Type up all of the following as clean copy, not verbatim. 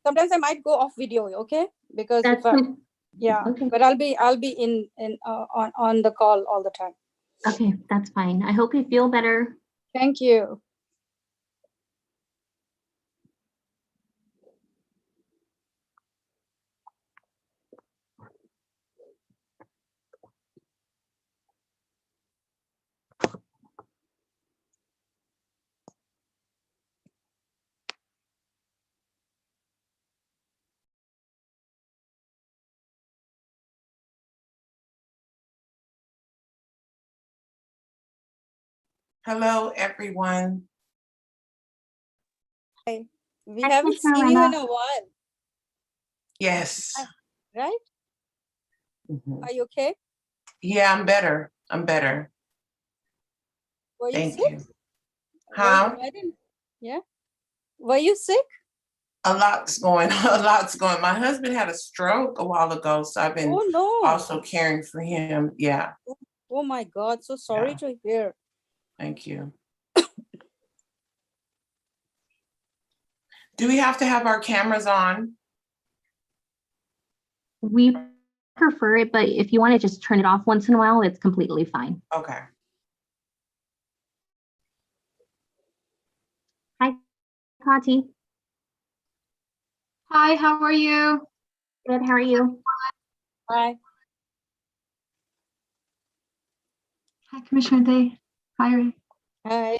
sometimes I might go off video, okay? Because That's okay. but I'll be in on the call all the time. Okay, that's fine. I hope you feel better. Thank you. Hello, everyone. Hi. We Hi, haven't Miss seen you in Marlena. a while, Yes. right? Mhm. Are you okay? Yeah, I'm better. I'm better. Were you Thank sick? you. Huh? Yeah. Were you sick? A lot's going. A lot's going. My husband had a stroke a while ago, so I've been Oh no. also caring for him. Yeah. Oh my God. So sorry Yeah. to hear. Thank you. Do we have to have our cameras on? We prefer it, but if you want to just turn it off once in a while, it's completely fine. Okay. Hi, Kati. Hi, how are you? Good, how are you? Hi. Hi, Commissioner Day. Hi, Ray. Hi.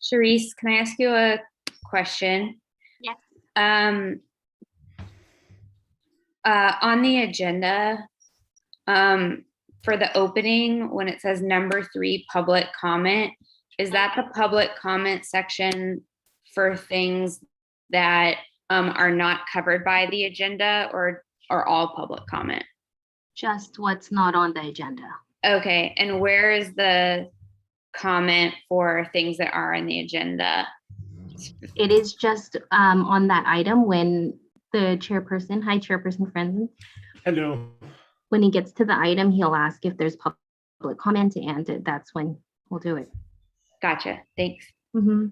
Charisse, can I ask you a question? Yes. On the agenda, for the opening, when it says number 3, public comment, is that the public comment section for things that are not covered by the agenda, or all public comment? Just what's not on the agenda. Okay, and where is the comment for things that are in the agenda? It is just on that item when the chairperson, hi, Chairperson Franzen. Hello. When he gets to the item, he'll ask if there's public comment, and that's when we'll do it. Gotcha, thanks. Mhm.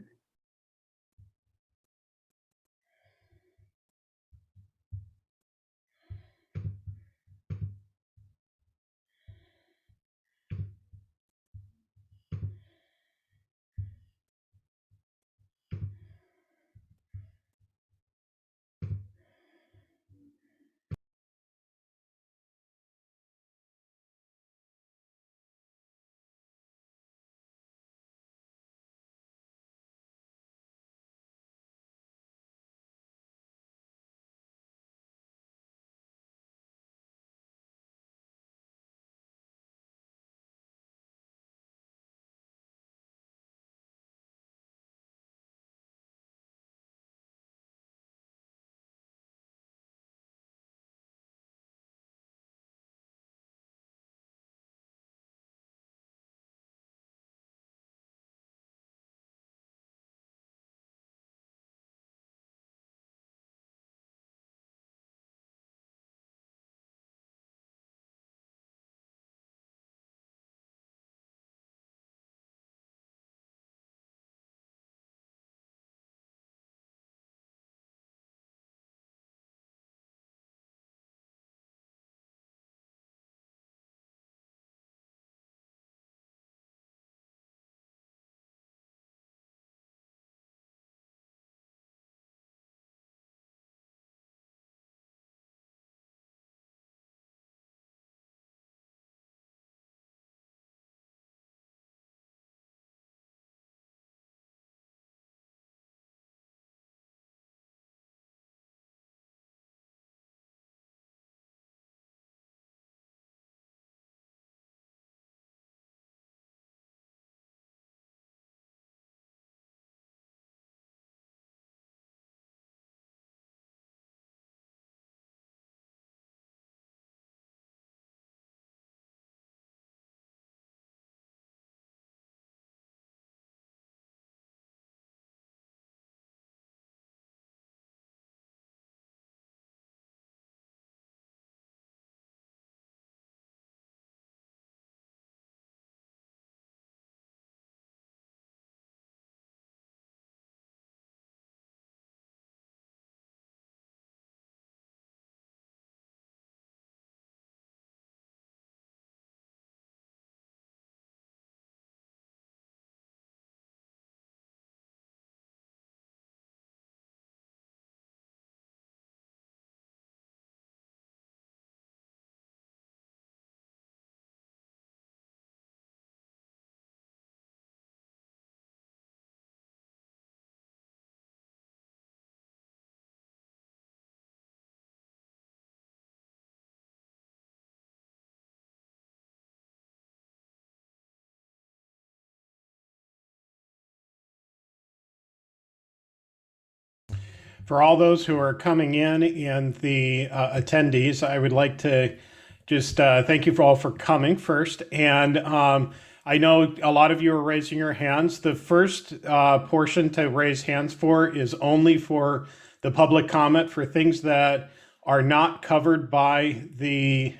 For all those who are coming in and the attendees, I would like to just thank you all for coming first. And I know a lot of you are raising your hands. The first portion to raise hands for is only for the public comment for things that are not covered by the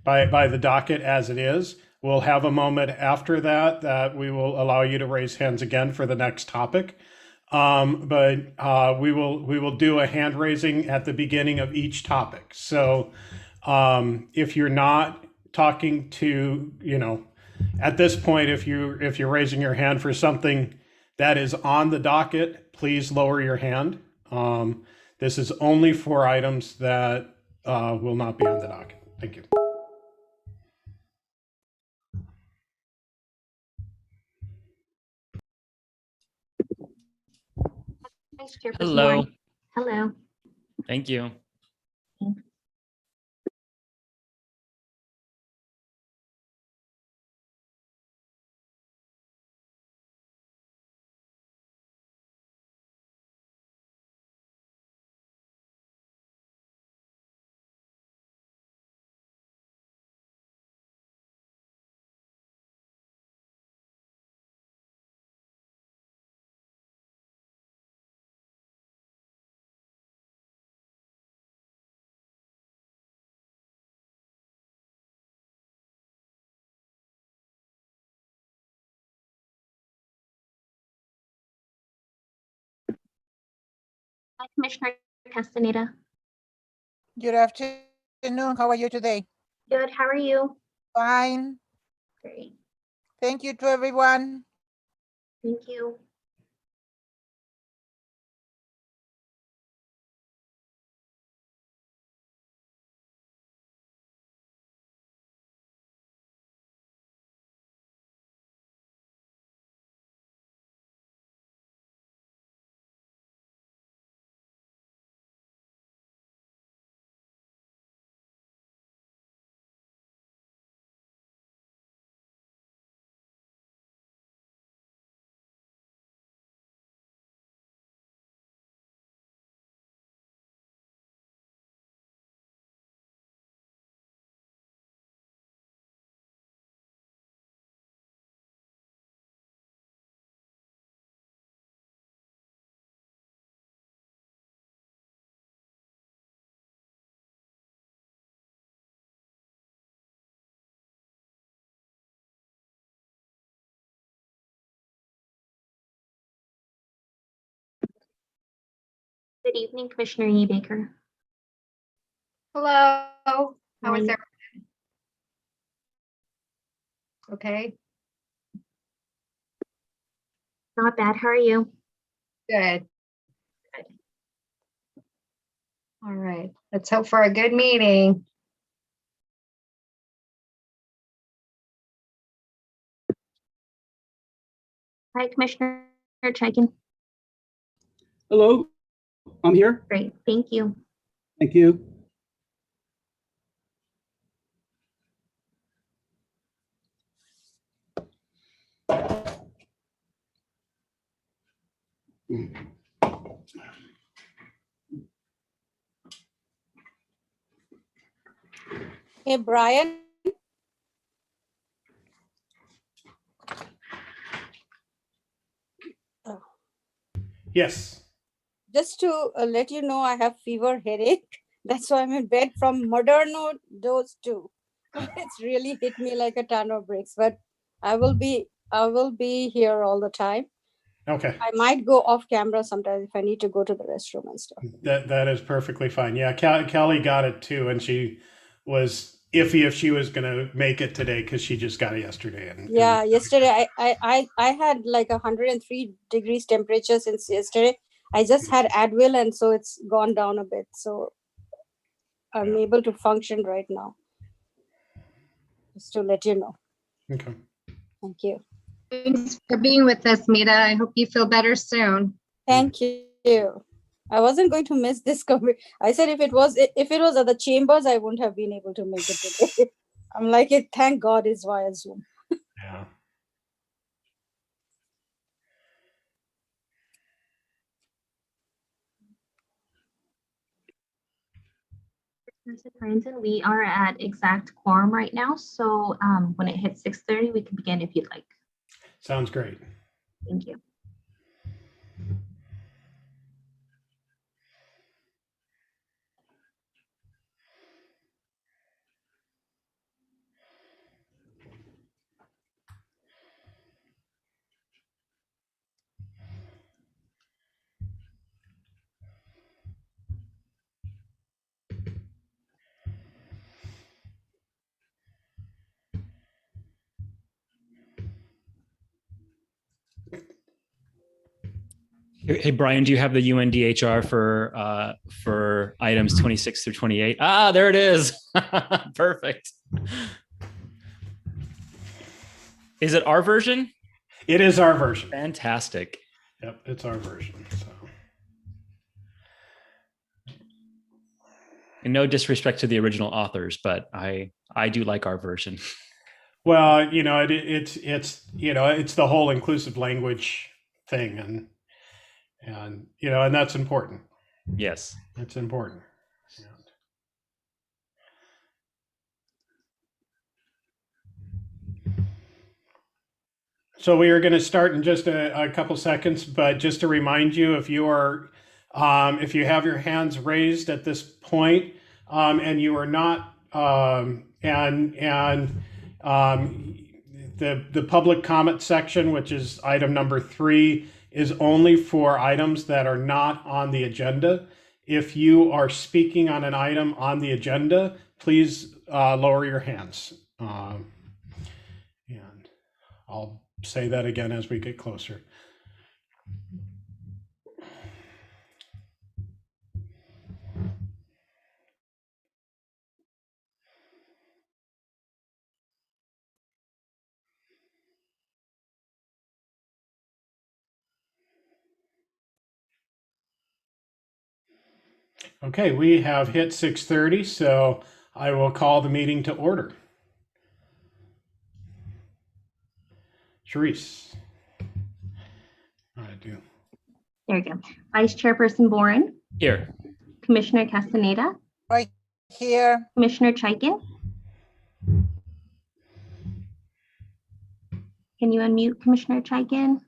by the docket as it is. We'll have a moment after that we will allow you to raise hands again for the next topic. But we will do a hand raising at the beginning of each topic. So if you're not talking to, at this point, if you're raising your hand for something that is on the docket, please lower your hand. This is only for items that will not be on the docket. Thank you. Vice Chairperson Hello. Warren. Hello. Thank you. Hi, Commissioner Castaneda. Good afternoon. How are you today? Good. How are you? Fine. Great. Thank you to everyone. Thank you. Good evening, Commissioner E. Baker. Hello, How how are is you? everyone? Okay, Not bad. How are you? good. All right, let's hope for a good meeting. Hi, Commissioner Chaikin. Hello, I'm here. Great. Thank you. Thank you. Hey, Brian, Yes. just to let you know, I have fever headache. That's why I'm in bed from Moderno dose 2. It's really hit me like a ton of bricks, but I will be here all the time. Okay. I might go off camera sometimes if I need to go to the restroom and stuff. That is perfectly fine. Yeah, Kelly got it too, and she was iffy if she was going to make it today because she just got it yesterday. And Yeah, yesterday I had like 103 degrees temperature since yesterday. I just had Advil and so it's gone down a bit. So I'm Yeah. able to function right now. Just to let you know. Okay. Thank you. Thanks for being with us, Mita. I hope you feel better soon. Thank you. I wasn't going to miss this. I said if it was at the chambers, I wouldn't have been able to make it today. I'm like, thank God it's via Zoom. Yeah. Mr. Franzen, we are at exact quorum right now, so when it hits 6:30, we can begin if you'd like. Sounds great. Thank you. Hey, Brian, do you have the UNDHR for items 26 through 28? Ah, there it is. Perfect. Is it our version? It is our version. Fantastic. Yep, it's our version. So. And no disrespect to the original authors, but I do like our version. Well, it's it's the whole inclusive language thing, and and that's important. Yes. It's important. So we are going to start in just a couple seconds, but just to remind you, if you have your hands raised at this point, and you are not, the public comment section, which is item number 3, is only for items that are not on the agenda. If you are speaking on an item on the agenda, please lower your hands. And I'll say that again as we get closer. Okay, we have hit 6:30, so I will call the meeting to order. Sharice. I do. There you go. Vice Chairperson Boren, Here. Commissioner Castaneda, Right here. Commissioner Chaikin. Can you unmute Commissioner Chaikin?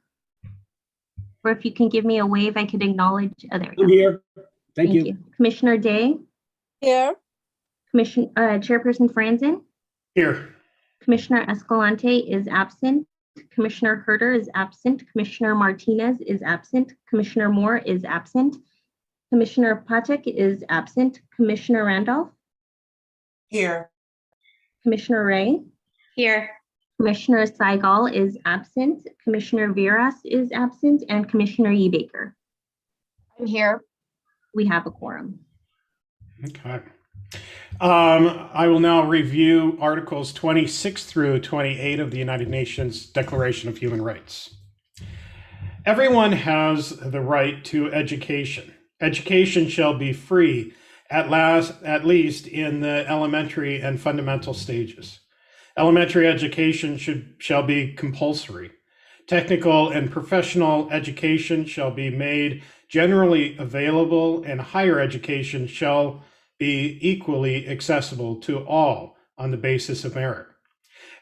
Or if you can give me a wave, I could acknowledge. Oh, there we I'm go. here. Thank you. Commissioner Day, Here. Chairperson Franzen, Here. Commissioner Escalante is absent. Commissioner Herder is absent. Commissioner Martinez is absent. Commissioner Moore is absent. Commissioner Patek is absent. Commissioner Randolph, Here. Commissioner Ray, Here. Commissioner Saigal is absent. Commissioner Viras is absent, and Commissioner Yebaker. I'm here. We have a quorum. Okay. I will now review Articles 26 through 28 of the United Nations Declaration of Human Rights. Everyone has the right to education. Education shall be free, at least in the elementary and fundamental stages. Elementary education shall be compulsory. Technical and professional education shall be made generally available, and higher education shall be equally accessible to all on the basis of merit.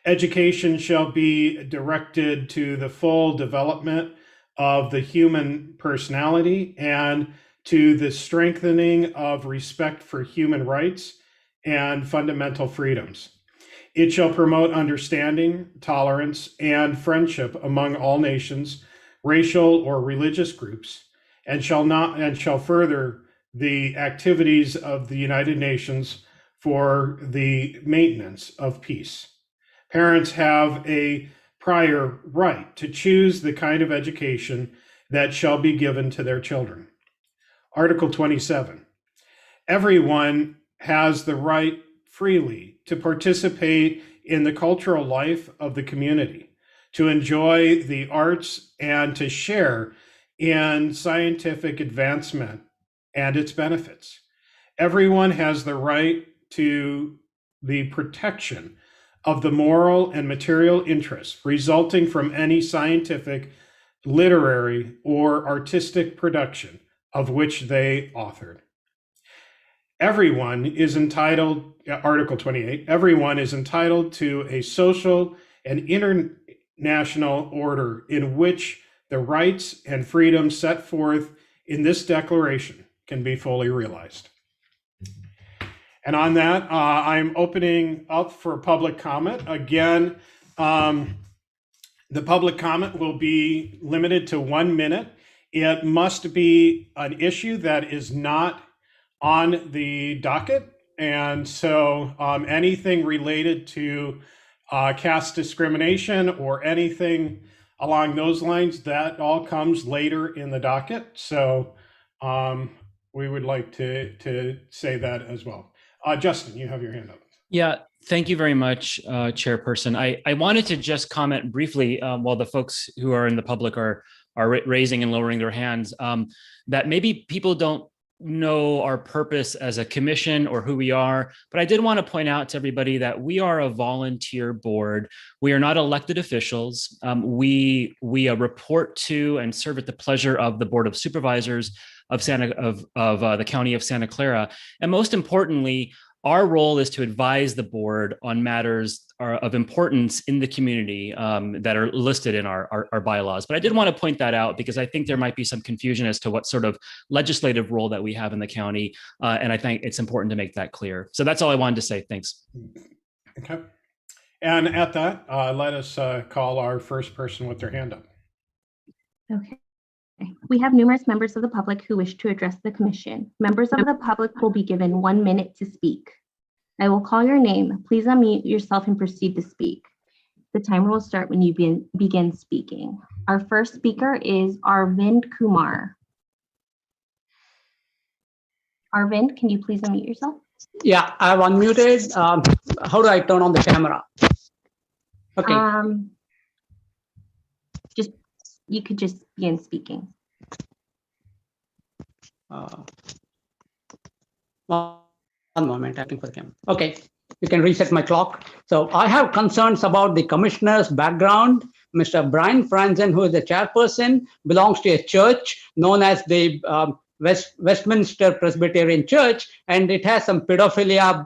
Education shall be directed to the full development of the human personality and to the strengthening of respect for human rights and fundamental freedoms. It shall promote understanding, tolerance, and friendship among all nations, racial or religious groups, and shall further the activities of the United Nations for the maintenance of peace. Parents have a prior right to choose the kind of education that shall be given to their children. Article 27. Everyone has the right freely to participate in the cultural life of the community, to enjoy the arts, and to share in scientific advancement and its benefits. Everyone has the right to the protection of the moral and material interests resulting from any scientific, literary, or artistic production of which they authored. everyone is entitled, Article 28, everyone is entitled to a social and international order in which the rights and freedoms set forth in this declaration can be fully realized. And on that, I'm opening up for public comment. Again, the public comment will be limited to 1 minute. It must be an issue that is not on the docket. And so anything related to caste discrimination or anything along those lines, that all comes later in the docket. So we would like to say that as well. Justin, you have your hand up. Yeah, thank you very much, Chairperson. I wanted to just comment briefly while the folks who are in the public are raising and lowering their hands, that maybe people don't know our purpose as a commission or who we are, but I did want to point out to everybody that we are a volunteer board. We are not elected officials. We report to and serve at the pleasure of the Board of Supervisors of the County of Santa Clara, and most importantly, our role is to advise the board on matters of importance in the community that are listed in our bylaws. But I did want to point that out because I think there might be some confusion as to what sort of legislative role that we have in the county. And I think it's important to make that clear. So that's all I wanted to say. Thanks. Okay. And at that, let us call our first person with their hand up. Okay. We have numerous members of the public who wish to address the commission. Members of the public will be given 1 minute to speak. I will call your name. Please unmute yourself and proceed to speak. The timer will start when you begin speaking. Our first speaker is Arvind Kumar. Arvind, can you please unmute yourself? Yeah, I've unmuted. How do I turn on the camera? Okay. You could just begin speaking. One moment, I think for the camera. Okay, you can reset my clock. So I have concerns about the commissioner's background. Mr. Brian Franzen, who is the chairperson, belongs to a church known as the Westminster Presbyterian Church, and it has some pedophilia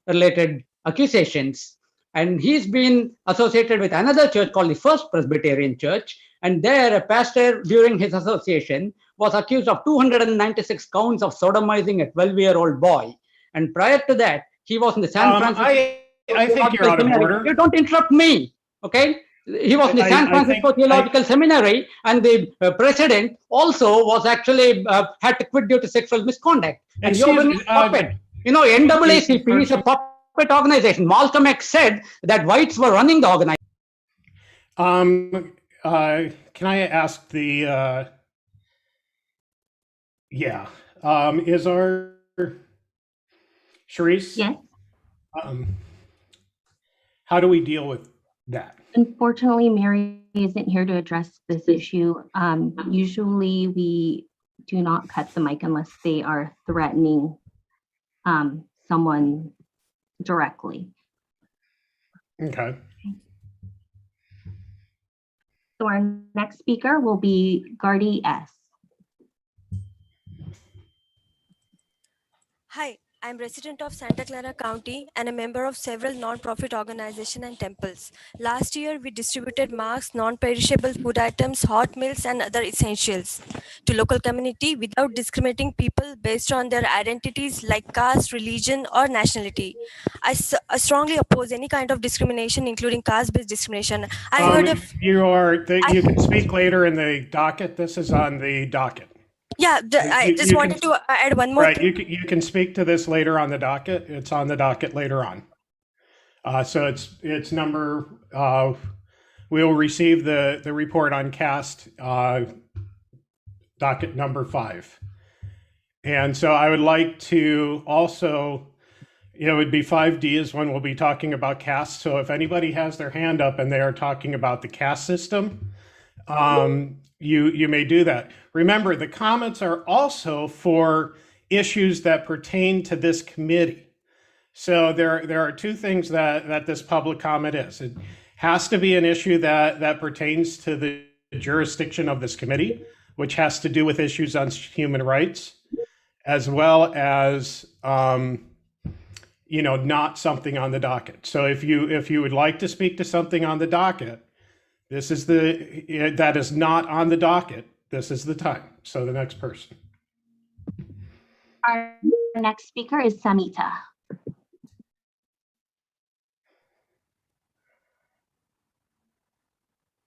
related accusations. And he's been associated with another church called the First Presbyterian Church. And there, a pastor during his association was accused of 296 counts of sodomizing a 12-year-old boy. And prior to that, he was in the San Francisco. I think you're out of order. You don't interrupt me, okay? He was in the San Francisco Theological Seminary, and the president also was actually had to quit due to sexual misconduct. And you're a puppet. You know, NAACP is a puppet organization. Malcolm X said that whites were running the organization. Can I ask the, is our Charisse? Yes. How do we deal with that? Unfortunately, Mary isn't here to address this issue. Usually we do not cut the mic unless they are threatening someone directly. Okay. So our next speaker will be Gardy S. Hi, I'm resident of Santa Clara County and a member of several non-profit organizations and temples. Last year, we distributed masks, non-perishable food items, hot meals, and other essentials to local community without discriminating people based on their identities like caste, religion, or nationality. I strongly oppose any kind of discrimination, including caste-based discrimination. I heard of you can speak later in the docket. This is on the docket. Yeah, I just wanted to add one more. Right, you can speak to this later on the docket. It's on the docket later on. So it's number. We will receive the report on Caste, docket number 5. And so I would like to also, it would be 5D is when we'll be talking about Caste. So if anybody has their hand up and they are talking about the caste system, you may do that. Remember, the comments are also for issues that pertain to this committee. So there are two things that this public comment is. It has to be an issue that pertains to the jurisdiction of this committee, which has to do with issues on human rights, as well as not something on the docket. So if you would like to speak to something on the docket, that is not on the docket, this is the time. So the next person. Our next speaker is Samita.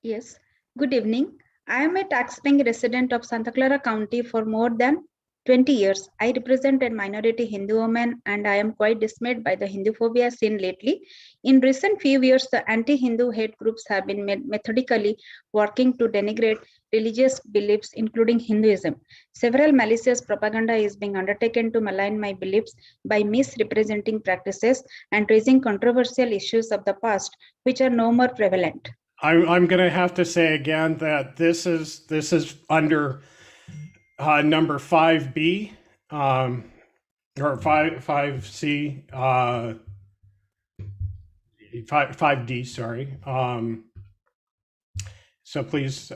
Yes, good evening. I am a tax-paying resident of Santa Clara County for more than 20 years. I represent a minority Hindu woman and I am quite dismayed by the Hinduphobia seen lately. In recent few years, the anti-Hindu hate groups have been methodically working to denigrate religious beliefs, including Hinduism. Several malicious propaganda is being undertaken to malign my beliefs by misrepresenting practices and raising controversial issues of the past, which are no more prevalent. I'm going to have to say again that this is under number 5B or 5C, 5D. Sorry. So please,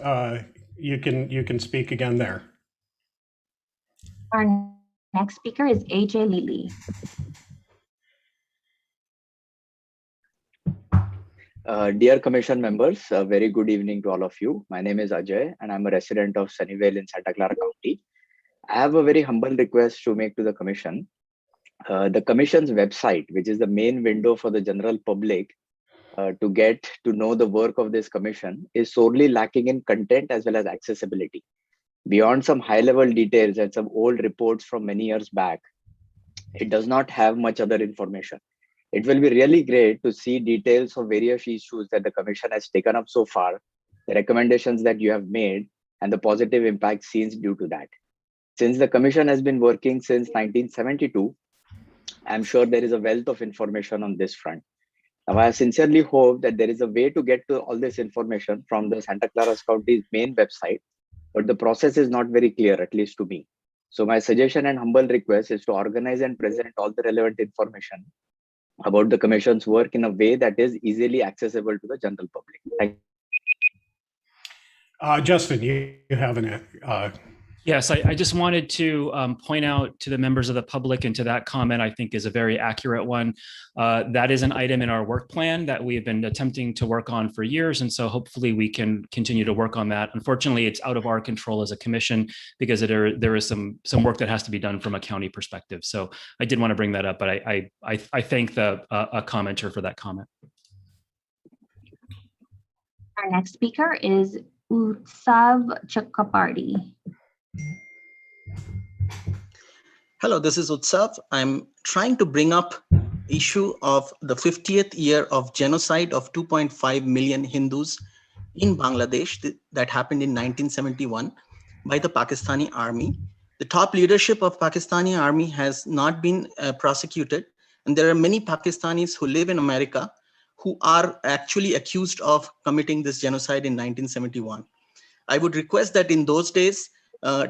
you can speak again there. Our next speaker is AJ Lili. Dear Commission members, a very good evening to all of you. My name is Ajay and I'm a resident of Sunnyvale in Santa Clara County. I have a very humble request to make to the Commission. The Commission's website, which is the main window for the general public to get to know the work of this Commission, is sorely lacking in content as well as accessibility. Beyond some high-level details and some old reports from many years back, it does not have much other information. It will be really great to see details of various issues that the Commission has taken up so far, the recommendations that you have made, and the positive impact seen due to that. Since the Commission has been working since 1972, I'm sure there is a wealth of information on this front. Now, I sincerely hope that there is a way to get to all this information from the Santa Clara County's main website, but the process is not very clear, at least to me. So my suggestion and humble request is to organize and present all the relevant information about the Commission's work in a way that is easily accessible to the general public. Thank you. Justin, you have an. Yes, I just wanted to point out to the members of the public, and to that comment, I think is a very accurate one. That is an item in our work plan that we have been attempting to work on for years. And so hopefully we can continue to work on that. Unfortunately, it's out of our control as a commission because there is some work that has to be done from a county perspective. So I did want to bring that up, but I thank the commenter for that comment. Our next speaker is Utsav Chakrabarty. Hello, this is Utsav. I'm trying to bring up issue of the 50th year of genocide of 2.5 million Hindus in Bangladesh that happened in 1971 by the Pakistani army. The top leadership of Pakistani army has not been prosecuted, and there are many Pakistanis who live in America who are actually accused of committing this genocide in 1971. I would request that in those days,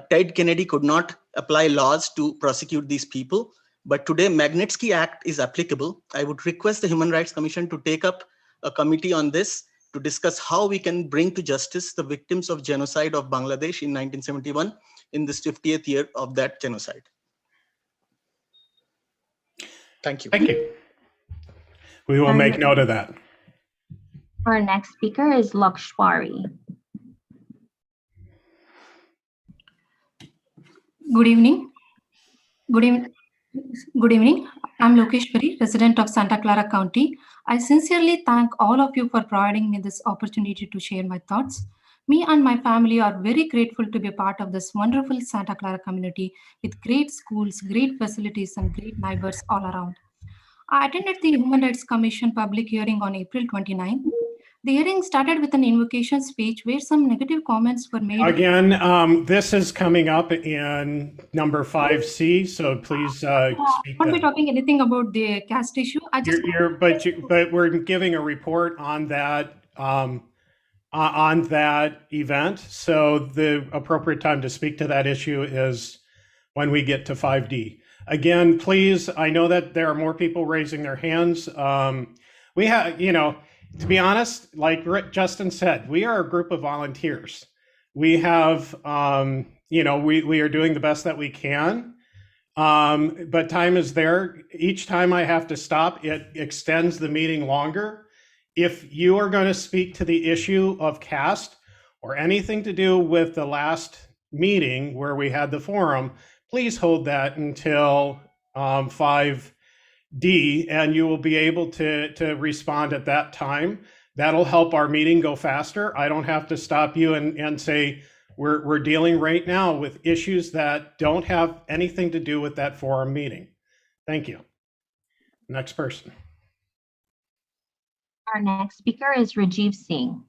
Ted Kennedy could not apply laws to prosecute these people, but today Magnitsky Act is applicable. I would request the Human Rights Commission to take up a committee on this to discuss how we can bring to justice the victims of genocide of Bangladesh in 1971 in this 50th year of that genocide. Thank you. Thank you. We will make note of that. Our next speaker is Lakshwari. Good evening. Good evening. I'm Lokeshwari, resident of Santa Clara County. I sincerely thank all of you for providing me this opportunity to share my thoughts. Me and my family are very grateful to be a part of this wonderful Santa Clara community with great schools, great facilities, and great neighbors all around. I attended the Human Rights Commission public hearing on April 29. The hearing started with an invocation speech where some negative comments were made. Again, this is coming up in number 5C, so please speak. I won't be talking anything about the caste issue. But we're giving a report on that event. So the appropriate time to speak to that issue is when we get to 5D. Again, please, I know that there are more people raising their hands. We have, to be honest, like Justin said, we are a group of volunteers. We have, we are doing the best that we can. But time is there. Each time I have to stop, it extends the meeting longer. If you are going to speak to the issue of caste or anything to do with the last meeting where we had the forum, please hold that until 5D, and you will be able to respond at that time. That'll help our meeting go faster. I don't have to stop you and say, we're dealing right now with issues that don't have anything to do with that forum meeting. Thank you. Next person. Our next speaker is Rajiv Singh.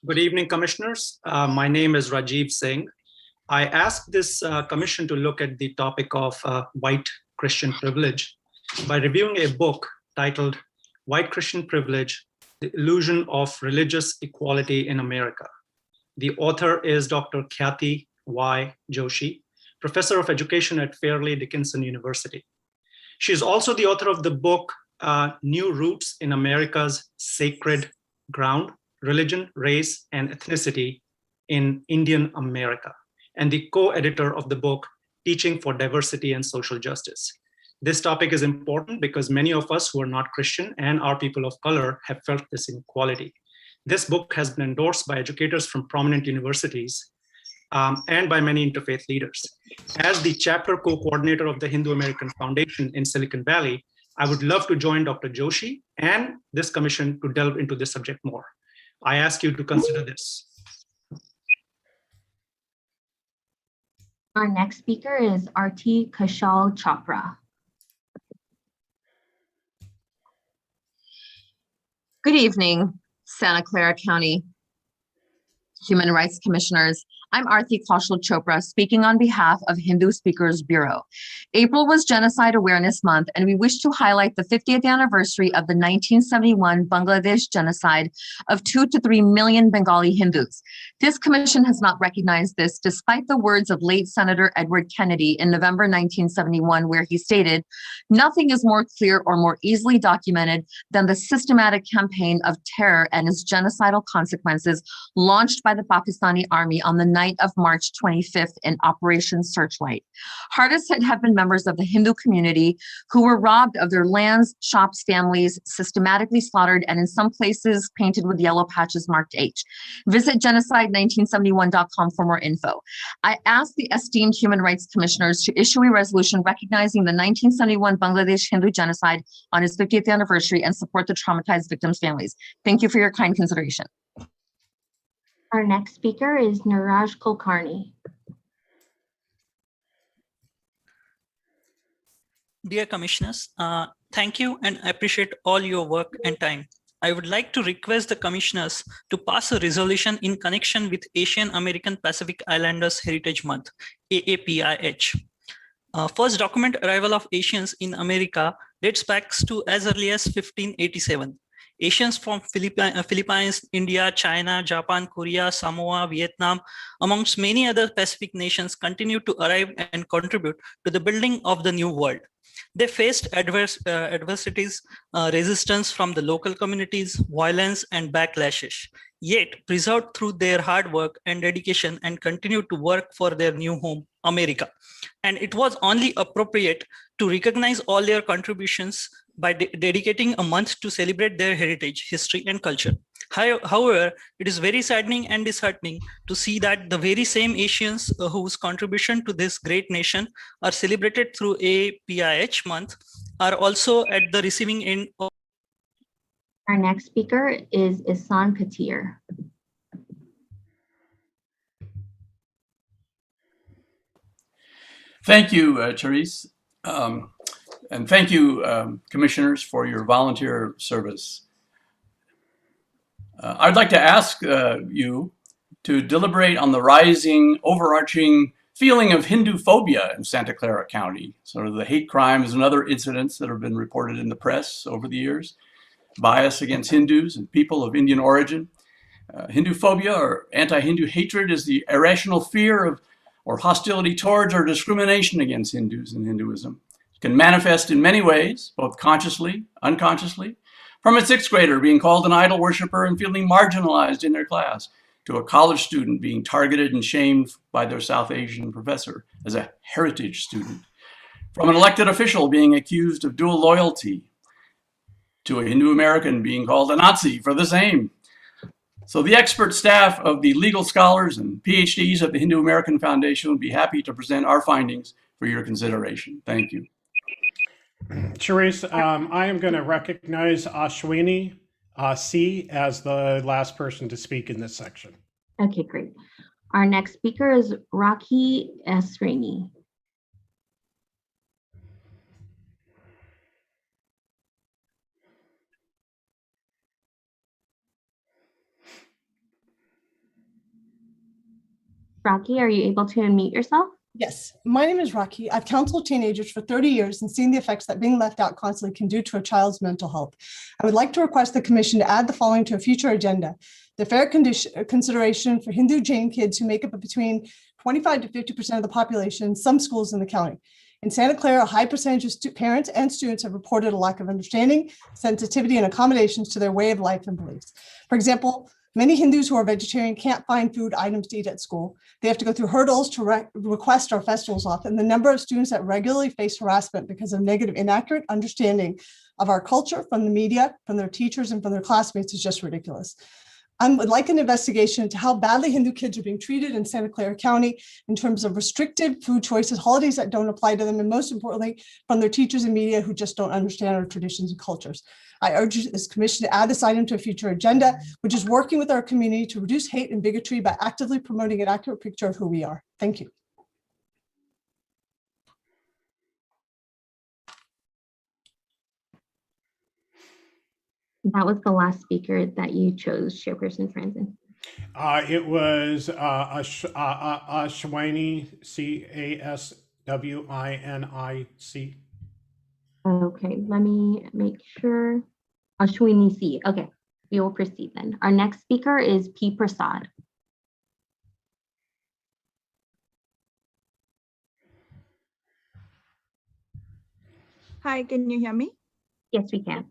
Good evening, commissioners. My name is Rajiv Singh. I asked this commission to look at the topic of white Christian privilege by reviewing a book titled White Christian Privilege, The Illusion of Religious Equality in America. The author is Dr. Khyati Y. Joshi, Professor of Education at Fairleigh Dickinson University. She is also the author of the book, New Roots in America's Sacred Ground, Religion, Race, and Ethnicity in Indian America, and the co-editor of the book, Teaching for Diversity and Social Justice. This topic is important because many of us who are not Christian and are people of color have felt this inequality. This book has been endorsed by educators from prominent universities and by many interfaith leaders. As the chapter co-coordinator of the Hindu American Foundation in Silicon Valley, I would love to join Dr. Joshi and this commission to delve into this subject more. I ask you to consider this. Our next speaker is Arti Kashal Chopra. Good evening, Santa Clara County Human Rights Commissioners. I'm Arti Kaushal Chopra, speaking on behalf of Hindu Speakers Bureau. April was Genocide Awareness Month, and we wish to highlight the 50th anniversary of the 1971 Bangladesh genocide of 2 to 3 million Bengali Hindus. This commission has not recognized this, despite the words of late Senator Edward Kennedy in November 1971, where he stated, "Nothing is more clear or more easily documented than the systematic campaign of terror and its genocidal consequences launched by the Pakistani army on the night of March 25th in Operation Searchlight." Hardest hit have been members of the Hindu community who were robbed of their lands, shops, families, systematically slaughtered, and in some places painted with yellow patches marked H. Visit genocide1971.com for more info. I ask the esteemed human rights commissioners to issue a resolution recognizing the 1971 Bangladesh Hindu genocide on its 50th anniversary and support the traumatized victims' families. Thank you for your kind consideration. Our next speaker is Niraj Kulkarni. Dear Commissioners, thank you and appreciate all your work and time. I would like to request the Commissioners to pass a resolution in connection with Asian American Pacific Islanders Heritage Month, AAPIH. First document arrival of Asians in America dates back to as early as 1587. Asians from Philippines, India, China, Japan, Korea, Samoa, Vietnam, amongst many other Pacific nations continue to arrive and contribute to the building of the new world. They faced adversities, resistance from the local communities, violence, and backlashes, yet preserved through their hard work and dedication and continued to work for their new home, America. And it was only appropriate to recognize all their contributions by dedicating a month to celebrate their heritage, history, and culture. However, it is very saddening and disheartening to see that the very same Asians whose contribution to this great nation are celebrated through AAPIH month are also at the receiving end of. Our next speaker is Ihsan Katir. Thank you, Therese. And thank you, commissioners, for your volunteer service. I'd like to ask you to deliberate on the rising, overarching feeling of Hindu phobia in Santa Clara County, sort of the hate crimes and other incidents that have been reported in the press over the years, bias against Hindus and people of Indian origin. Hindu phobia or anti-Hindu hatred is the irrational fear of or hostility towards or discrimination against Hindus and Hinduism. It can manifest in many ways, both consciously, unconsciously, from a sixth grader being called an idol worshiper and feeling marginalized in their class, to a college student being targeted and shamed by their South Asian professor as a heritage student, from an elected official being accused of dual loyalty to a Hindu American being called a Nazi for the same. So the expert staff of the legal scholars and PhDs at the Hindu American Foundation will be happy to present our findings for your consideration. Thank you. Charisse, I am going to recognize Ashwini C as the last person to speak in this section. Okay, great. Our next speaker is Rocky S. Rainey. Rocky, are you able to unmute yourself? Yes, my name is Rocky. I've counseled teenagers for 30 years and seen the effects that being left out constantly can do to a child's mental health. I would like to request the commission to add the following to a future agenda. The fair consideration for Hindu Jain kids who make up between 25 to 50% of the population in some schools in the county. In Santa Clara, a high percentage of parents and students have reported a lack of understanding, sensitivity, and accommodations to their way of life and beliefs. For example, many Hindus who are vegetarian can't find food items to eat at school. They have to go through hurdles to request our festivals off, and the number of students that regularly face harassment because of negative, inaccurate understanding of our culture from the media, from their teachers, and from their classmates is just ridiculous. I would like an investigation into how badly Hindu kids are being treated in Santa Clara County in terms of restricted food choices, holidays that don't apply to them, and most importantly, from their teachers and media who just don't understand our traditions and cultures. I urge this commission to add this item to a future agenda, which is working with our community to reduce hate and bigotry by actively promoting an accurate picture of who we are. Thank you. That was the last speaker that you chose, Chairperson Franzen. It was Ashwini, C-A-S-W-I-N-I-C. Okay, let me make sure. Ashwini C. Okay, we will proceed then. Our next speaker is P. Prasad. Hi, can you hear me? Yes, we can.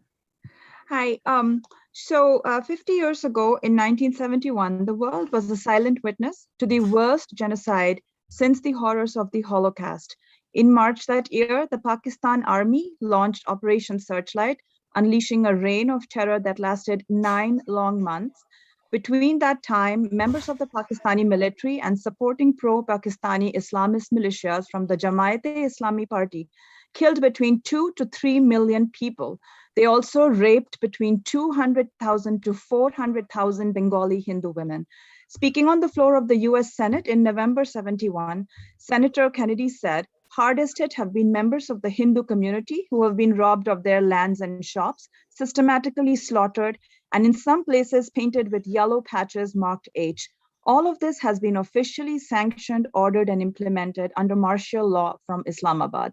Hi. 50 years ago in 1971, the world was a silent witness to the worst genocide since the horrors of the Holocaust. In March that year, the Pakistan Army launched Operation Searchlight, unleashing a reign of terror that lasted 9 long months. Between that time, members of the Pakistani military and supporting pro-Pakistani Islamist militias from the Jamaat-e-Islami party killed between 2 to 3 million people. They also raped between 200,000 to 400,000 Bengali Hindu women. Speaking on the floor of the US Senate in November 71, Senator Kennedy said, "Hardest hit have been members of the Hindu community who have been robbed of their lands and shops, systematically slaughtered, and in some places painted with yellow patches marked H. All of this has been officially sanctioned, ordered, and implemented under martial law from Islamabad."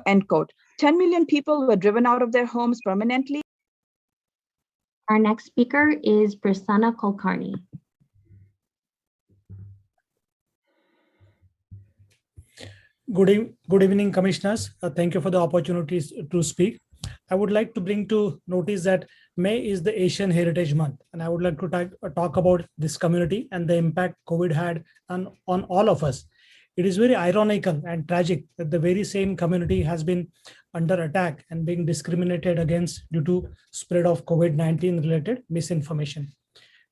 End quote. 10 million people were driven out of their homes permanently. Our next speaker is Prasanna Kulkarni. Good evening, Commissioners. Thank you for the opportunities to speak. I would like to bring to notice that May is the Asian Heritage Month, and I would like to talk about this community and the impact COVID had on all of us. It is very ironical and tragic that the very same community has been under attack and being discriminated against due to spread of COVID-19 related misinformation.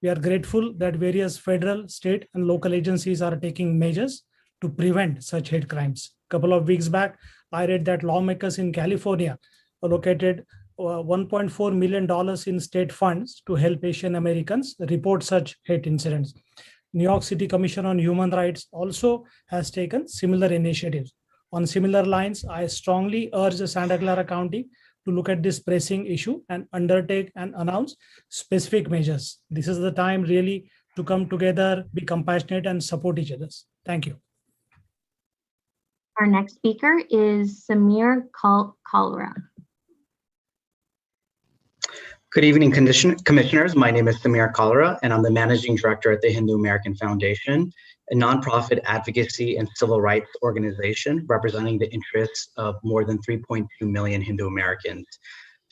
We are grateful that various federal, state, and local agencies are taking measures to prevent such hate crimes. A couple of weeks back, I read that lawmakers in California allocated $1.4 million in state funds to help Asian Americans report such hate incidents. New York City Commission on Human Rights also has taken similar initiatives. On similar lines, I strongly urge the Santa Clara County to look at this pressing issue and undertake and announce specific measures. This is the time really to come together, be compassionate, and support each other. Thank you. Our next speaker is Samir Clara. Good evening, commissioners. My name is Samir Clara, and I'm the managing director at the Hindu American Foundation, a nonprofit advocacy and civil rights organization representing the interests of more than 3.2 million Hindu Americans.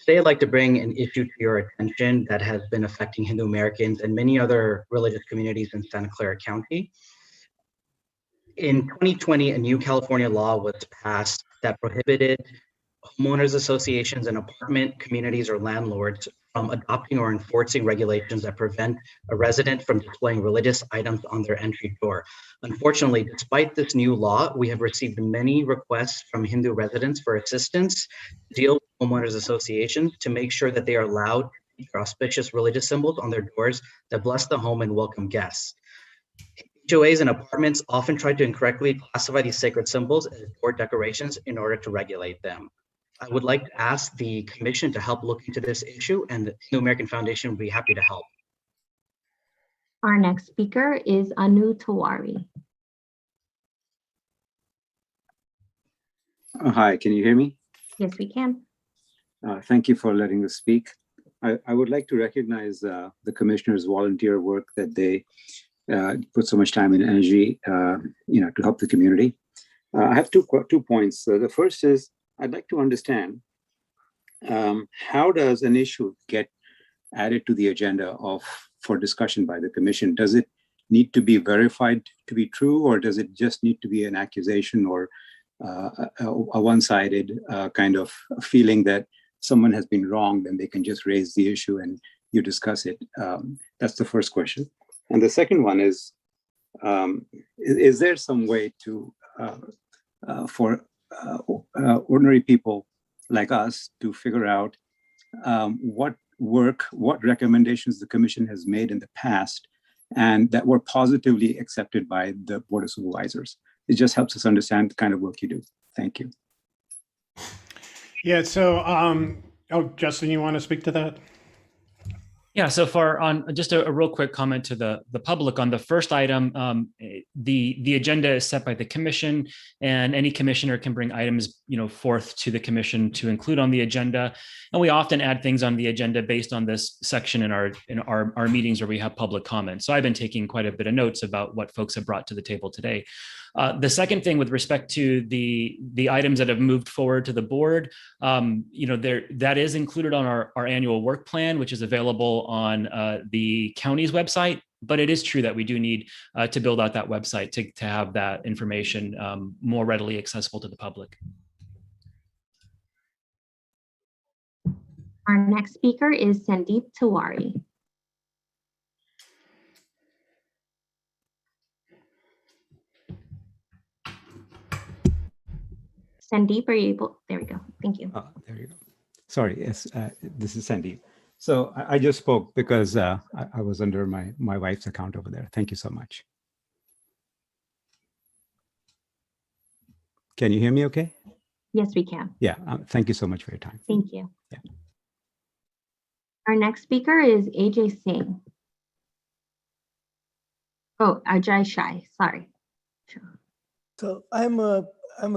Today, I'd like to bring an issue to your attention that has been affecting Hindu Americans and many other religious communities in Santa Clara County. In 2020, a new California law was passed that prohibited homeowners associations and apartment communities or landlords from adopting or enforcing regulations that prevent a resident from displaying religious items on their entry door. Unfortunately, despite this new law, we have received many requests from Hindu residents for assistance to deal with homeowners associations to make sure that they are allowed to keep their auspicious religious symbols on their doors that bless the home and welcome guests. HOAs and apartments often try to incorrectly classify these sacred symbols as door decorations in order to regulate them. I would like to ask the commission to help look into this issue, and the Hindu American Foundation would be happy to help. Our next speaker is Anu Tawari. Hi, can you hear me? Yes, we can. Thank you for letting us speak. I would like to recognize the commissioners' volunteer work that they put so much time and energy, to help the community. I have two points. The first is I'd like to understand how does an issue get added to the agenda for discussion by the commission? Does it need to be verified to be true, or does it just need to be an accusation or a one-sided kind of feeling that someone has been wronged and they can just raise the issue and you discuss it? That's the first question. And the second one is there some way to for ordinary people like us to figure out what recommendations the commission has made in the past and that were positively accepted by the Board of Supervisors? It just helps us understand the kind of work you do. Thank you. Yeah, so, Justin, you want to speak to that? Yeah, so far on just a real quick comment to the public on the first item, the agenda is set by the commission, and any commissioner can bring items, forth to the commission to include on the agenda. And we often add things on the agenda based on this section in our meetings where we have public comments. So I've been taking quite a bit of notes about what folks have brought to the table today. The second thing with respect to the items that have moved forward to the board, that is included on our annual work plan, which is available on the county's website. But it is true that we do need to build out that website to have that information more readily accessible to the public. Our next speaker is Sandeep Tiwari. Sandeep, are you able? There we go. Thank you. There you go. Sorry, yes, this is Sandeep. So I just spoke because I was under my wife's account over there. Thank you so much. Can you hear me okay? Yes, we can. Yeah, thank you so much for your time. Thank you. Yeah. Our next speaker is AJ Singh. Oh, Ajay Shai, sorry. So I'm a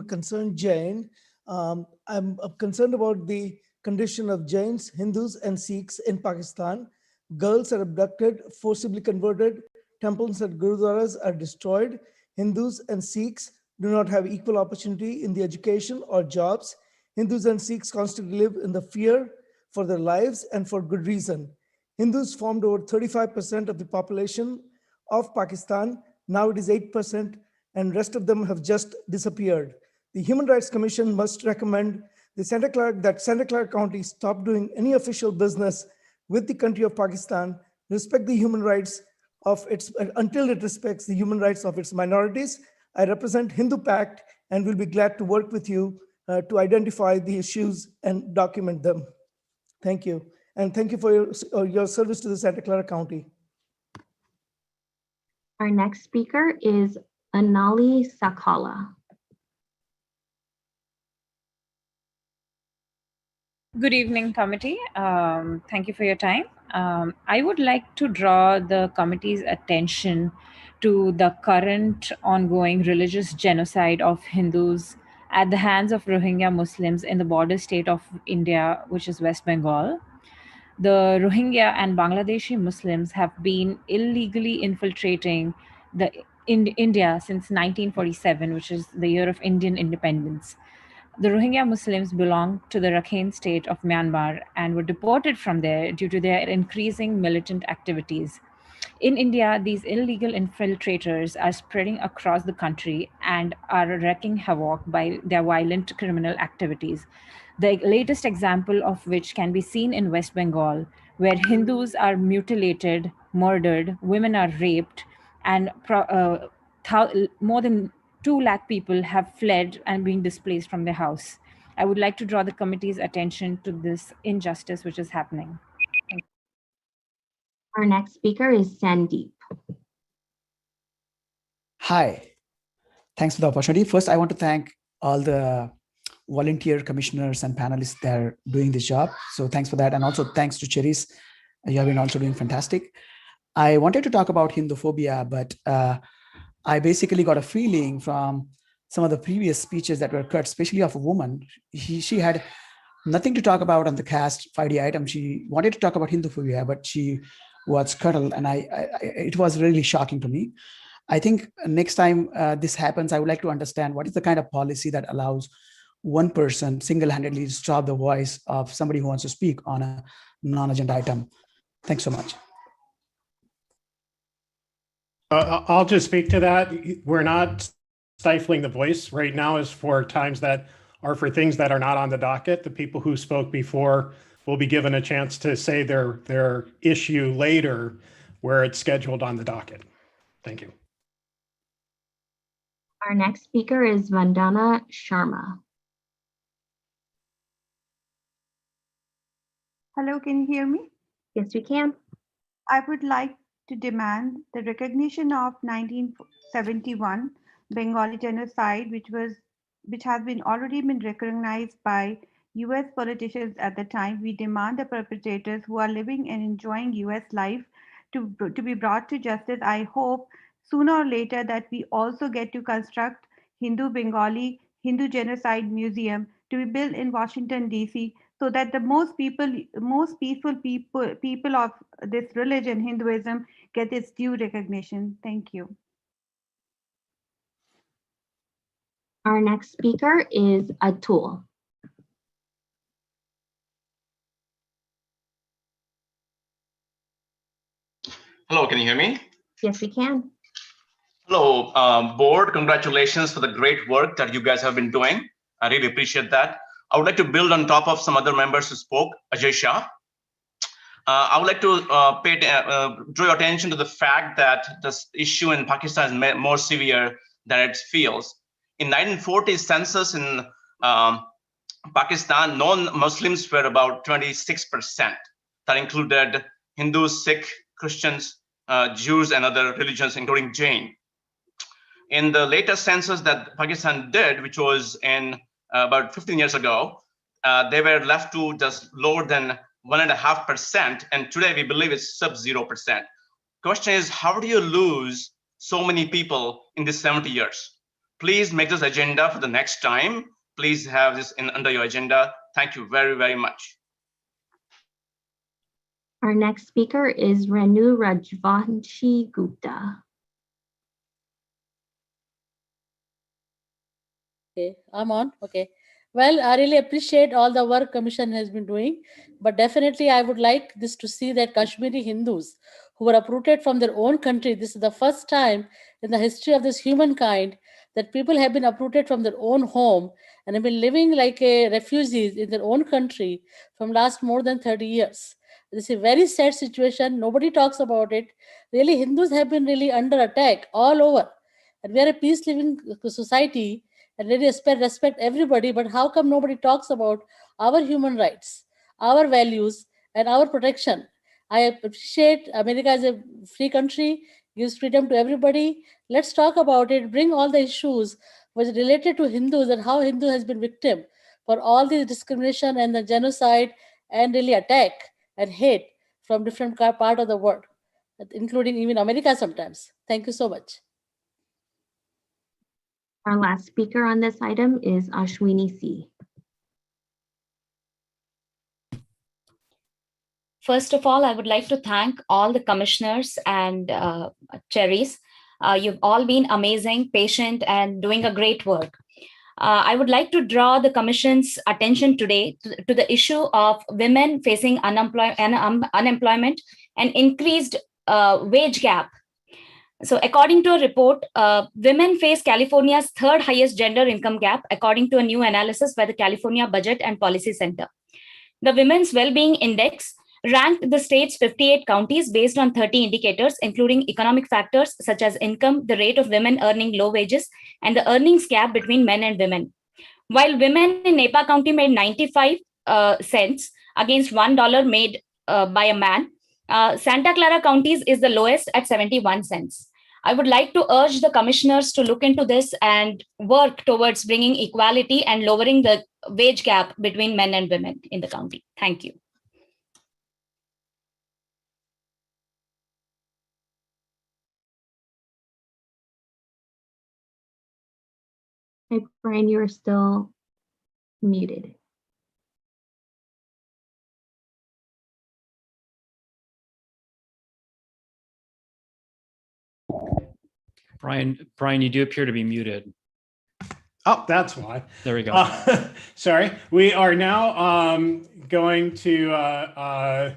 concerned Jain. I'm concerned about the condition of Jains, Hindus, and Sikhs in Pakistan. Girls are abducted, forcibly converted. Temples and gurudwaras are destroyed. Hindus and Sikhs do not have equal opportunity in the education or jobs. Hindus and Sikhs constantly live in the fear for their lives and for good reason. Hindus formed over 35% of the population of Pakistan. Now it is 8%, and rest of them have just disappeared. The Human Rights Commission must recommend that Santa Clara County stop doing any official business with the country of Pakistan, respect the human rights of until it respects the human rights of its minorities. I represent Hindu Pact and will be glad to work with you to identify the issues and document them. Thank you. And thank you for your service to the Santa Clara County. Our next speaker is Anali Sakala. Good evening, committee. Thank you for your time. I would like to draw the committee's attention to the current ongoing religious genocide of Hindus at the hands of Rohingya Muslims in the border state of India, which is West Bengal. The Rohingya and Bangladeshi Muslims have been illegally infiltrating India since 1947, which is the year of Indian independence. The Rohingya Muslims belong to the Rakhine state of Myanmar and were deported from there due to their increasing militant activities. In India, these illegal infiltrators are spreading across the country and are wreaking havoc by their violent criminal activities. The latest example of which can be seen in West Bengal, where Hindus are mutilated, murdered, women are raped, and more than 2 lakh people have fled and been displaced from their house. I would like to draw the committee's attention to this injustice which is happening. Our next speaker is Sandeep. Hi, thanks for the opportunity. First, I want to thank all the volunteer commissioners and panelists that are doing this job. So thanks for that. And also thanks to Cheris. You have been also doing fantastic. I wanted to talk about Hinduphobia, but I basically got a feeling from some of the previous speeches that were cut, especially of a woman. She had nothing to talk about on the Caste 5D item. She wanted to talk about Hinduphobia, but she was cuddled, and it was really shocking to me. I think next time this happens, I would like to understand what is the kind of policy that allows one person single-handedly to stop the voice of somebody who wants to speak on a non-agenda item. Thanks so much. I'll just speak to that. We're not stifling the voice. Right now is for times that are for things that are not on the docket. The people who spoke before will be given a chance to say their issue later where it's scheduled on the docket. Thank you. Our next speaker is Vandana Sharma. Hello, can you hear me? Yes, we can. I would like to demand the recognition of 1971 Bengali genocide, which has been already been recognized by US politicians at the time. We demand the perpetrators who are living and enjoying US life to be brought to justice. I hope sooner or later that we also get to construct Hindu Genocide Museum to be built in Washington, D.C., so that the most peaceful people of this religion, Hinduism, get its due recognition. Thank you. Our next speaker is Atul. Hello, can you hear me? Yes, we can. Hello, board. Congratulations for the great work that you guys have been doing. I really appreciate that. I would like to build on top of some other members who spoke, Ajay Shah. I would like to draw your attention to the fact that this issue in Pakistan is more severe than it feels. In 1940 census in Pakistan, non-Muslims were about 26%. That included Hindus, Sikh, Christians, Jews, and other religions, including Jain. In the latest census that Pakistan did, which was in about 15 years ago, they were left to just lower than 1.5%, and today we believe it's sub 0%. Question is, how do you lose so many people in these 70 years? Please make this agenda for the next time. Please have this under your agenda. Thank you very, very much. Our next speaker is Renu Rajvanshi Gupta. Okay, I'm on. Okay. Well, I really appreciate all the work Commission has been doing, but definitely I would like this to see that Kashmiri Hindus who were uprooted from their own country, this is the first time in the history of this humankind that people have been uprooted from their own home and have been living like refugees in their own country from last more than 30 years. This is a very sad situation. Nobody talks about it. Really, Hindus have been really under attack all over. And we are a peace living society and really respect everybody, but how come nobody talks about our human rights, our values, and our protection? I appreciate America is a free country, gives freedom to everybody. Let's talk about it, bring all the issues which are related to Hindus and how Hindu has been victim for all the discrimination and the genocide and really attack and hate from different part of the world, including even America sometimes. Thank you so much. Our last speaker on this item is Ashwini C. First of all, I would like to thank all the commissioners and Cherries. You've all been amazing, patient, and doing a great work. I would like to draw the Commission's attention today to the issue of women facing unemployment and increased wage gap. So according to a report, women face California's third highest gender income gap, according to a new analysis by the California Budget and Policy Center. The Women's Wellbeing Index ranked the state's 58 counties based on 30 indicators, including economic factors such as income, the rate of women earning low wages, and the earnings gap between men and women. While women in Napa County made 95 cents against $1 made by a man, Santa Clara County's is the lowest at 71 cents. I would like to urge the commissioners to look into this and work towards bringing equality and lowering the wage gap between men and women in the county. Thank you. Hey, Brian, you are still muted. Brian, you do appear to be muted. Oh, that's why. There we go. Sorry. We are now going to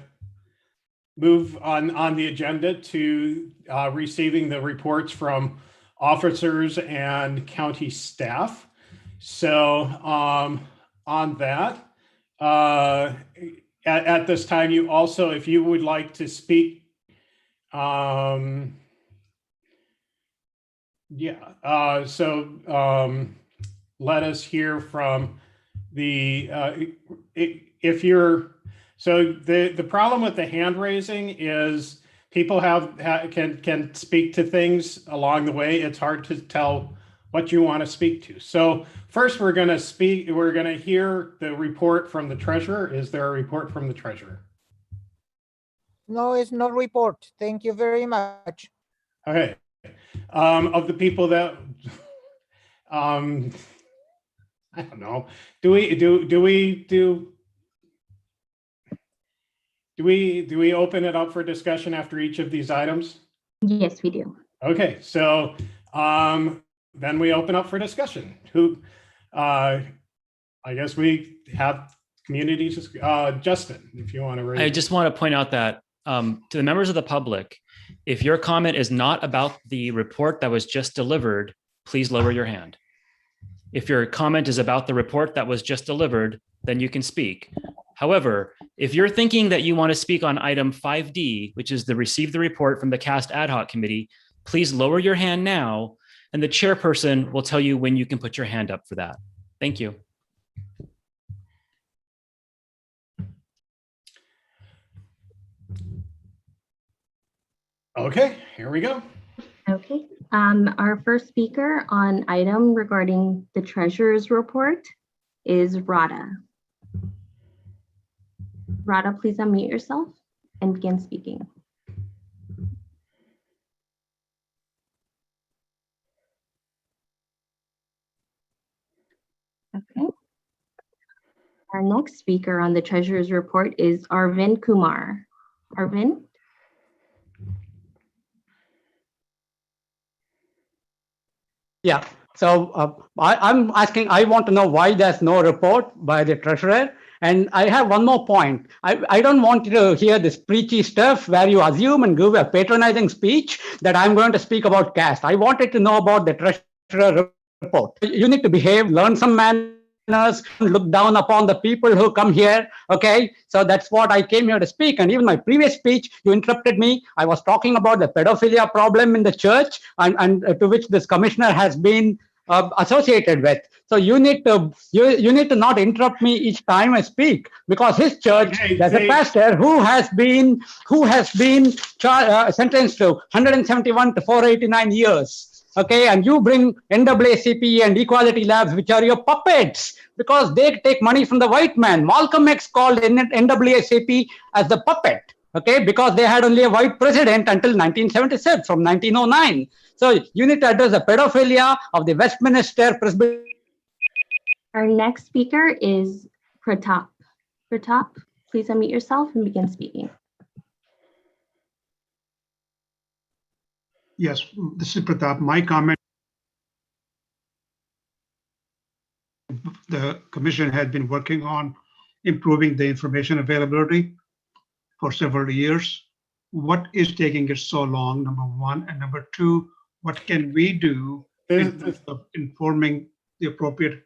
move on the agenda to receiving the reports from officers and county staff. So on that, at this time, you also, if you would like to speak, let us hear from the, if you're, so the problem with the hand raising is people can speak to things along the way. It's hard to tell what you want to speak to. So first we're going to hear the report from the treasurer. Is there a report from the treasurer? No, it's no report. Thank you very much. Okay. Of the people that, I don't know, do we open it up for discussion after each of these items? Yes, we do. Okay, so then we open up for discussion. I guess we have communities. Justin, if you want to raise. I just want to point out that to the members of the public, if your comment is not about the report that was just delivered, please lower your hand. If your comment is about the report that was just delivered, then you can speak. However, if you're thinking that you want to speak on item 5D, which is the receive the report from the Caste Ad Hoc Committee, please lower your hand now, and the chairperson will tell you when you can put your hand up for that. Thank you. Okay, here we go. Okay, our first speaker on item regarding the treasurer's report is Radha. Radha, please unmute yourself and begin speaking. Okay. Our next speaker on the treasurer's report is Arvind Kumar. Arvind? Yeah, so I'm asking, I want to know why there's no report by the treasurer. And I have one more point. I don't want you to hear this preachy stuff where you assume and give a patronizing speech that I'm going to speak about caste. I wanted to know about the treasurer report. You need to behave, learn some manners, look down upon the people who come here. Okay, so that's what I came here to speak. And even my previous speech, you interrupted me. I was talking about the pedophilia problem in the church and to which this commissioner has been associated with. So you need to not interrupt me each time I speak, because his church, there's a pastor who has been sentenced to 171 to 489 years. Okay, and you bring NAACP and Equality Labs, which are your puppets, because they take money from the white man. Malcolm X called NAACP as the puppet. Okay, because they had only a white president until 1976, from 1909. So you need to address the pedophilia of the Westminster Presbyterian. Our next speaker is Pratap. Pratap, please unmute yourself and begin speaking. Yes, this is Pratap. My comment. the commission had been working on improving the information availability for several years. What is taking it so long, number one? And number two, what can we do in terms of informing the appropriate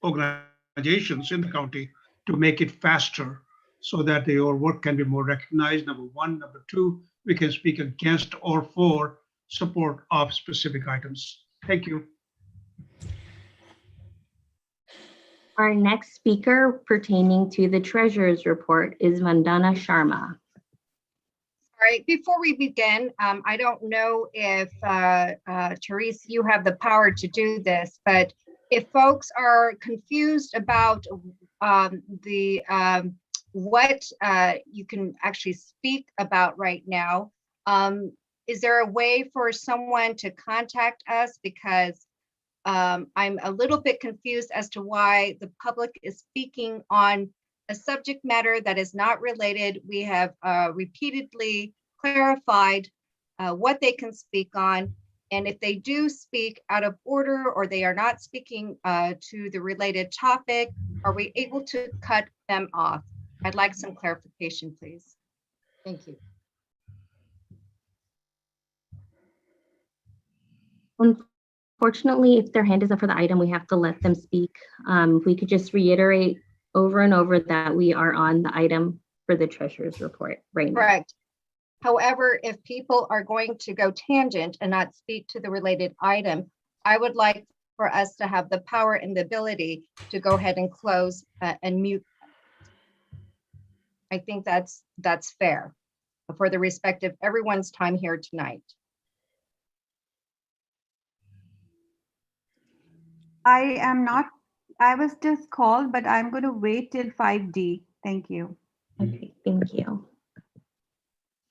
organizations in the county to make it faster so that your work can be more recognized, number one. Number two, we can speak against or for support of specific items. Thank you. Our next speaker pertaining to the treasurer's report is Vandana Sharma. All right, before we begin, I don't know if, Therese, you have the power to do this, but if folks are confused about what you can actually speak about right now, is there a way for someone to contact us? Because I'm a little bit confused as to why the public is speaking on a subject matter that is not related. We have repeatedly clarified what they can speak on. And if they do speak out of order or they are not speaking to the related topic, are we able to cut them off? I'd like some clarification, please. Thank you. Unfortunately, if their hand is up for the item, we have to let them speak. We could just reiterate over and over that we are on the item for the treasurer's report right now. Correct. However, if people are going to go tangent and not speak to the related item, I would like for us to have the power and the ability to go ahead and close and mute. I think that's fair for the respect of everyone's time here tonight. I was just called, but I'm going to wait till 5D. Thank you. Okay, thank you.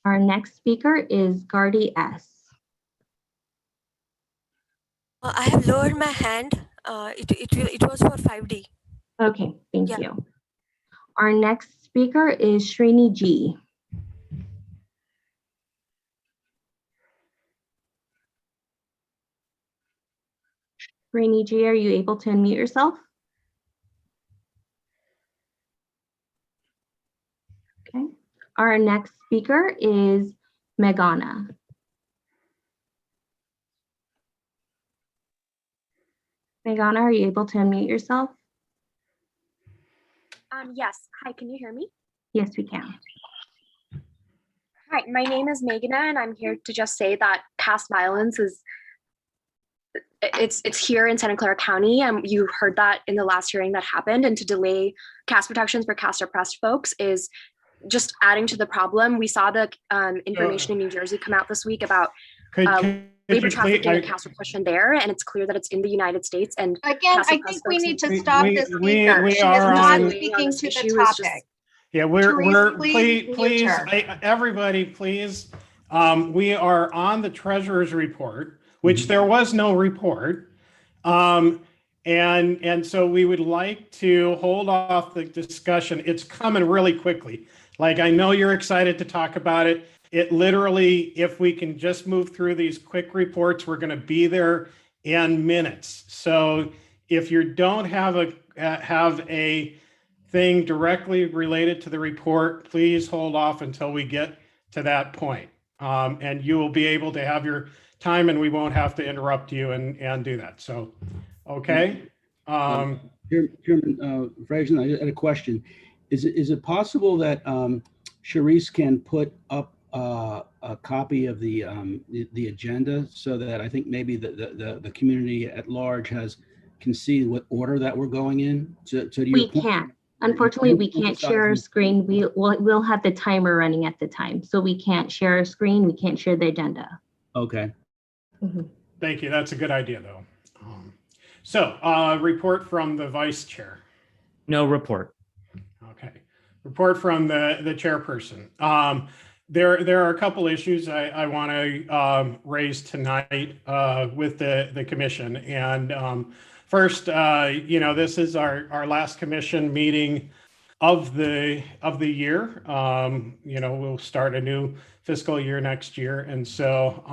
Our next speaker is Gardy S. I have lowered my hand. It was for 5D. Okay, thank you. Our next speaker is Srini G. Srini G, are you able to unmute yourself? Okay. Our next speaker is Meghana. Meghana, are you able to unmute yourself? Yes. Hi, can you hear me? Yes, we can. Hi, my name is Meghana, and I'm here to just say that caste violence is it's here in Santa Clara County, and you heard that in the last hearing that happened. And to delay caste protections for caste oppressed folks is just adding to the problem. We saw the information in New Jersey come out this week about labor trafficking and caste oppression there, and it's clear that it's in the United States. And again, I think we need to stop the speaker. She is not speaking to the topic. Yeah, please, everybody, please. We are on the treasurer's report, which there was no report. And so we would like to hold off the discussion. It's coming really quickly. Like, I know you're excited to talk about it. It literally, if we can just move through these quick reports, we're going to be there in minutes. So if you don't have a thing directly related to the report, please hold off until we get to that point. And you will be able to have your time, and we won't have to interrupt you and do that. So, okay. Chairman Fraser, I had a question. Is it possible that Charisse can put up a copy of the agenda so that I think maybe the community at large can see what order that we're going in? We can't. Unfortunately, we can't share our screen. We'll have the timer running at the time, so we can't share our screen. We can't share the agenda. Okay. Thank you. That's a good idea, though. So, report from the vice chair. No report. Okay. Report from the chairperson. There are a couple issues I want to raise tonight with the commission. And first, this is our last commission meeting of the year. We'll start a new fiscal year next year, and so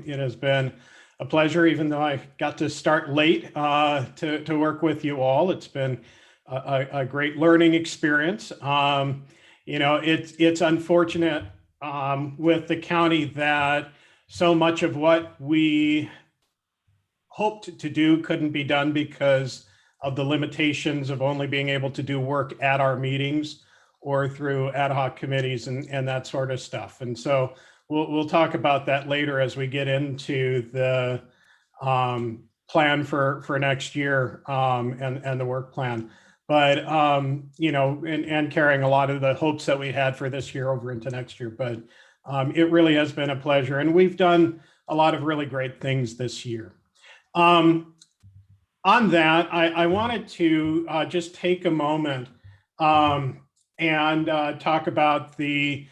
it has been a pleasure, even though I got to start late to work with you all. It's been a great learning experience. It's unfortunate with the county that so much of what we hoped to do couldn't be done because of the limitations of only being able to do work at our meetings or through ad hoc committees and that sort of stuff. And so we'll talk about that later as we get into the plan for next year and the work plan. But, and carrying a lot of the hopes that we had for this year over into next year. But it really has been a pleasure. And we've done a lot of really great things this year. On that, I wanted to just take a moment and talk about the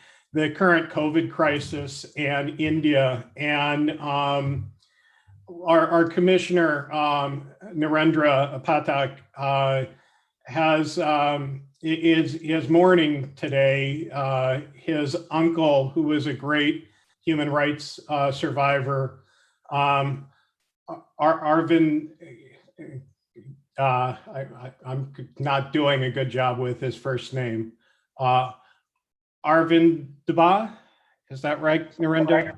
current COVID crisis and India. And our commissioner, Narendra Pathak, is mourning today his uncle, who was a great human rights survivor, Arvind. I'm not doing a good job with his first name. Arvind Deba, is that right, Narendra?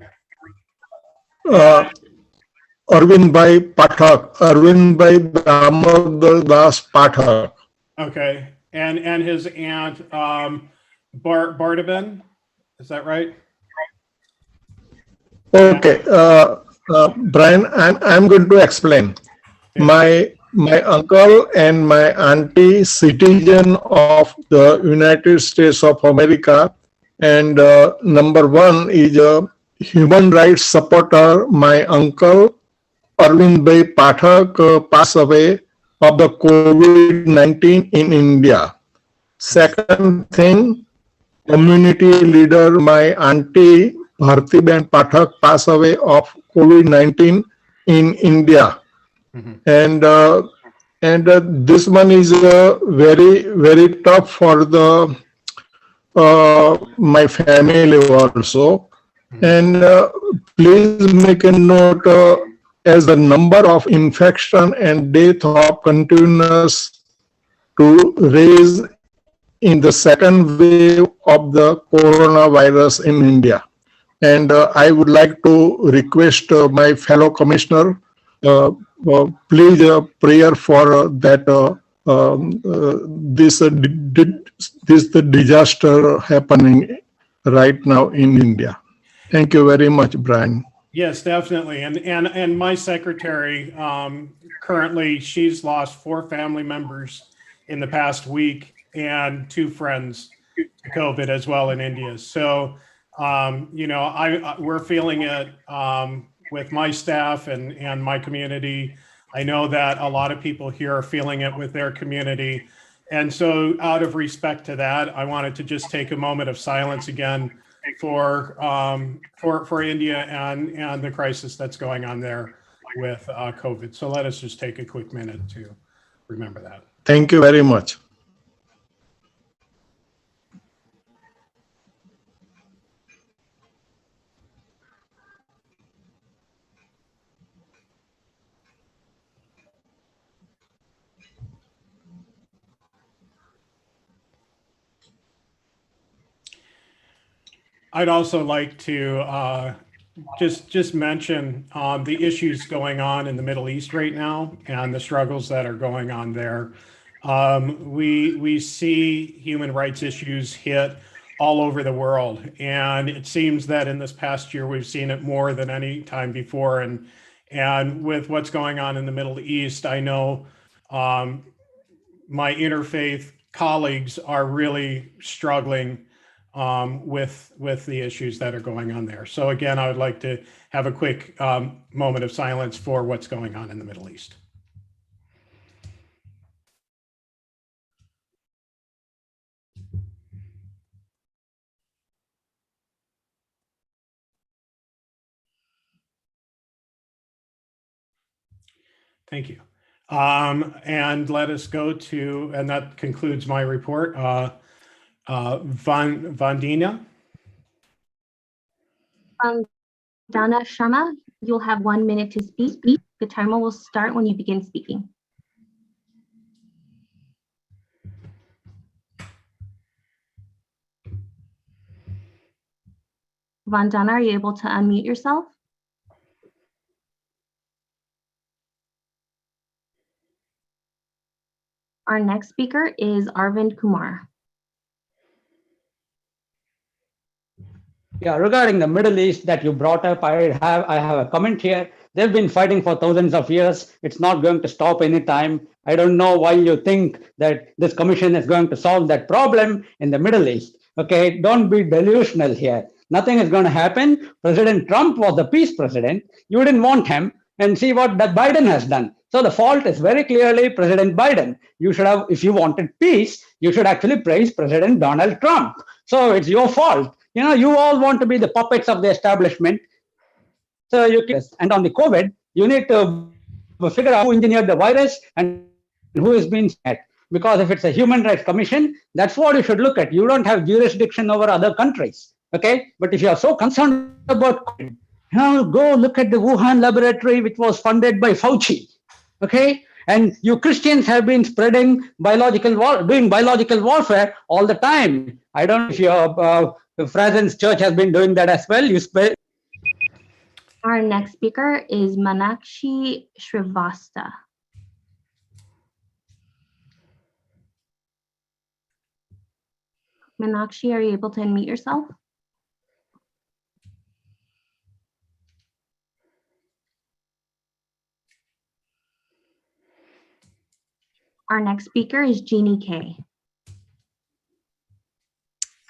Arvind Bhai Pathak, Arvind Bhai Damodar Das Pathak. Okay, and his aunt Bardaben, is that right? Okay, Brian, I'm going to explain. My uncle and my auntie, citizen of the United States of America, and number one is a human rights supporter. My uncle Arvind Bhai Pathak passed away of the COVID-19 in India. Second thing, community leader, my auntie Bhartiben Pathak passed away of COVID-19 in India. And this one is very, very tough for the my family also. And please make a note as the number of infection and death of continuous to raise in the second wave of the coronavirus in India. And I would like to request my fellow commissioner, please prayer for that this disaster happening right now in India. Thank you very much, Brian. Yes, definitely. And my secretary, currently, she's lost 4 family members in the past week and 2 friends to COVID as well in India. So, we're feeling it with my staff and my community. I know that a lot of people here are feeling it with their community. And so out of respect to that, I wanted to just take a moment of silence again for India and the crisis that's going on there with COVID. So let us just take a quick minute to remember that. Thank you very much. I'd also like to just mention the issues going on in the Middle East right now and the struggles that are going on there. We see human rights issues hit all over the world, and it seems that in this past year we've seen it more than any time before. And with what's going on in the Middle East, I know my interfaith colleagues are really struggling with the issues that are going on there. So again, I would like to have a quick moment of silence for what's going on in the Middle East. Thank you. And let us go to, and that concludes my report. Vandina. Dana Sharma, You'll have 1 minute to speak. The timer will start when you begin speaking. Vandana, are you able to unmute yourself? Our next speaker is Arvind Kumar. Yeah, regarding the Middle East that you brought up, I have a comment here. They've been fighting for thousands of years. It's not going to stop anytime. I don't know why you think that this commission is going to solve that problem in the Middle East. Okay, don't be delusional here. Nothing is going to happen. President Trump was the peace president. You didn't want him, and see what that Biden has done. So the fault is very clearly President Biden. You should have, if you wanted peace, you should actually praise President Donald Trump. So it's your fault. You know, you all want to be the puppets of the establishment. So you can, and on the COVID, you need to figure out who engineered the virus and who is being met. Because if it's a human rights commission, that's what you should look at. You don't have jurisdiction over other countries. Okay, but if you are so concerned about COVID, go look at the Wuhan laboratory, which was funded by Fauci. Okay, and you Christians have been spreading doing biological warfare all the time. I don't know if your Francis Church has been doing that as well. Our next speaker is Manakshi Shrivastava. Manakshi, are you able to unmute yourself? Our next speaker is Jeannie Kay.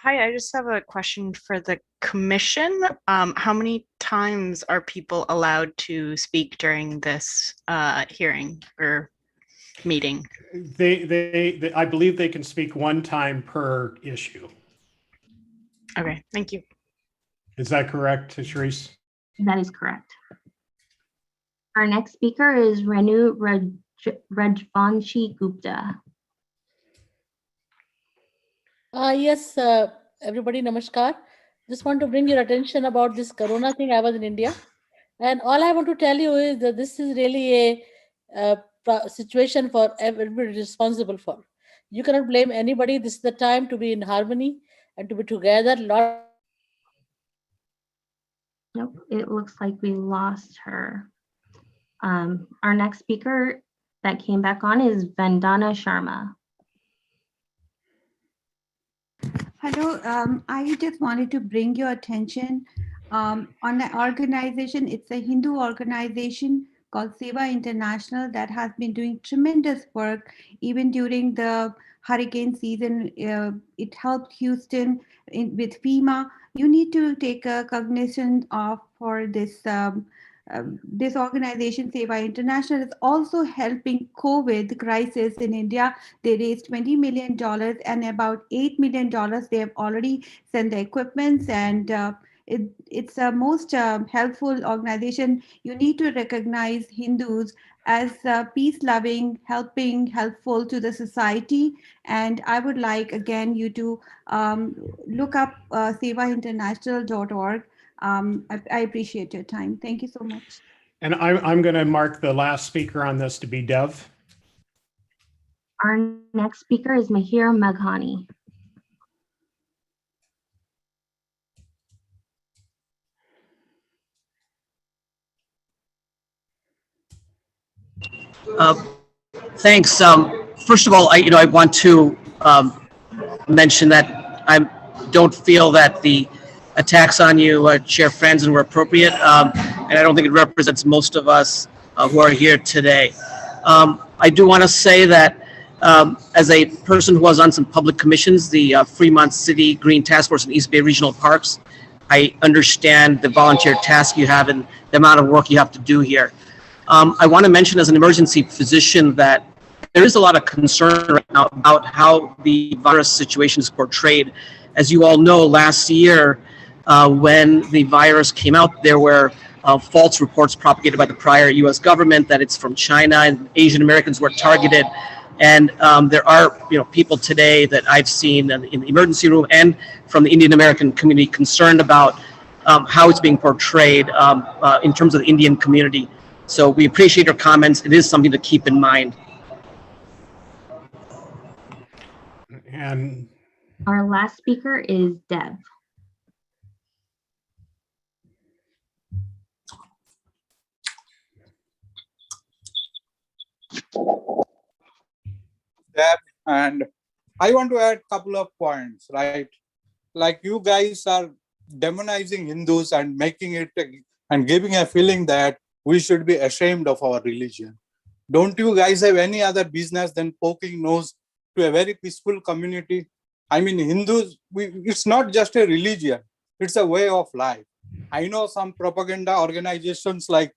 Hi, I just have a question for the commission. How many times are people allowed to speak during this hearing or meeting? They I believe they can speak one time per issue. Okay, thank you. Is that correct, Sharice? That is correct. Our next speaker is Renu Rajvanshi Gupta. Yes, everybody, namaskar. Just want to bring your attention about this corona thing. I was in India, and all I want to tell you is that this is really a situation for everybody responsible for. You cannot blame anybody. This is the time to be in harmony and to be together. Nope, it looks like we lost her. Our next speaker that came back on is Vandana Sharma. Hello, I just wanted to bring your attention on an organization. It's a Hindu organization called Seva International that has been doing tremendous work even during the hurricane season. It helped Houston with FEMA. You need to take a cognizance of for this. This organization, Seva International, is also helping COVID crisis in India. They raised $20 million and about $8 million they have already sent the equipments, and it's a most helpful organization. You need to recognize Hindus as peace-loving, helpful to the society. And I would like, again, you to look up sevainternational.org. I appreciate your time. Thank you so much. And I'm going to mark the last speaker on this to be Dev. Our next speaker is Mahir Maghani. Thanks. First of all, I want to mention that I don't feel that the attacks on you, Chair Franzen, were appropriate, and I don't think it represents most of us who are here today. I do want to say that as a person who was on some public commissions, the Fremont City Green Task Force and East Bay Regional Parks, I understand the volunteer task you have and the amount of work you have to do here. I want to mention as an emergency physician that there is a lot of concern right now about how the virus situation is portrayed. As you all know, last year, when the virus came out, there were false reports propagated by the prior U.S. government that it's from China and Asian Americans were targeted. And there are people today that I've seen in the emergency room and from the Indian American community concerned about how it's being portrayed in terms of the Indian community. So we appreciate your comments. It is something to keep in mind. And our last speaker is Deb. And I want to add a couple of points, right? Like you guys are demonizing Hindus and making it and giving a feeling that we should be ashamed of our religion. Don't you guys have any other business than poking nose to a very peaceful community? I mean, Hindus, it's not just a religion, it's a way of life. I know some propaganda organizations like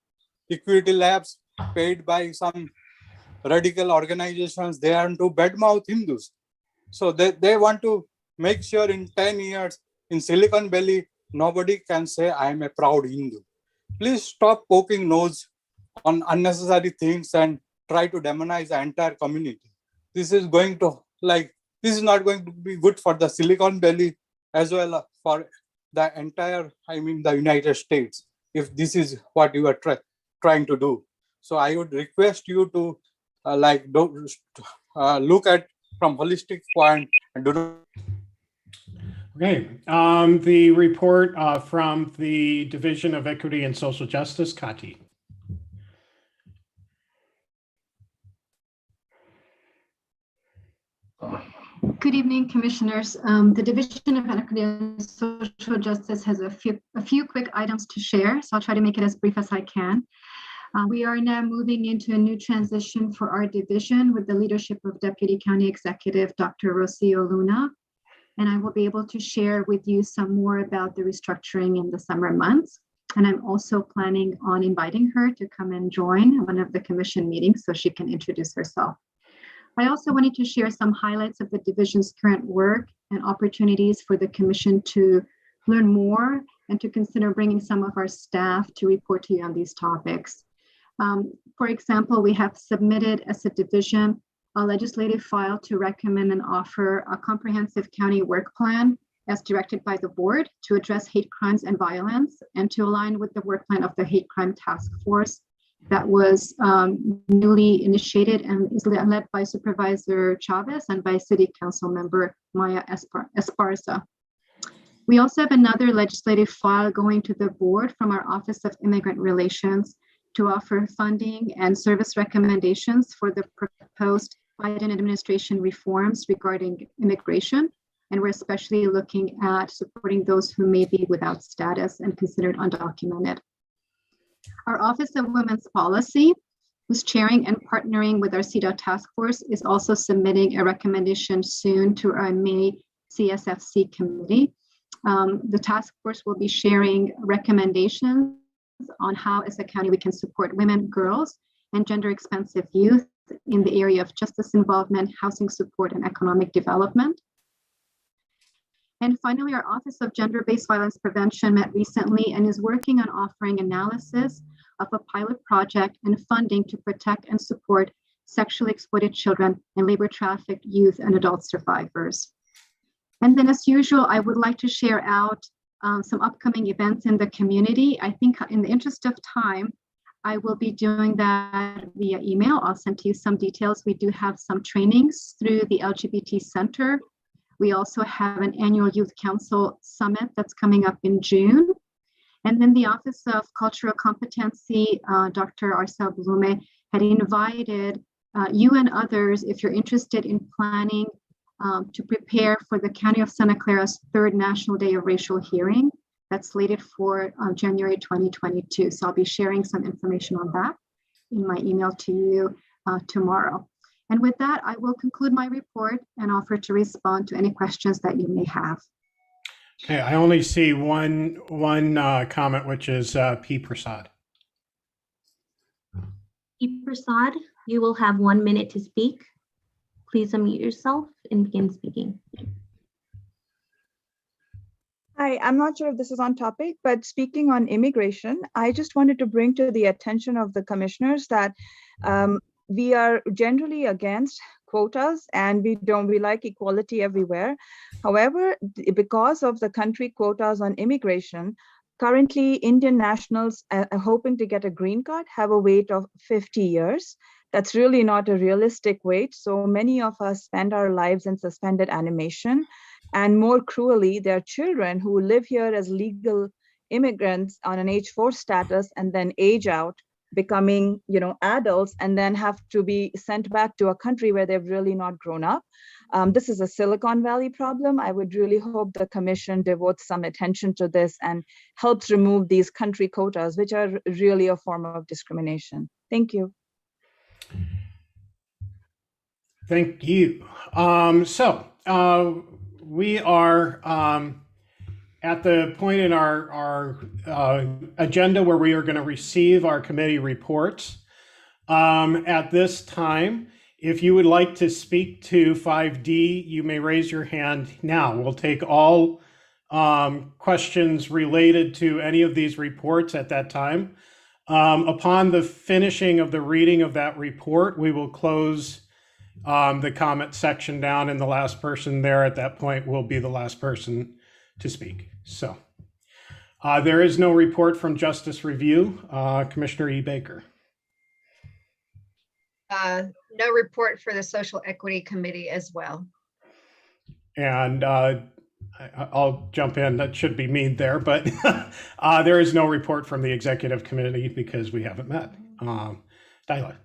Equity Labs, paid by some radical organizations, they are to badmouth Hindus. So they want to make sure in 10 years in Silicon Valley, nobody can say I am a proud Hindu. Please stop poking nose on unnecessary things and try to demonize the entire community. This is going to this is not going to be good for the Silicon Valley as well for the entire, the United States, if this is what you are trying to do. So I would request you to look at from holistic point and do not. Okay, the report from the Division of Equity and Social Justice, Kati. Good evening, commissioners. The Division of Equity and Social Justice has a few quick items to share, so I'll try to make it as brief as I can. We are now moving into a new transition for our division with the leadership of Deputy County Executive Dr. Rocio Luna, and I will be able to share with you some more about the restructuring in the summer months. And I'm also planning on inviting her to come and join one of the commission meetings so she can introduce herself. I also wanted to share some highlights of the division's current work and opportunities for the commission to learn more and to consider bringing some of our staff to report to you on these topics. For example, we have submitted as a division a legislative file to recommend and offer a comprehensive county work plan as directed by the board to address hate crimes and violence and to align with the work plan of the hate crime task force that was newly initiated and is led by Supervisor Chavez and by City Council member Maya Esparza. We also have another legislative file going to the board from our Office of Immigrant Relations to offer funding and service recommendations for the proposed Biden administration reforms regarding immigration. And we're especially looking at supporting those who may be without status and considered undocumented. Our Office of Women's Policy, who's chairing and partnering with our CEDAW task force, is also submitting a recommendation soon to our May CSFC committee. The task force will be sharing recommendations on how as a county we can support women, girls, and gender expansive youth in the area of justice involvement, housing support, and economic development. And finally, our Office of Gender-Based Violence Prevention met recently and is working on offering analysis of a pilot project and funding to protect and support sexually exploited children and labor trafficked youth and adult survivors. And then as usual, I would like to share out some upcoming events in the community. I think in the interest of time, I will be doing that via email. I'll send to you some details. We do have some trainings through the LGBT Center. We also have an annual Youth Council Summit that's coming up in June. And then the Office of Cultural Competency, Dr. Arcel Blume, had invited you and others, if you're interested in planning to prepare for the County of Santa Clara's 3rd National Day of Racial Hearing. That's slated for January 2022. So I'll be sharing some information on that in my email to you tomorrow. And with that, I will conclude my report and offer to respond to any questions that you may have. Okay, I only see one comment, which is P. Prasad. P. Prasad, you will have 1 minute to speak. Please unmute yourself and begin speaking. Hi, I'm not sure if this is on topic, but speaking on immigration, I just wanted to bring to the attention of the commissioners that we are generally against quotas and we like equality everywhere. However, because of the country quotas on immigration, Currently, Indian nationals hoping to get a green card have a wait of 50 years. That's really not a realistic wait. So many of us spend our lives in suspended animation. And more cruelly, there are children who live here as legal immigrants on an H4 status and then age out, becoming, adults, and then have to be sent back to a country where they've really not grown up. This is a Silicon Valley problem. I would really hope the commission devotes some attention to this and helps remove these country quotas, which are really a form of discrimination. Thank you. Thank you. We are at the point in our agenda where we are going to receive our committee reports. At this time, if you would like to speak to 5D, you may raise your hand now. We'll take all questions related to any of these reports at that time. Upon the finishing of the reading of that report, we will close the comment section down, and the last person there at that point will be the last person to speak. So there is no report from Justice Review. Commissioner E. Baker. No report for the Social Equity Committee as well. And I'll jump in. That should be me there, but there is no report from the Executive Committee because we haven't met. Diya.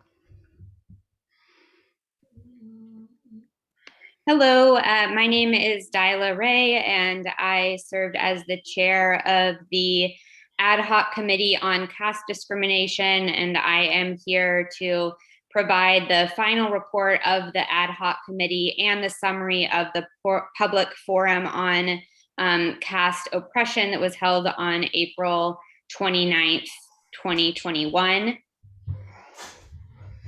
Hello, my name is Diya Ray, and I served as the chair of the Ad Hoc Committee on Caste Discrimination, and I am here to provide the final report of the Ad Hoc Committee and the summary of the public forum on caste oppression that was held on April 29th, 2021.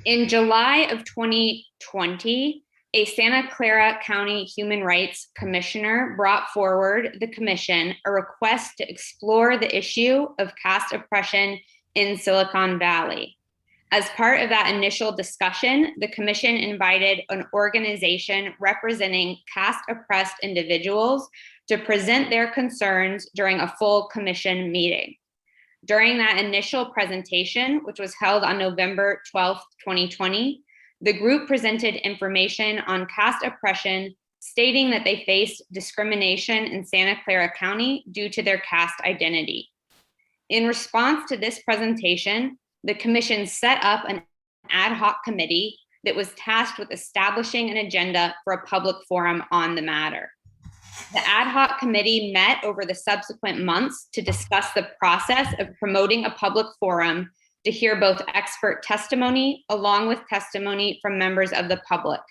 In July of 2020, a Santa Clara County Human Rights Commissioner brought forward the commission a request to explore the issue of caste oppression in Silicon Valley. As part of that initial discussion, the commission invited an organization representing caste-oppressed individuals to present their concerns during a full commission meeting. During that initial presentation, which was held on November 12th, 2020, the group presented information on caste oppression, stating that they faced discrimination in Santa Clara County due to their caste identity. In response to this presentation, the commission set up an ad hoc committee that was tasked with establishing an agenda for a public forum on the matter. The ad hoc committee met over the subsequent months to discuss the process of promoting a public forum to hear both expert testimony along with testimony from members of the public.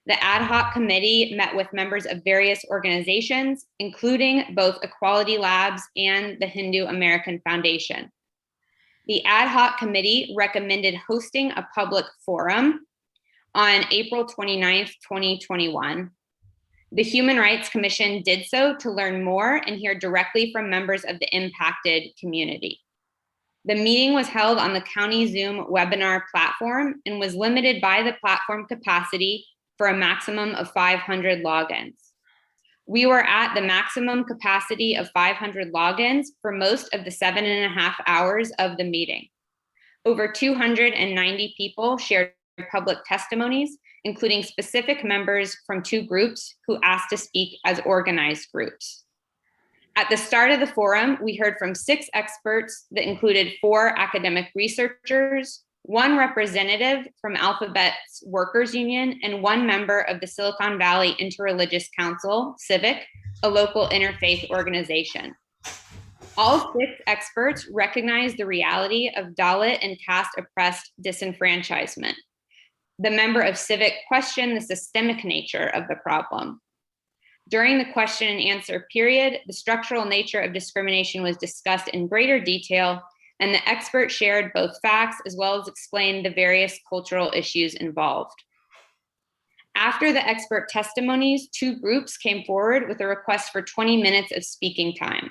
The ad hoc committee met with members of various organizations, including both Equality Labs and the Hindu American Foundation. The ad hoc committee recommended hosting a public forum on April 29th, 2021. The Human Rights Commission did so to learn more and hear directly from members of the impacted community. The meeting was held on the county Zoom webinar platform and was limited by the platform capacity for a maximum of 500 logins. We were at the maximum capacity of 500 logins for most of the 7.5 hours of the meeting. Over 290 people shared public testimonies, including specific members from 2 groups who asked to speak as organized groups. At the start of the forum, we heard from 6 experts that included 4 academic researchers, 1 representative from Alphabet's Workers Union, and 1 member of the Silicon Valley Interreligious Council, CIVIC, a local interfaith organization. All 6 experts recognized the reality of Dalit and caste-oppressed disenfranchisement. The member of CIVIC questioned the systemic nature of the problem. During the question and answer period, the structural nature of discrimination was discussed in greater detail, and the expert shared both facts as well as explained the various cultural issues involved. After the expert testimonies, 2 groups came forward with a request for 20 minutes of speaking time.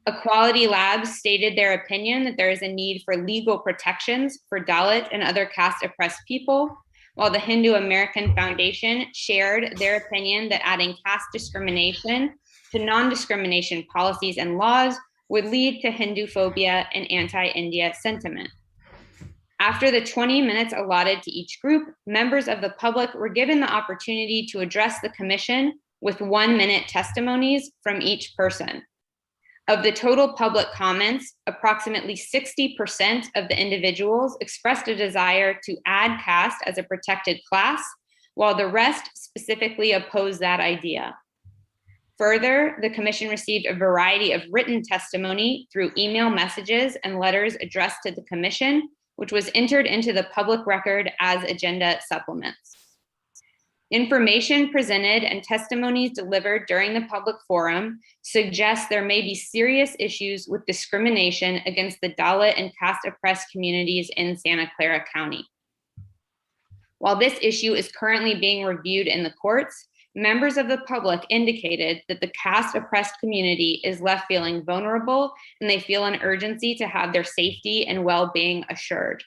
Equality Labs stated their opinion that there is a need for legal protections for Dalit and other caste-oppressed people, while the Hindu American Foundation shared their opinion that adding caste discrimination to non-discrimination policies and laws would lead to Hindu phobia and anti-India sentiment. After the 20 minutes allotted to each group, members of the public were given the opportunity to address the commission with 1-minute testimonies from each person. Of the total public comments, approximately 60% of the individuals expressed a desire to add caste as a protected class, while the rest specifically opposed that idea. Further, the commission received a variety of written testimony through email messages and letters addressed to the commission, which was entered into the public record as agenda supplements. Information presented and testimonies delivered during the public forum suggest there may be serious issues with discrimination against the Dalit and caste oppressed communities in Santa Clara County. While this issue is currently being reviewed in the courts, members of the public indicated that the caste oppressed community is left feeling vulnerable and they feel an urgency to have their safety and well-being assured.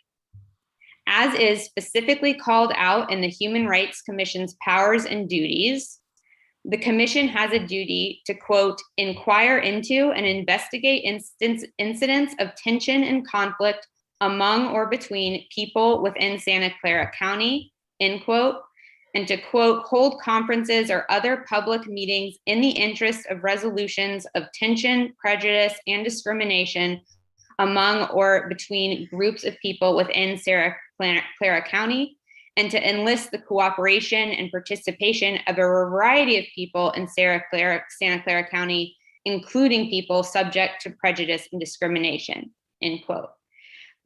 As is specifically called out in the Human Rights Commission's powers and duties, the commission has a duty to, quote, inquire into and investigate incidents of tension and conflict among or between people within Santa Clara County, end quote, and to, quote, hold conferences or other public meetings in the interest of resolutions of tension, prejudice, and discrimination among or between groups of people within Santa Clara County, and to enlist the cooperation and participation of a variety of people in Santa Clara County, including people subject to prejudice and discrimination, end quote.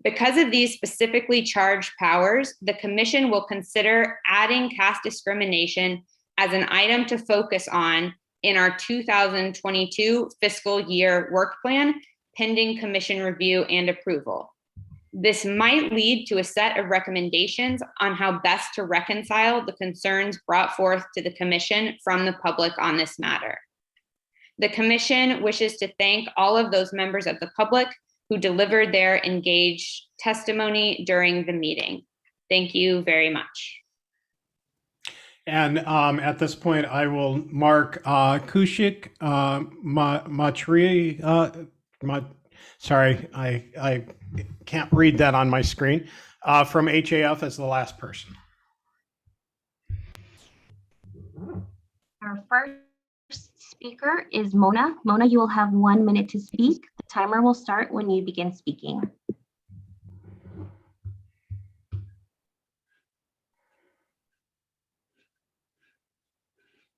Because of these specifically charged powers, the commission will consider adding caste discrimination as an item to focus on in our 2022 fiscal year work plan, pending commission review and approval. This might lead to a set of recommendations on how best to reconcile the concerns brought forth to the commission from the public on this matter. The commission wishes to thank all of those members of the public who delivered their engaged testimony during the meeting. Thank you very much. And at this point, I will mark Kushik Matri. Sorry, I can't read that on my screen. From HAF as the last person. Our first speaker is Mona. Mona, you will have 1 minute to speak. The timer will start when you begin speaking.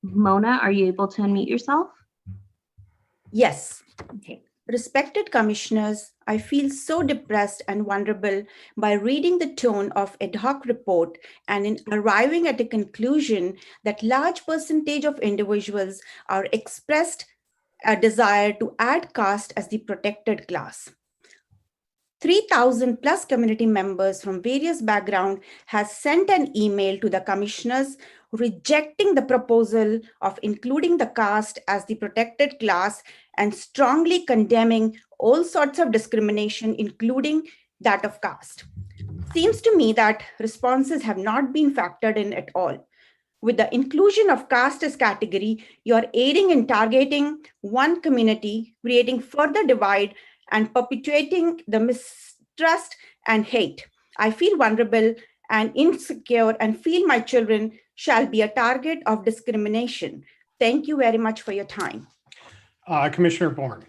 Mona, are you able to unmute yourself? Yes. Okay. Respected commissioners, I feel so depressed and vulnerable by reading the tone of ad hoc report and in arriving at a conclusion that large percentage of individuals are expressed a desire to add caste as the protected class. 3,000 plus community members from various backgrounds has sent an email to the commissioners rejecting the proposal of including the caste as the protected class and strongly condemning all sorts of discrimination, including that of caste. Seems to me that responses have not been factored in at all. With the inclusion of caste as category, you are aiding in targeting one community, creating further divide and perpetuating the mistrust and hate. I feel vulnerable and insecure and feel my children shall be a target of discrimination. Thank you very much for your time. Commissioner Bourne.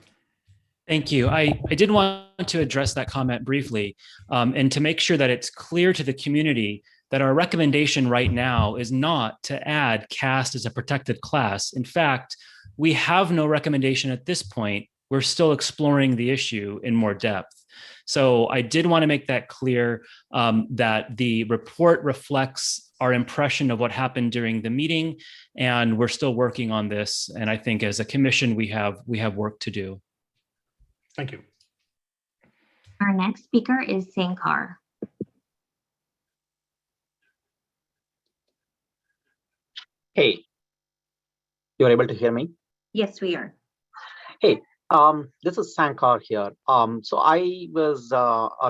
Thank you. I did want to address that comment briefly and to make sure that it's clear to the community that our recommendation right now is not to add caste as a protected class. In fact, we have no recommendation at this point. We're still exploring the issue in more depth. So I did want to make that clear that the report reflects our impression of what happened during the meeting, and we're still working on this. And I think as a commission, we have work to do. Thank you. Our next speaker is Sankar. Hey, you're able to hear me? Yes, we are. Hey, this is Sankar here. So I was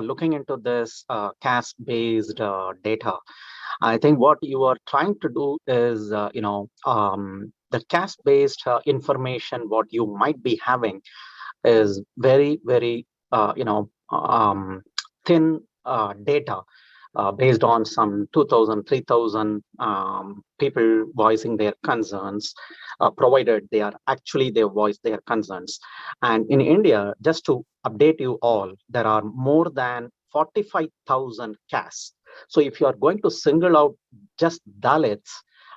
looking into this caste-based data. I think what you are trying to do is, the caste-based information, what you might be having is very, very, thin data based on some 2,000, 3,000 people voicing their concerns, provided they voice their concerns. And in India, just to update you all, there are more than 45,000 castes. So if you are going to single out just Dalits,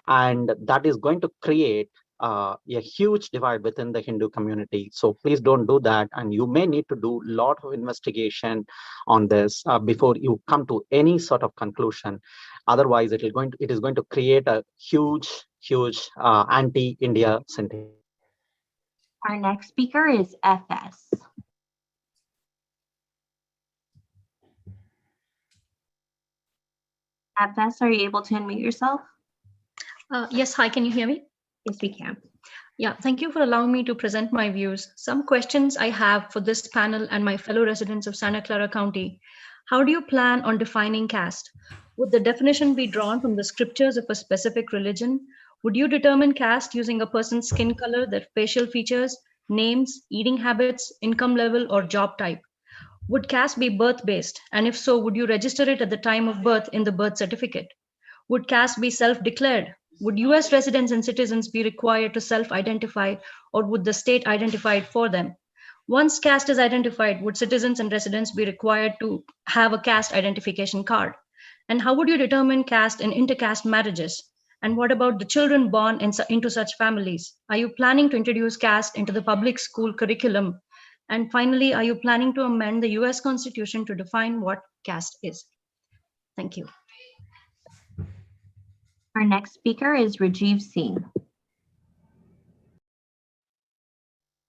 and that is going to create a huge divide within the Hindu community. So please don't do that. And you may need to do a lot of investigation on this before you come to any sort of conclusion. Otherwise, it is going to create a huge anti-India sentiment. Our next speaker is FS. FS, are you able to unmute yourself? Yes, hi, can you hear me? Yes, we can. Yeah, thank you for allowing me to present my views. Some questions I have for this panel and my fellow residents of Santa Clara County. How do you plan on defining caste? Would the definition be drawn from the scriptures of a specific religion? Would you determine caste using a person's skin color, their facial features, names, eating habits, income level, or job type? Would caste be birth-based? And if so, would you register it at the time of birth in the birth certificate? Would caste be self-declared? Would US residents and citizens be required to self-identify, or would the state identify it for them? Once caste is identified, would citizens and residents be required to have a caste identification card? And how would you determine caste in intercaste marriages? And what about the children born into such families? Are you planning to introduce caste into the public school curriculum? And finally, are you planning to amend the US Constitution to define what caste is? Thank you. Our next speaker is Rajiv Singh.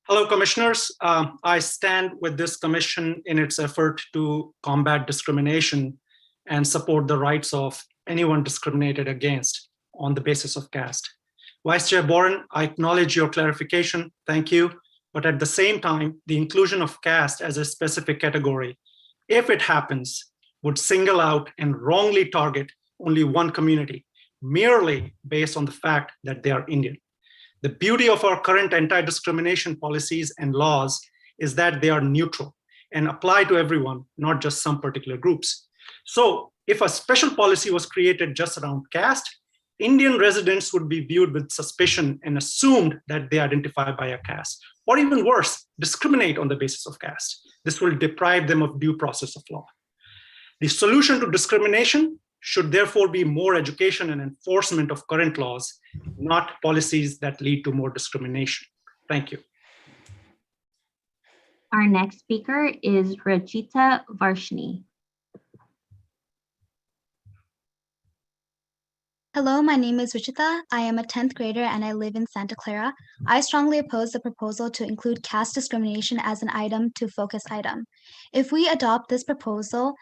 Hello, Commissioners. I stand with this Commission in its effort to combat discrimination and support the rights of anyone discriminated against on the basis of caste. Vice Chair Boren, I acknowledge your clarification. Thank you. But at the same time, the inclusion of caste as a specific category, if it happens, would single out and wrongly target only one community, merely based on the fact that they are Indian. The beauty of our current anti-discrimination policies and laws is that they are neutral and apply to everyone, not just some particular groups. So if a special policy was created just around caste, Indian residents would be viewed with suspicion and assumed that they identify by a caste, or even worse, discriminate on the basis of caste. This will deprive them of due process of law. The solution to discrimination should therefore be more education and enforcement of current laws, not policies that lead to more discrimination. Thank you. Our next speaker is Rajita Varshni. Hello, my name is Ruchita. I am a 10th grader and I live in Santa Clara. I strongly oppose the proposal to include caste discrimination as an item to focus item. If we adopt this proposal,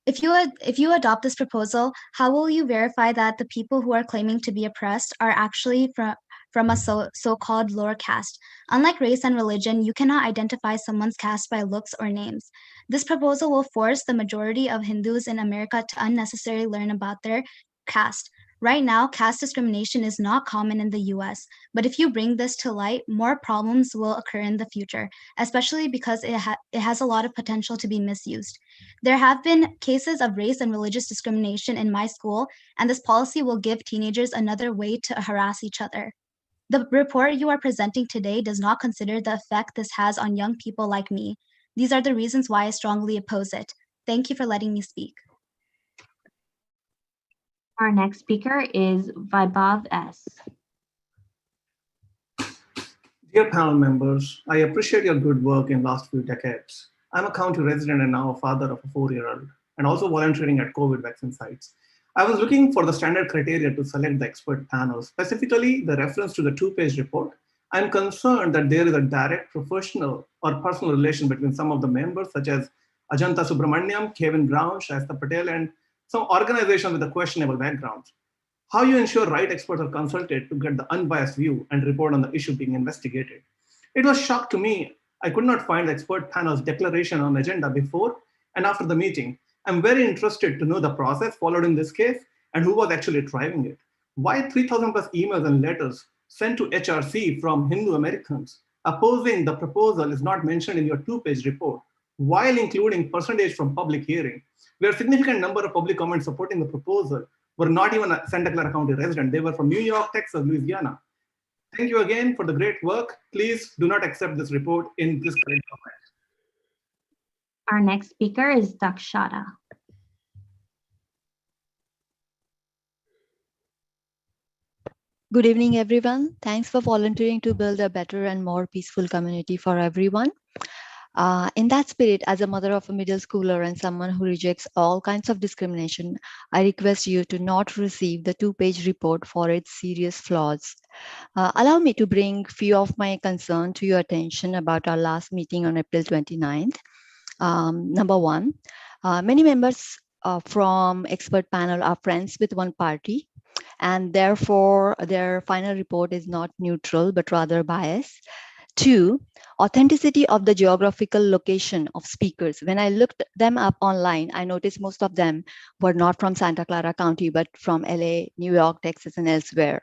If you adopt this proposal, how will you verify that the people who are claiming to be oppressed are actually from a so-called lower caste? Unlike race and religion, you cannot identify someone's caste by looks or names. This proposal will force the majority of Hindus in America to unnecessarily learn about their caste. Right now, caste discrimination is not common in the US, but if you bring this to light, more problems will occur in the future, especially because it has a lot of potential to be misused. There have been cases of race and religious discrimination in my school, and this policy will give teenagers another way to harass each other. The report you are presenting today does not consider the effect this has on young people like me. These are the reasons why I strongly oppose it. Thank you for letting me speak. Our next speaker is Vaibhav S. Dear panel members, I appreciate your good work in last few decades. I'm a county resident and now a father of a 4-year-old, and also volunteering at COVID vaccine sites. I was looking for the standard criteria to select the expert panel, specifically the reference to the 2-page report. I'm concerned that there is a direct professional or personal relation between some of the members, such as Ajanta Subramaniam, Kevin Brown, Shasta Patel, and some organization with a questionable background. How you ensure right experts are consulted to get the unbiased view and report on the issue being investigated. It was shock to me. I could not find the expert panel's declaration on the agenda before and after the meeting. I'm very interested to know the process followed in this case and who was actually driving it. Why 3,000 plus emails and letters sent to HRC from Hindu Americans opposing the proposal is not mentioned in your 2-page report, while including percentage from public hearing, where a significant number of public comments supporting the proposal were not even a Santa Clara County resident. They were from New York, Texas, Louisiana. Thank you again for the great work. Please do not accept this report in this current format. Our next speaker is Dakshata. Good evening, everyone. Thanks for volunteering to build a better and more peaceful community for everyone. In that spirit, as a mother of a middle schooler and someone who rejects all kinds of discrimination, I request you to not receive the 2-page report for its serious flaws. Allow me to bring few of my concerns to your attention about our last meeting on April 29th. Number one, many members from expert panel are friends with one party, and therefore their final report is not neutral, but rather biased. 2, authenticity of the geographical location of speakers. When I looked them up online, I noticed most of them were not from Santa Clara County, but from LA, New York, Texas, and elsewhere.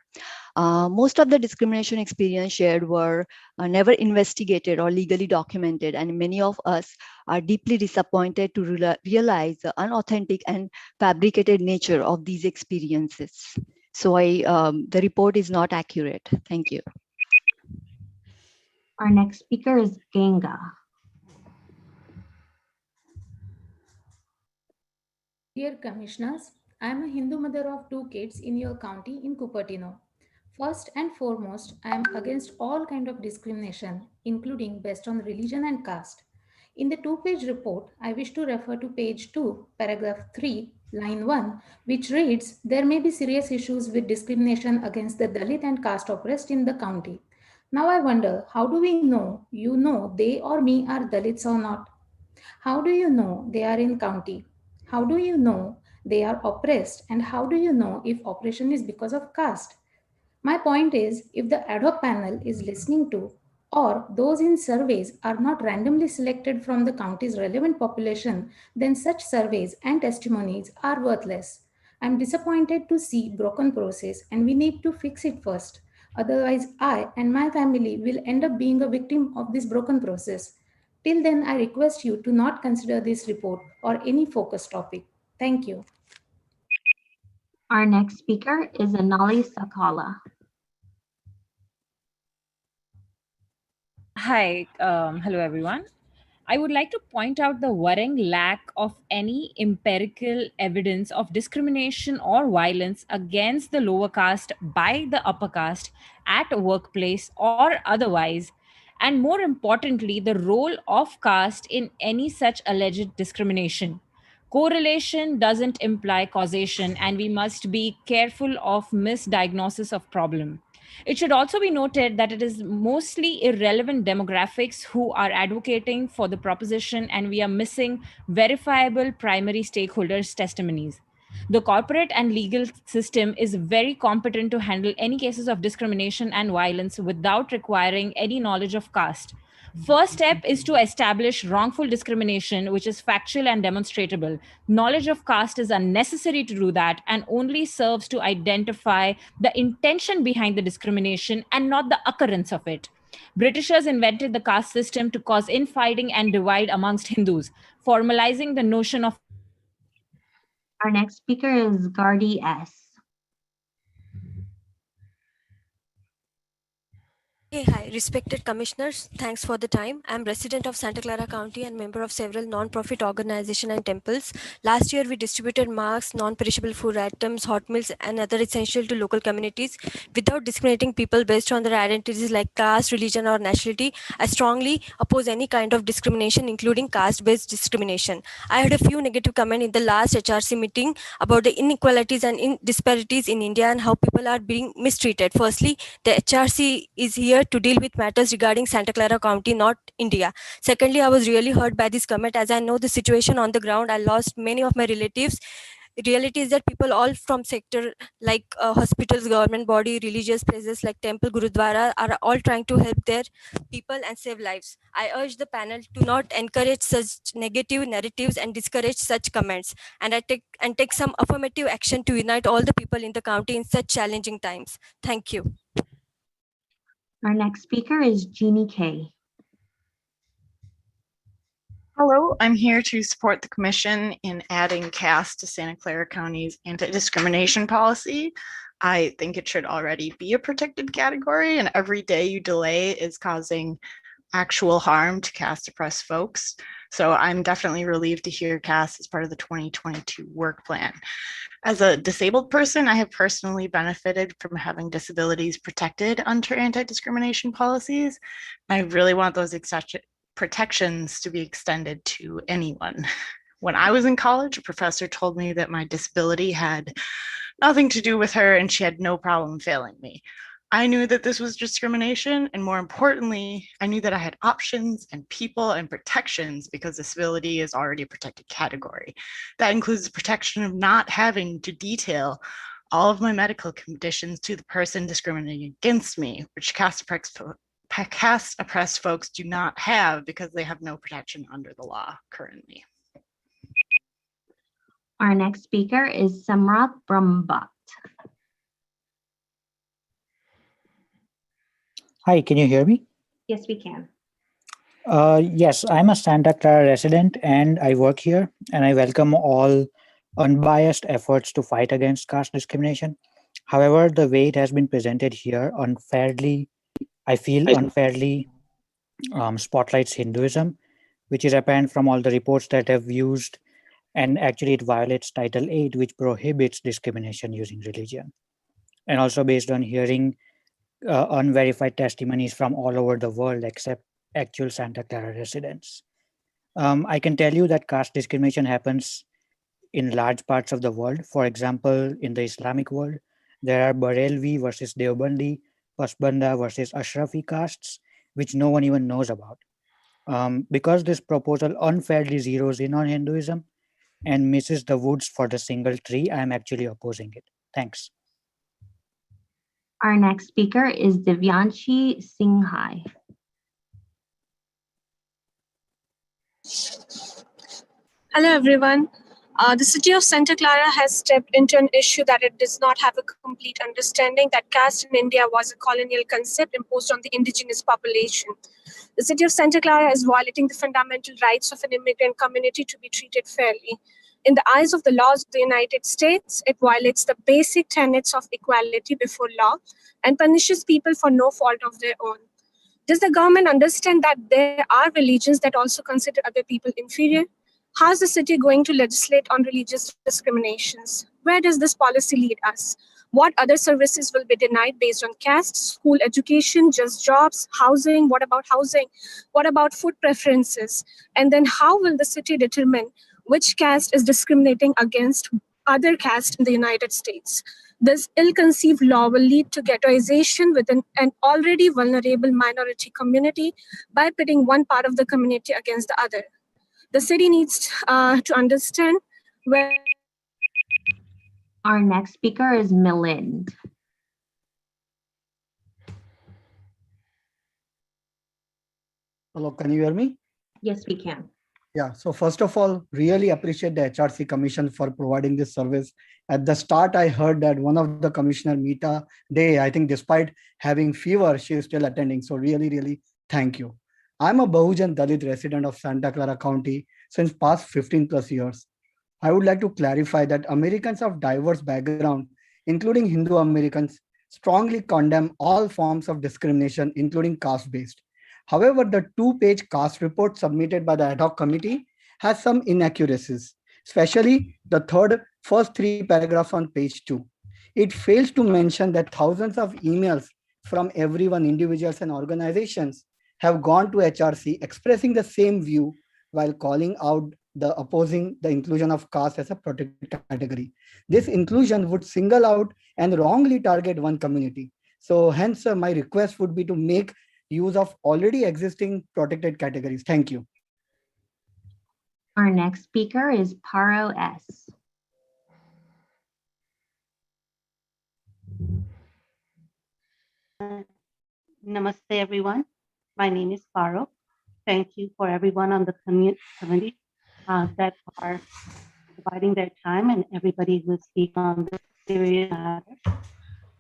Most of the discrimination experience shared were never investigated or legally documented, and many of us are deeply disappointed to realize the unauthentic and fabricated nature of these experiences. So the report is not accurate. Thank you. Our next speaker is Ganga. Dear Commissioners, I am a Hindu mother of 2 kids in your county in Cupertino. First and foremost, I am against all kind of discrimination, including based on religion and caste. In the 2-page report, I wish to refer to page 2, paragraph 3, line 1, which reads, there may be serious issues with discrimination against the Dalit and caste oppressed in the county. Now I wonder, how do we know, they or me are Dalits or not? How do you know they are in county? How do you know they are oppressed? And how do you know if oppression is because of caste? My point is, if the ad hoc panel is listening to, or those in surveys are not randomly selected from the county's relevant population, then such surveys and testimonies are worthless. I'm disappointed to see broken process, and we need to fix it first. Otherwise, I and my family will end up being a victim of this broken process. Till then, I request you to not consider this report or any focus topic. Thank you. Our next speaker is Anali Sakala. Hi, hello everyone. I would like to point out the worrying lack of any empirical evidence of discrimination or violence against the lower caste by the upper caste at a workplace or otherwise, and more importantly, the role of caste in any such alleged discrimination. Correlation doesn't imply causation, and we must be careful of misdiagnosis of problem. It should also be noted that it is mostly irrelevant demographics who are advocating for the proposition, and we are missing verifiable primary stakeholders' testimonies. The corporate and legal system is very competent to handle any cases of discrimination and violence without requiring any knowledge of caste. First step is to establish wrongful discrimination, which is factual and demonstrable. Knowledge of caste is unnecessary to do that and only serves to identify the intention behind the discrimination and not the occurrence of it. Britishers invented the caste system to cause infighting and divide amongst Hindus, formalizing the notion of. Our next speaker is Gardi S. Hey, hi, respected commissioners. Thanks for the time. I'm resident of Santa Clara County and member of several non-profit organizations and temples. Last year, we distributed masks, non-perishable food items, hot meals, and other essential to local communities without discriminating people based on their identities like caste, religion, or nationality. I strongly oppose any kind of discrimination, including caste-based discrimination. I had a few negative comments in the last HRC meeting about the inequalities and disparities in India and how people are being mistreated. Firstly, the HRC is here to deal with matters regarding Santa Clara County, not India. Secondly, I was really hurt by this comment as I know the situation on the ground. I lost many of my relatives. Reality is that people all from sector like hospitals, government body, religious places like temple, gurudwara are all trying to help their people and save lives. I urge the panel to not encourage such negative narratives and discourage such comments, and take some affirmative action to unite all the people in the county in such challenging times. Thank you. Our next speaker is Jeannie Kay. Hello, I'm here to support the commission in adding Caste to Santa Clara County's anti-discrimination policy. I think it should already be a protected category, and every day you delay is causing actual harm to Caste oppressed folks. So I'm definitely relieved to hear Caste as part of the 2022 work plan. As a disabled person, I have personally benefited from having disabilities protected under anti-discrimination policies. I really want those protections to be extended to anyone. When I was in college, a professor told me that my disability had nothing to do with her and she had no problem failing me. I knew that this was discrimination, and more importantly, I knew that I had options and people and protections because disability is already a protected category. That includes the protection of not having to detail all of my medical conditions to the person discriminating against me, which caste oppressed folks do not have because they have no protection under the law currently. Our next speaker is Samrat Brahmbhatt. Hi, can you hear me? Yes, we can. Yes, I'm a Santa Clara resident and I work here, and I welcome all unbiased efforts to fight against caste discrimination. However, the way it has been presented here I feel unfairly spotlights Hinduism, which is apparent from all the reports that have used, and actually it violates Title 8, which prohibits discrimination using religion. And also based on hearing unverified testimonies from all over the world except actual Santa Clara residents. I can tell you that caste discrimination happens in large parts of the world. For example, in the Islamic world, there are Barelvi versus Deobandi, Pasbanda versus Ashrafi castes, which no one even knows about. Because this proposal unfairly zeroes in on Hinduism and misses the woods for the single tree, I am actually opposing it. Thanks. Our next speaker is Divyanshi Singhai. Hello, everyone. The city of Santa Clara has stepped into an issue that it does not have a complete understanding that caste in India was a colonial concept imposed on the indigenous population. The city of Santa Clara is violating the fundamental rights of an immigrant community to be treated fairly. In the eyes of the laws of the United States, it violates the basic tenets of equality before law and punishes people for no fault of their own. Does the government understand that there are religions that also consider other people inferior? How is the city going to legislate on religious discriminations? Where does this policy lead us? What other services will be denied based on caste, school education, just jobs, housing? What about housing? What about food preferences? And then how will the city determine which caste is discriminating against other caste in the United States? This ill-conceived law will lead to ghettoization within an already vulnerable minority community by pitting one part of the community against the other. The city needs to understand where. Our next speaker is Milind. Hello, can you hear me? Yes, we can. Yeah, so first of all, really appreciate the HRC Commission for providing this service. At the start, I heard that one of the commissioner, Meeta Day, I think despite having fever, she is still attending. So really, really thank you. I'm a Bahujan Dalit resident of Santa Clara County since past 15 plus years. I would like to clarify that Americans of diverse background, including Hindu Americans, strongly condemn all forms of discrimination, including caste-based. However, the two-page caste report submitted by the ad hoc committee has some inaccuracies, especially the first three paragraphs on page 2. It fails to mention that thousands of emails from everyone, individuals and organizations, have gone to HRC expressing the same view while calling out the opposing the inclusion of caste as a protected category. This inclusion would single out and wrongly target one community. So hence my request would be to make use of already existing protected categories. Thank you. Our next speaker is Paro S. Namaste, everyone. My name is Paro. Thank you for everyone on the committee that are providing their time and everybody who speak on this serious matter.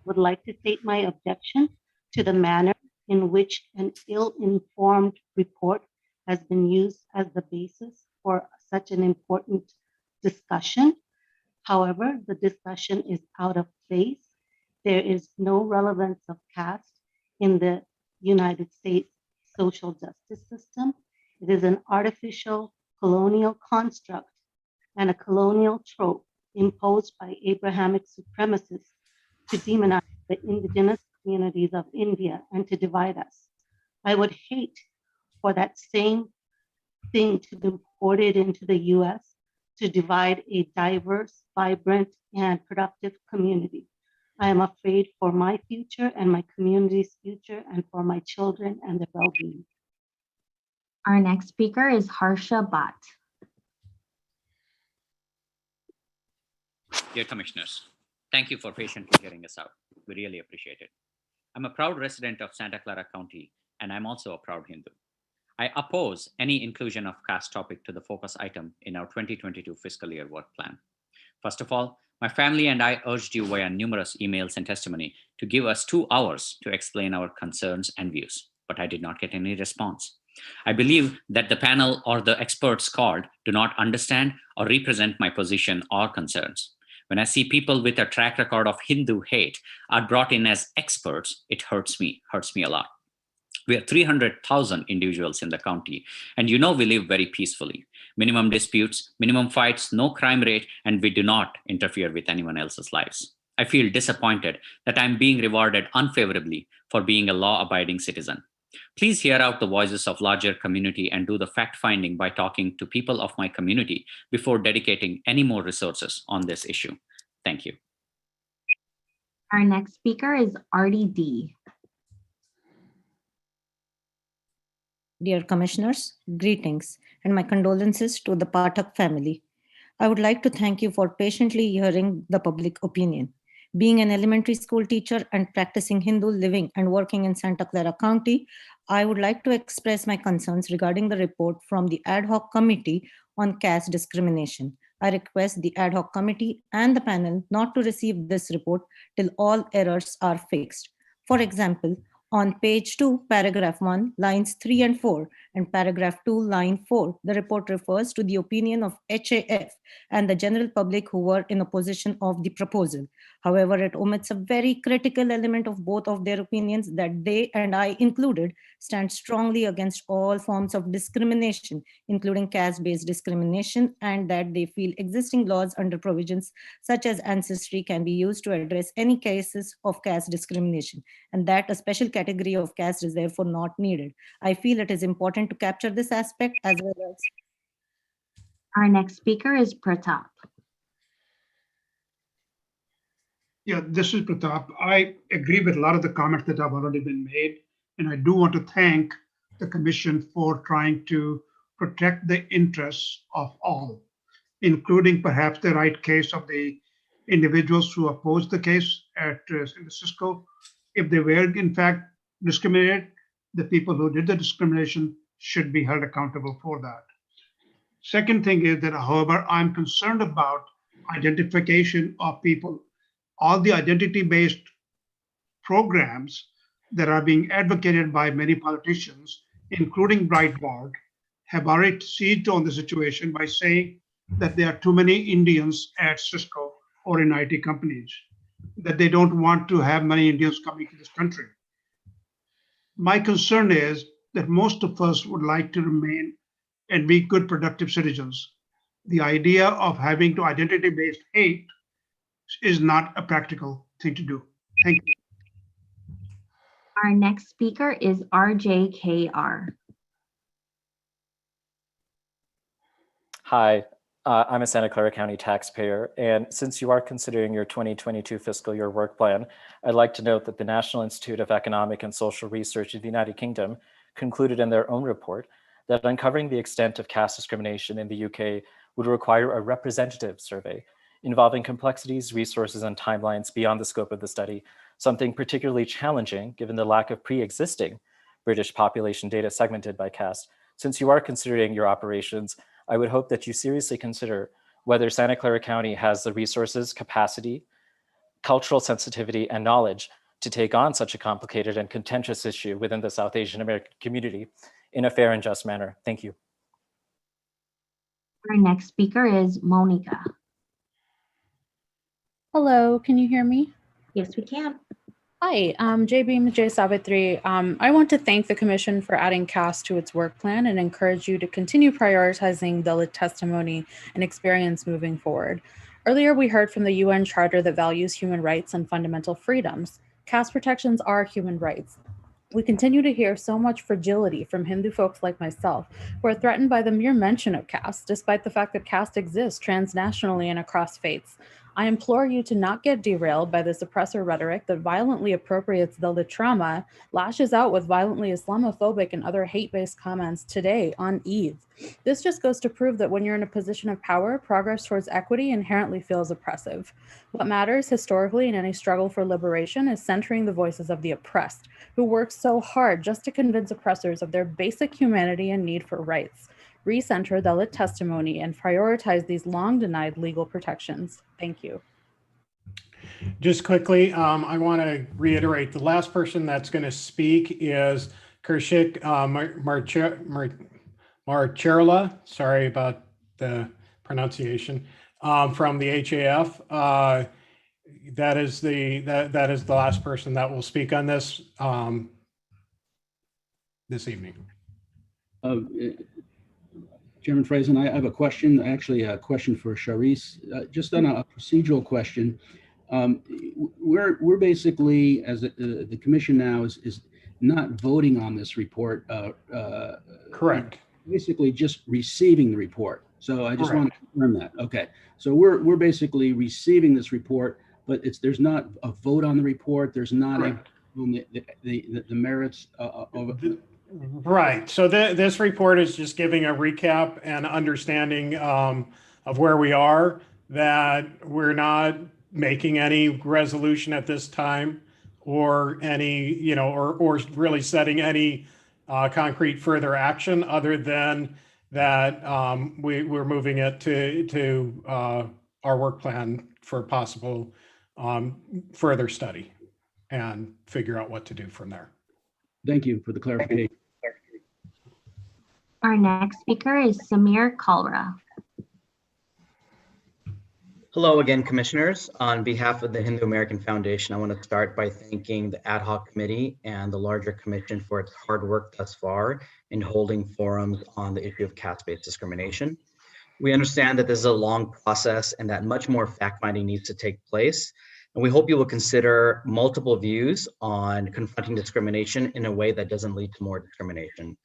Would like to state my objection to the manner in which an ill-informed report has been used as the basis for such an important discussion. However, the discussion is out of place. There is no relevance of caste in the United States social justice system. It is an artificial colonial construct and a colonial trope imposed by Abrahamic supremacists to demonize the indigenous communities of India and to divide us. I would hate for that same thing to be imported into the US to divide a diverse, vibrant, and productive community. I am afraid for my future and my community's future and for my children and their well-being. Our next speaker is Harsha Bhatt. Dear Commissioners, thank you for patiently hearing us out. We really appreciate it. I'm a proud resident of Santa Clara County, and I'm also a proud Hindu. I oppose any inclusion of caste topic to the focus item in our 2022 fiscal year work plan. First of all, my family and I urged you via numerous emails and testimony to give us 2 hours to explain our concerns and views, but I did not get any response. I believe that the panel or the experts called do not understand or represent my position or concerns. When I see people with a track record of Hindu hate are brought in as experts, it hurts me a lot. We are 300,000 individuals in the county, and you know we live very peacefully. Minimum disputes, minimum fights, no crime rate, and we do not interfere with anyone else's lives. I feel disappointed that I'm being rewarded unfavorably for being a law-abiding citizen. Please hear out the voices of larger community and do the fact-finding by talking to people of my community before dedicating any more resources on this issue. Thank you. Our next speaker is Artie D. Dear Commissioners, greetings and my condolences to the Pathak family. I would like to thank you for patiently hearing the public opinion. Being an elementary school teacher and practicing Hindu living and working in Santa Clara County, I would like to express my concerns regarding the report from the Ad Hoc Committee on Caste Discrimination. I request the Ad Hoc Committee and the panel not to receive this report till all errors are fixed. For example, on page 2, paragraph 1, lines 3 and 4, and paragraph 2, line 4, the report refers to the opinion of HAF and the general public who were in opposition of the proposal. However, it omits a very critical element of both of their opinions that they and I included stand strongly against all forms of discrimination, including caste-based discrimination, and that they feel existing laws under provisions such as ancestry can be used to address any cases of caste discrimination, and that a special category of caste is therefore not needed. I feel it is important to capture this aspect as well as. Our next speaker is Pratap. Yeah, this is Pratap. I agree with a lot of the comments that have already been made, and I do want to thank the Commission for trying to protect the interests of all, including perhaps the right case of the individuals who opposed the case at Cisco. If they were in fact discriminated, the people who did the discrimination should be held accountable for that. Second thing is that, however, I'm concerned about identification of people. All the identity-based programs that are being advocated by many politicians, including Breitbart, have already seized on the situation by saying that there are too many Indians at Cisco or in IT companies, that they don't want to have many Indians coming to this country. My concern is that most of us would like to remain and be good, productive citizens. The idea of having to identity-based hate is not a practical thing to do. Thank you. Our next speaker is RJKR. Hi, I'm a Santa Clara County taxpayer, and since you are considering your 2022 fiscal year work plan, I'd like to note that the National Institute of Economic and Social Research of the United Kingdom concluded in their own report that uncovering the extent of caste discrimination in the UK would require a representative survey involving complexities, resources, and timelines beyond the scope of the study, something particularly challenging given the lack of pre-existing British population data segmented by caste. Since you are considering your operations, I would hope that you seriously consider whether Santa Clara County has the resources, capacity, cultural sensitivity, and knowledge to take on such a complicated and contentious issue within the South Asian American community in a fair and just manner. Thank you. Our next speaker is Monica. Hello, can you hear me? Yes, we can. Hi, JB Majay Savitri. I want to thank the Commission for adding Caste to its work plan and encourage you to continue prioritizing Dalit testimony and experience moving forward. Earlier, we heard from the UN Charter that values human rights and fundamental freedoms. Caste protections are human rights. We continue to hear so much fragility from Hindu folks like myself, who are threatened by the mere mention of caste, despite the fact that caste exists transnationally and across faiths. I implore you to not get derailed by this oppressor rhetoric that violently appropriates Dalit trauma, lashes out with violently Islamophobic and other hate-based comments today on Eid. This just goes to prove that when you're in a position of power, progress towards equity inherently feels oppressive. What matters historically in any struggle for liberation is centering the voices of the oppressed, who work so hard just to convince oppressors of their basic humanity and need for rights. Recenter Dalit testimony and prioritize these long denied legal protections. Thank you. Just quickly, I want to reiterate the last person that's going to speak is Kershik Marcherla. Sorry about the pronunciation, from the HAF. That is the last person that will speak on this this evening. Chairman Frazen, I have a question, actually a question for Sharice, just on a procedural question. We're basically, as the commission now is not voting on this report. Correct. Basically just receiving the report. So I just want to confirm that. Okay. So we're basically receiving this report, but there's not a vote on the report. There's not on the merits of it. Right. So this report is just giving a recap and understanding of where we are, that we're not making any resolution at this time or any, or really setting any concrete further action other than that we're moving it to our work plan for possible further study and figure out what to do from there. Thank you for the clarification. Our next speaker is Samir Kalra. Hello again, commissioners. On behalf of the Hindu American Foundation, I want to start by thanking the ad hoc committee and the larger commission for its hard work thus far in holding forums on the issue of caste-based discrimination. We understand that this is a long process and that much more fact-finding needs to take place. And we hope you will consider multiple views on confronting discrimination in a way that doesn't lead to more discrimination.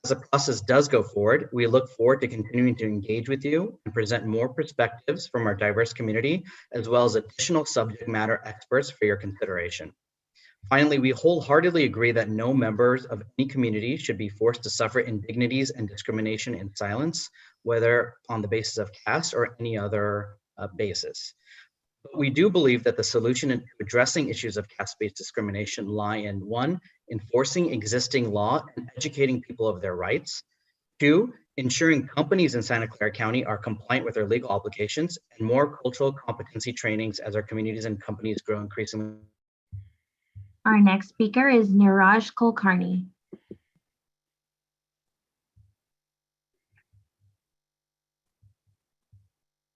As the process does go forward, we look forward to continuing to engage with you and present more perspectives from our diverse community, as well as additional subject matter experts for your consideration. Finally, we wholeheartedly agree that no members of any community should be forced to suffer indignities and discrimination in silence, whether on the basis of caste or any other basis. But we do believe that the solution in addressing issues of caste-based discrimination lie in 1, enforcing existing law and educating people of their rights. 2, ensuring companies in Santa Clara County are compliant with their legal obligations, and more cultural competency trainings as our communities and companies grow increasingly. Our next speaker is Niraj Kulkarni.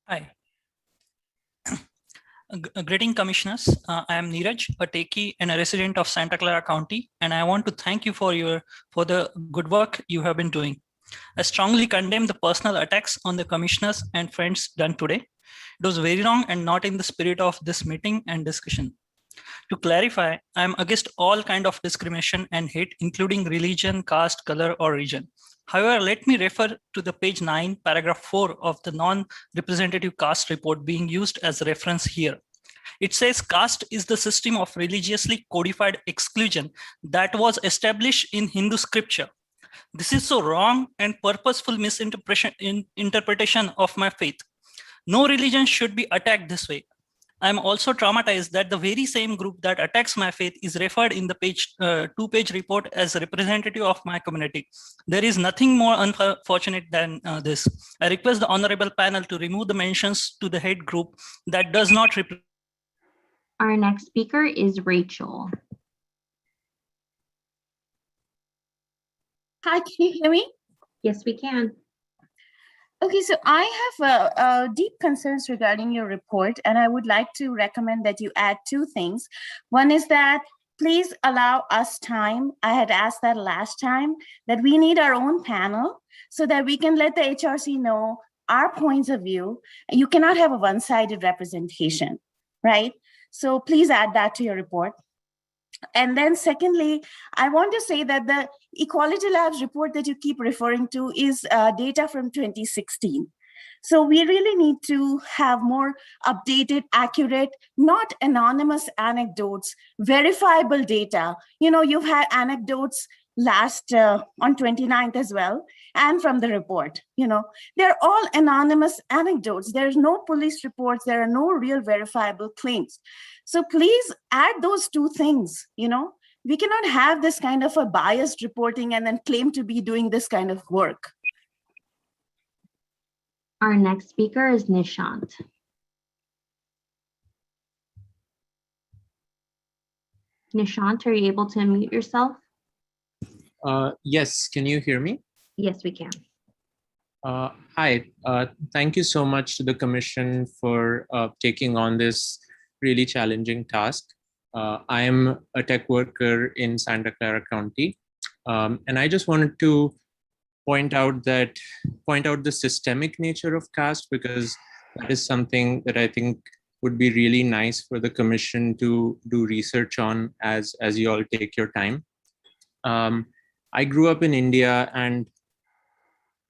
Hi. Greeting commissioners. I am Neeraj, a techie and a resident of Santa Clara County, and I want to thank you for the good work you have been doing. I strongly condemn the personal attacks on the commissioners and friends done today. It was very wrong and not in the spirit of this meeting and discussion. To clarify, I am against all kind of discrimination and hate, including religion, caste, color, or region. However, let me refer to the page 9, paragraph 4 of the non-representative caste report being used as a reference here. It says caste is the system of religiously codified exclusion that was established in Hindu scripture. This is so wrong and purposeful misinterpretation of my faith. No religion should be attacked this way. I am also traumatized that the very same group that attacks my faith is referred in the two-page report as a representative of my community. There is nothing more unfortunate than this. I request the honorable panel to remove the mentions to the hate group that does not represent. Our next speaker is Rachel. Hi, can you hear me? Yes, we can. Okay, so I have deep concerns regarding your report, and I would like to recommend that you add two things. One is that please allow us time. I had asked that last time, that we need our own panel so that we can let the HRC know our points of view. You cannot have a one-sided representation, right? So please add that to your report. And then secondly, I want to say that the Equality Labs report that you keep referring to is data from 2016. So we really need to have more updated, accurate, not anonymous anecdotes, verifiable data. You know, you've had anecdotes last on 29th as well, and from the report. You know, they're all anonymous anecdotes. There's no police reports. There are no real verifiable claims. So please add those two things. You know, we cannot have this kind of a biased reporting and then claim to be doing this kind of work. Our next speaker is Nishant. Nishant, are you able to unmute yourself? Yes, can you hear me? Yes, we can. Hi, thank you so much to the Commission for taking on this really challenging task. I am a tech worker in Santa Clara County, and I just wanted to point out the systemic nature of caste, because that is something that I think would be really nice for the Commission to do research on as you all take your time. I grew up in India, and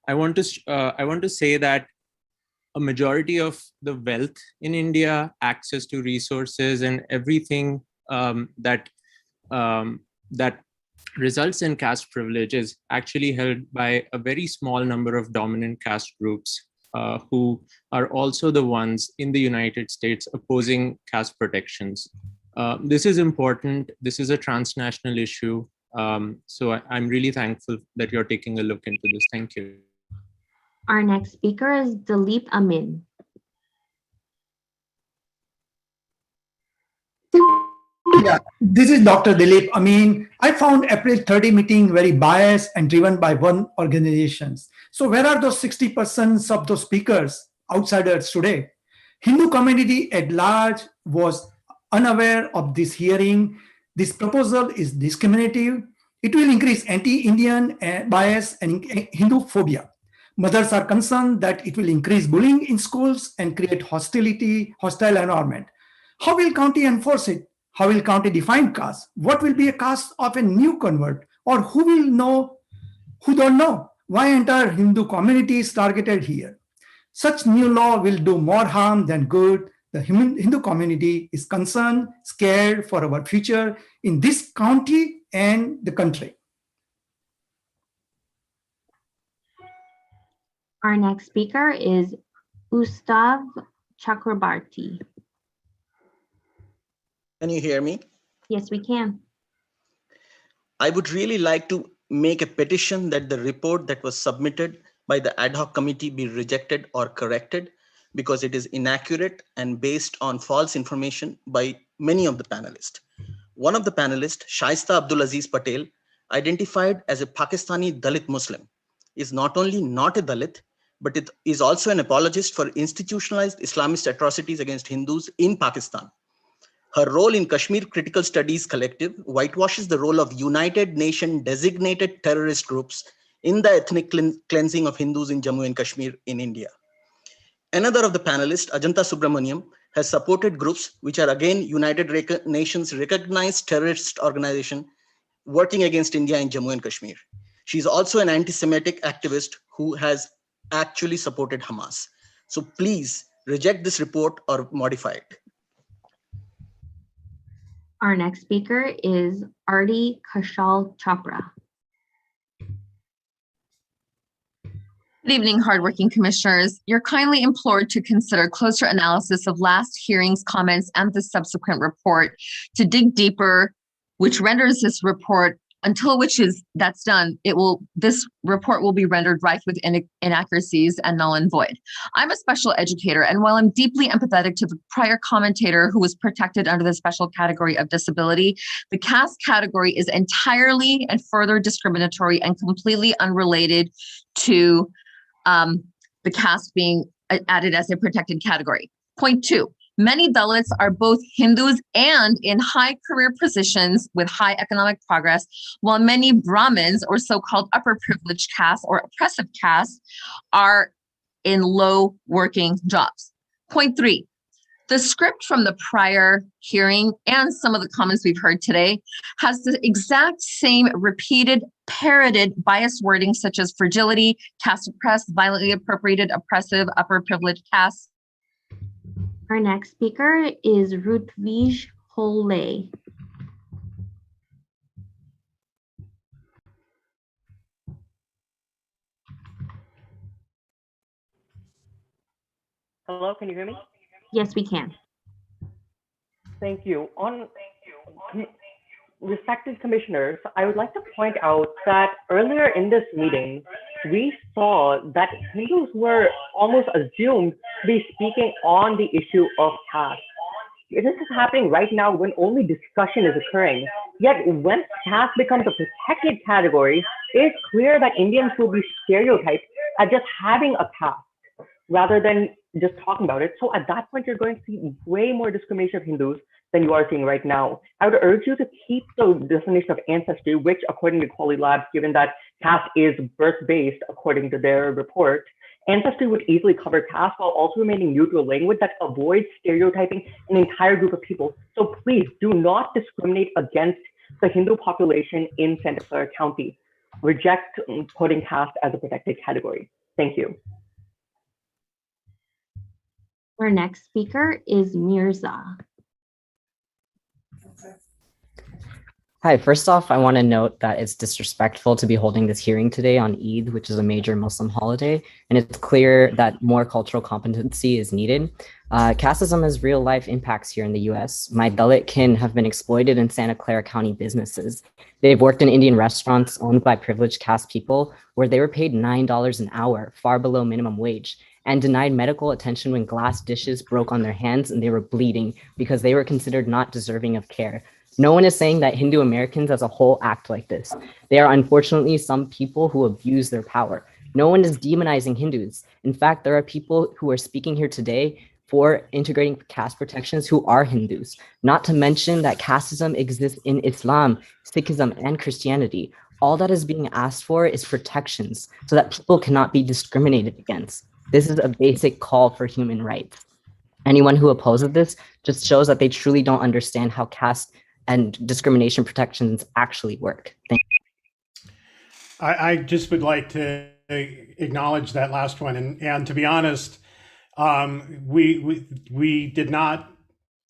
I want to say that a majority of the wealth in India, access to resources, and everything that results in caste privilege is actually held by a very small number of dominant caste groups who are also the ones in the United States opposing caste protections. This is important. This is a transnational issue. So I'm really thankful that you're taking a look into this. Thank you. Our next speaker is Dilip Amin. Yeah, this is Dr. Dilip. I mean, I found April 30 meeting very biased and driven by one organizations. So where are those 60% of those speakers, outsiders today? Hindu community at large was unaware of this hearing. This proposal is discriminative. It will increase anti-Indian bias and Hindu phobia. Mothers are concerned that it will increase bullying in schools and create hostile environment. How will county enforce it? How will county define caste? What will be a caste of a new convert? Or who will know, who don't know? Why entire Hindu community is targeted here? Such new law will do more harm than good. The Hindu community is concerned, scared for our future in this county and the country. Our next speaker is Ustav Chakrabarti. Can you hear me? Yes, we can. I would really like to make a petition that the report that was submitted by the ad hoc committee be rejected or corrected, because it is inaccurate and based on false information by many of the panelists. One of the panelists, Shaista Abdulaziz Patel, identified as a Pakistani Dalit Muslim, is not only not a Dalit, but it is also an apologist for institutionalized Islamist atrocities against Hindus in Pakistan. Her role in Kashmir Critical Studies Collective whitewashes the role of United Nations designated terrorist groups in the ethnic cleansing of Hindus in Jammu and Kashmir in India. Another of the panelists, Ajanta Subramaniam, has supported groups which are again United Nations recognized terrorist organization working against India in Jammu and Kashmir. She's also an anti-Semitic activist who has actually supported Hamas. So please reject this report or modify it. Our next speaker is Arti Kaushal Chopra. Good evening, hardworking commissioners. You're kindly implored to consider closer analysis of last hearings, comments, and the subsequent report to dig deeper, which renders this report until that's done, this report will be rendered rife with inaccuracies and null and void. I'm a special educator, and while I'm deeply empathetic to the prior commentator who was protected under the special category of disability, the caste category is entirely and further discriminatory and completely unrelated to the caste being added as a protected category. Point 2. Many Dalits are both Hindus and in high career positions with high economic progress, while many Brahmins, or so-called upper privileged caste or oppressive caste, are in low working jobs. Point 3, the script from the prior hearing and some of the comments we've heard today has the exact same repeated, parroted, biased wording such as fragility, caste oppressed, violently appropriated, oppressive, upper privileged caste. Our next speaker is Rutvij Hole. Hello, can you hear me? Yes, we can. Thank you. Respected commissioners, I would like to point out that earlier in this meeting, we saw that Hindus were almost assumed to be speaking on the issue of caste. This is happening right now when only discussion is occurring. Yet when caste becomes a protected category, it's clear that Indians will be stereotyped as just having a caste rather than just talking about it. So at that point, you're going to see way more discrimination of Hindus than you are seeing right now. I would urge you to keep the definition of ancestry, which according to Quality Labs, given that caste is birth-based according to their report, ancestry would easily cover caste while also remaining neutral language that avoids stereotyping an entire group of people. So please do not discriminate against the Hindu population in Santa Clara County. Reject putting caste as a protected category. Thank you. Our next speaker is Mirza. Hi, first off, I want to note that it's disrespectful to be holding this hearing today on Eid, which is a major Muslim holiday, and it's clear that more cultural competency is needed. Casteism has real life impacts here in the US. My Dalit kin have been exploited in Santa Clara County businesses. They've worked in Indian restaurants owned by privileged caste people where they were paid $9 an hour, far below minimum wage, and denied medical attention when glass dishes broke on their hands and they were bleeding because they were considered not deserving of care. No one is saying that Hindu Americans as a whole act like this. There are unfortunately some people who abuse their power. No one is demonizing Hindus. In fact, there are people who are speaking here today for integrating caste protections who are Hindus, not to mention that casteism exists in Islam, Sikhism, and Christianity. All that is being asked for is protections so that people cannot be discriminated against. This is a basic call for human rights. Anyone who opposes this just shows that they truly don't understand how caste and discrimination protections actually work. Thank you. I just would like to acknowledge that last one. And to be honest, we did not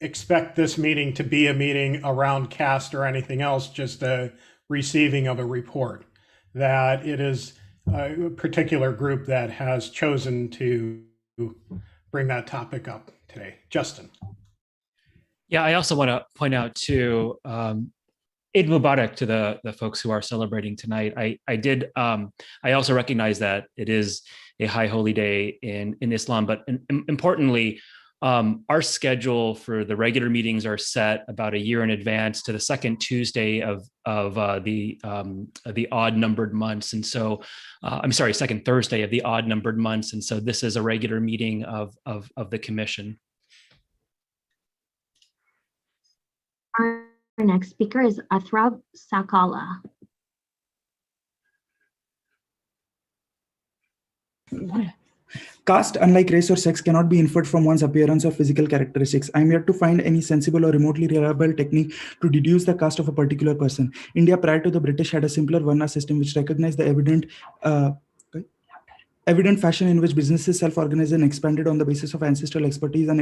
expect this meeting to be a meeting around caste or anything else, just a receiving of a report. That it is a particular group that has chosen to bring that topic up today. Justin. Yeah, I also want to point out too, Eid Mubarak to the folks who are celebrating tonight. I also recognize that it is a high holy day in Islam, but importantly, our schedule for the regular meetings are set about a year in advance to the second Tuesday of the odd numbered months, and so second Thursday of the odd numbered months, and so this is a regular meeting of the commission. Our next speaker is Athrab Sakala. Caste, unlike race or sex, cannot be inferred from one's appearance or physical characteristics. I am yet to find any sensible or remotely reliable technique to deduce the caste of a particular person. India, prior to the British, had a simpler Varna system which recognized the evident evident fashion in which businesses self-organized and expanded on the basis of ancestral expertise and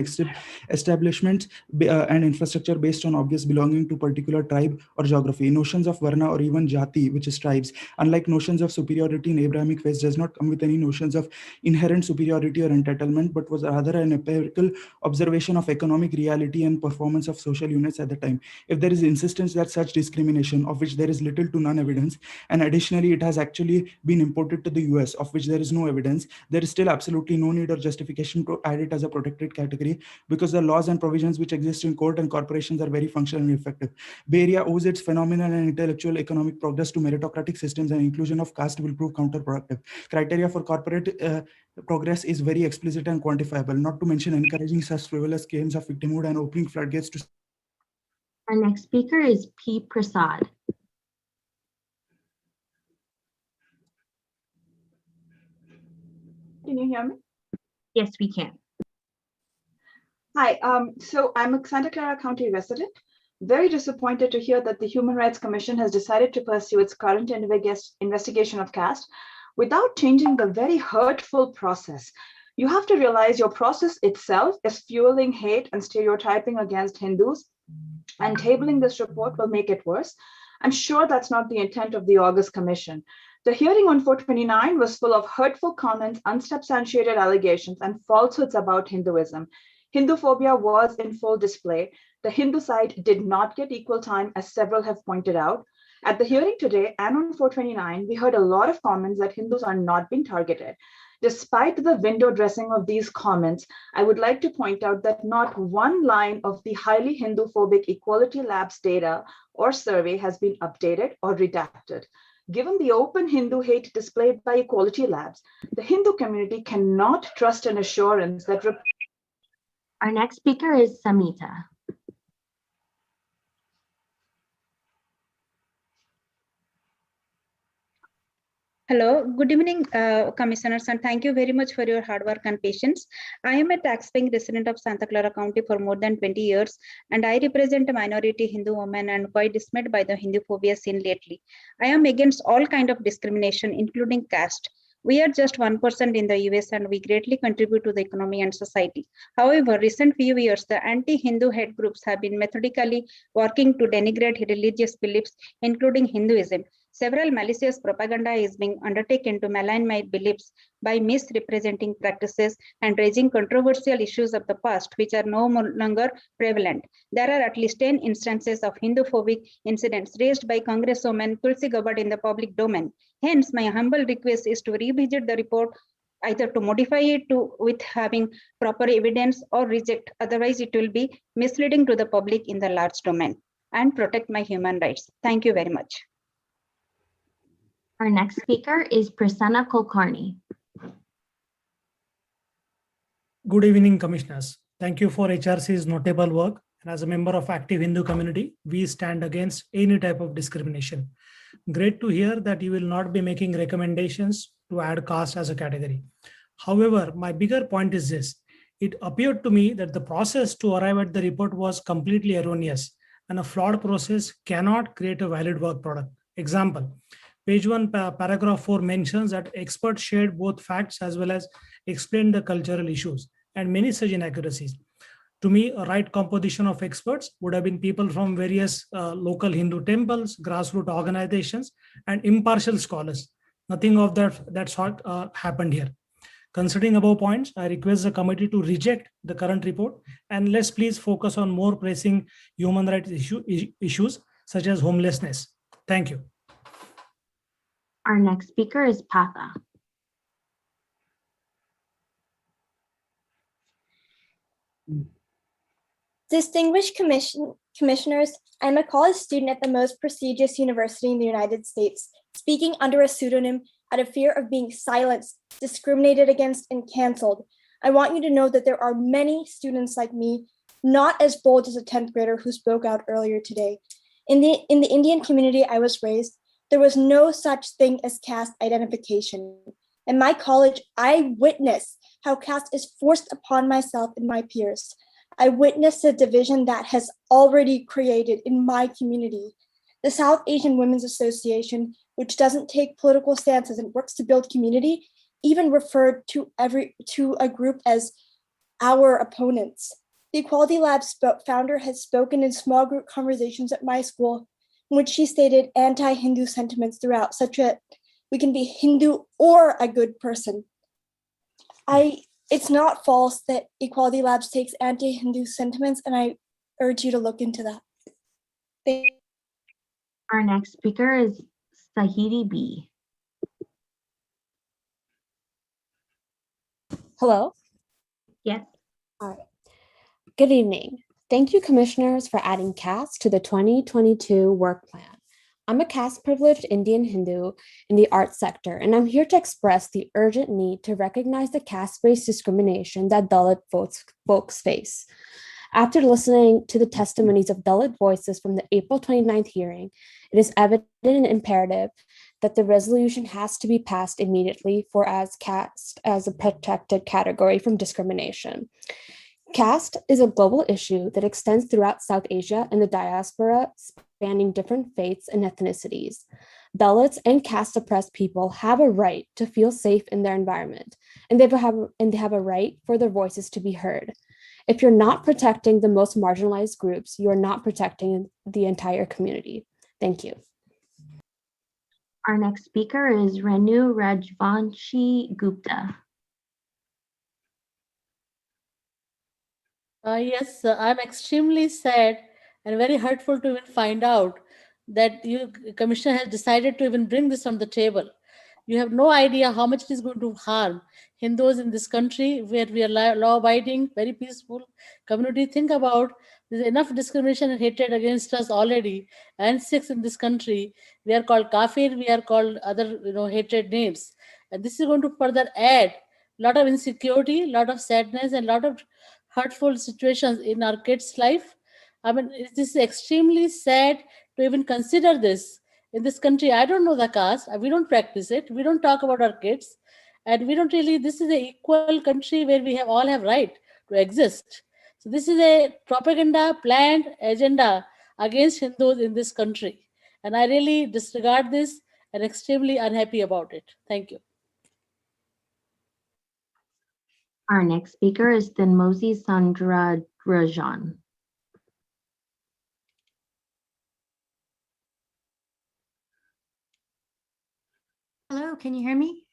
establishments and infrastructure based on obvious belonging to particular tribe or geography. Notions of varna or even jati, which is tribes, unlike notions of superiority in Abrahamic faith, does not come with any notions of inherent superiority or entitlement, but was rather an empirical observation of economic reality and performance of social units at the time. If there is insistence that such discrimination, of which there is little to none evidence, and additionally it has actually been imported to the US, of which there is no evidence, there is still absolutely no need or justification to add it as a protected category, because the laws and provisions which exist in court and corporations are very functional and effective. Bay Area owes its phenomenal and intellectual economic progress to meritocratic systems, and inclusion of caste will prove counterproductive. Criteria for corporate progress is very explicit and quantifiable, not to mention encouraging such frivolous claims of victimhood and opening floodgates to. Our next speaker is P. Prasad. Can you hear me? Yes, we can. Hi, so I'm a Santa Clara County resident. Very disappointed to hear that the Human Rights Commission has decided to pursue its current investigation of caste without changing the very hurtful process. You have to realize your process itself is fueling hate and stereotyping against Hindus, and tabling this report will make it worse. I'm sure that's not the intent of the August Commission. The hearing on 429 was full of hurtful comments, unsubstantiated allegations, and falsehoods about Hinduism. Hinduphobia was in full display. The Hindu side did not get equal time, as several have pointed out. At the hearing today and on 429, we heard a lot of comments that Hindus are not being targeted. Despite the window dressing of these comments, I would like to point out that not one line of the highly Hinduphobic Equality Labs data or survey has been updated or redacted. Given the open Hindu hate displayed by Equality Labs, the Hindu community cannot trust an assurance that. Our next speaker is Samita. Hello, good evening, commissioners, and thank you very much for your hard work and patience. I am a taxpaying resident of Santa Clara County for more than 20 years, and I represent a minority Hindu woman and quite dismayed by the Hinduphobia seen lately. I am against all kind of discrimination, including caste. We are just 1% in the US and we greatly contribute to the economy and society. However, recent few years, the anti-Hindu hate groups have been methodically working to denigrate religious beliefs, including Hinduism. Several malicious propaganda is being undertaken to malign my beliefs by misrepresenting practices and raising controversial issues of the past, which are no longer prevalent. There are at least 10 instances of Hinduphobic incidents raised by Congresswoman Tulsi Gabbard in the public domain. Hence, my humble request is to revisit the report, either to modify it with having proper evidence or reject, otherwise it will be misleading to the public in the large domain, and protect my human rights. Thank you very much. Our next speaker is Prasanna Kulkarni. Good evening, commissioners. Thank you for HRC's notable work. And as a member of active Hindu community, we stand against any type of discrimination. Great to hear that you will not be making recommendations to add caste as a category. However, my bigger point is this. It appeared to me that the process to arrive at the report was completely erroneous, and a flawed process cannot create a valid work product. Example, page 1, paragraph 4 mentions that experts shared both facts as well as explained the cultural issues and many such inaccuracies. To me, a right composition of experts would have been people from various local Hindu temples, grassroots organizations, and impartial scholars. Nothing of that sort happened here. Considering above points, I request the committee to reject the current report, and let's please focus on more pressing human rights issues such as homelessness. Thank you. Our next speaker is Patha. Distinguished commissioners, I'm a college student at the most prestigious university in the United States, speaking under a pseudonym out of fear of being silenced, discriminated against, and canceled. I want you to know that there are many students like me, not as bold as a 10th grader who spoke out earlier today. In the Indian community I was raised, there was no such thing as caste identification. In my college, I witnessed how caste is forced upon myself and my peers. I witnessed the division that has already created in my community. The South Asian Women's Association, which doesn't take political stances and works to build community, even referred to a group as our opponents. The Equality Lab founder has spoken in small group conversations at my school, in which she stated anti-Hindu sentiments throughout, such that we can be Hindu or a good person. It's not false that Equality Labs takes anti-Hindu sentiments, and I urge you to look into that. Thank you. Our next speaker is Sahidi B. Hello? Yes. All right. Good evening. Thank you, commissioners, for adding caste to the 2022 work plan. I'm a caste-privileged Indian Hindu in the arts sector, and I'm here to express the urgent need to recognize the caste-based discrimination that Dalit folks face. After listening to the testimonies of Dalit voices from the April 29th hearing, it is evident and imperative that the resolution has to be passed immediately for as caste as a protected category from discrimination. Caste is a global issue that extends throughout South Asia and the diaspora, spanning different faiths and ethnicities. Dalits and caste-oppressed people have a right to feel safe in their environment, and they have a right for their voices to be heard. If you're not protecting the most marginalized groups, you are not protecting the entire community. Thank you. Our next speaker is Renu Rajvanshi Gupta. Yes, I'm extremely sad and very hurtful to even find out that you, Commissioner, has decided to even bring this on the table. You have no idea how much it is going to harm Hindus in this country where we are law-abiding, very peaceful community. Think about, there's enough discrimination and hatred against us already, and Sikhs in this country. We are called kafir, we are called other hatred names. And this is going to further add a lot of insecurity, a lot of sadness, and a lot of hurtful situations in our kids' life. I mean, this is extremely sad to even consider this in this country. I don't know the caste. We don't practice it. We don't talk about our kids, and we don't really. This is an equal country where we all have right to exist. So this is a propaganda planned agenda against Hindus in this country, and I really disregard this and extremely unhappy about it. Thank you. Our next speaker is Thanmozi Sundararajan. Hello, can you hear me?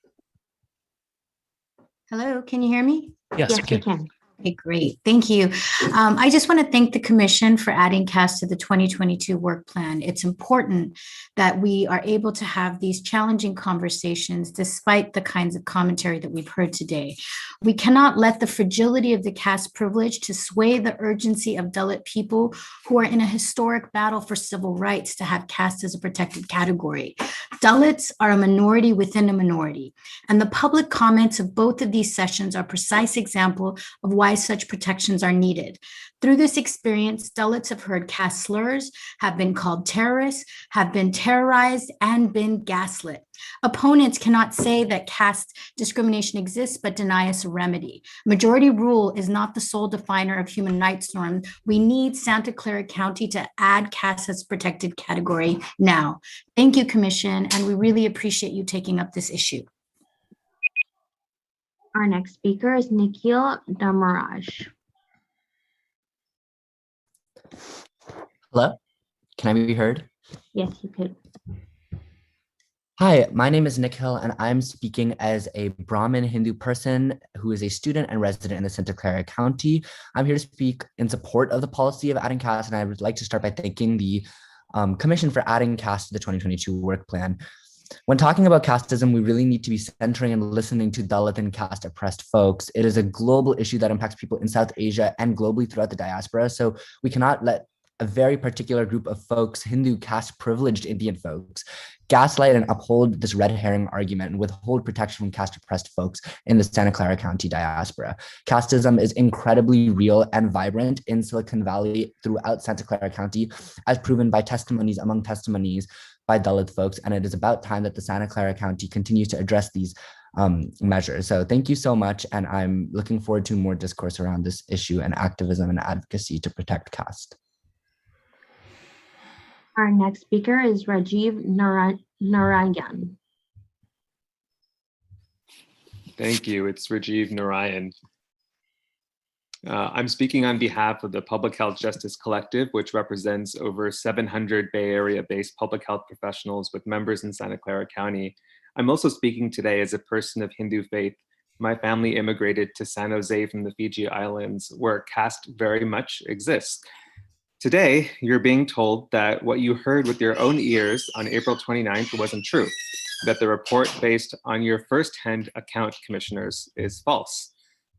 Hello, can you hear me? Yes, we can. Okay, great. Thank you. I just want to thank the Commission for adding Caste to the 2022 work plan. It's important that we are able to have these challenging conversations despite the kinds of commentary that we've heard today. We cannot let the fragility of the caste privilege to sway the urgency of Dalit people who are in a historic battle for civil rights to have caste as a protected category. Dalits are a minority within a minority, and the public comments of both of these sessions are a precise example of why such protections are needed. Through this experience, Dalits have heard caste slurs, have been called terrorists, have been terrorized, and been gaslit. Opponents cannot say that caste discrimination exists, but deny us a remedy. Majority rule is not the sole definer of human rights norms. We need Santa Clara County to add caste as protected category now. Thank you, Commission, and we really appreciate you taking up this issue. Our next speaker is Nikhil Damaraj. Hello, can I be heard? Yes, you could. Hi, my name is Nikhil, and I'm speaking as a Brahmin Hindu person who is a student and resident in the Santa Clara County. I'm here to speak in support of the policy of adding caste, and I would like to start by thanking the Commission for adding caste to the 2022 work plan. When talking about casteism, we really need to be centering and listening to Dalit and caste oppressed folks. It is a global issue that impacts people in South Asia and globally throughout the diaspora. So we cannot let a very particular group of folks, Hindu caste privileged Indian folks, gaslight and uphold this red herring argument and withhold protection from caste oppressed folks in the Santa Clara County diaspora. Casteism is incredibly real and vibrant in Silicon Valley throughout Santa Clara County, as proven by testimonies among testimonies by Dalit folks. And it is about time that the Santa Clara County continues to address these measures. So thank you so much. And I'm looking forward to more discourse around this issue and activism and advocacy to protect caste. Our next speaker is Rajiv Narayan. Thank you. It's Rajiv Narayan. I'm speaking on behalf of the Public Health Justice Collective, which represents over 700 Bay Area-based public health professionals with members in Santa Clara County. I'm also speaking today as a person of Hindu faith. My family immigrated to San Jose from the Fiji Islands, where caste very much exists. Today, you're being told that what you heard with your own ears on April 29th wasn't true, that the report based on your first-hand account, commissioners, is false.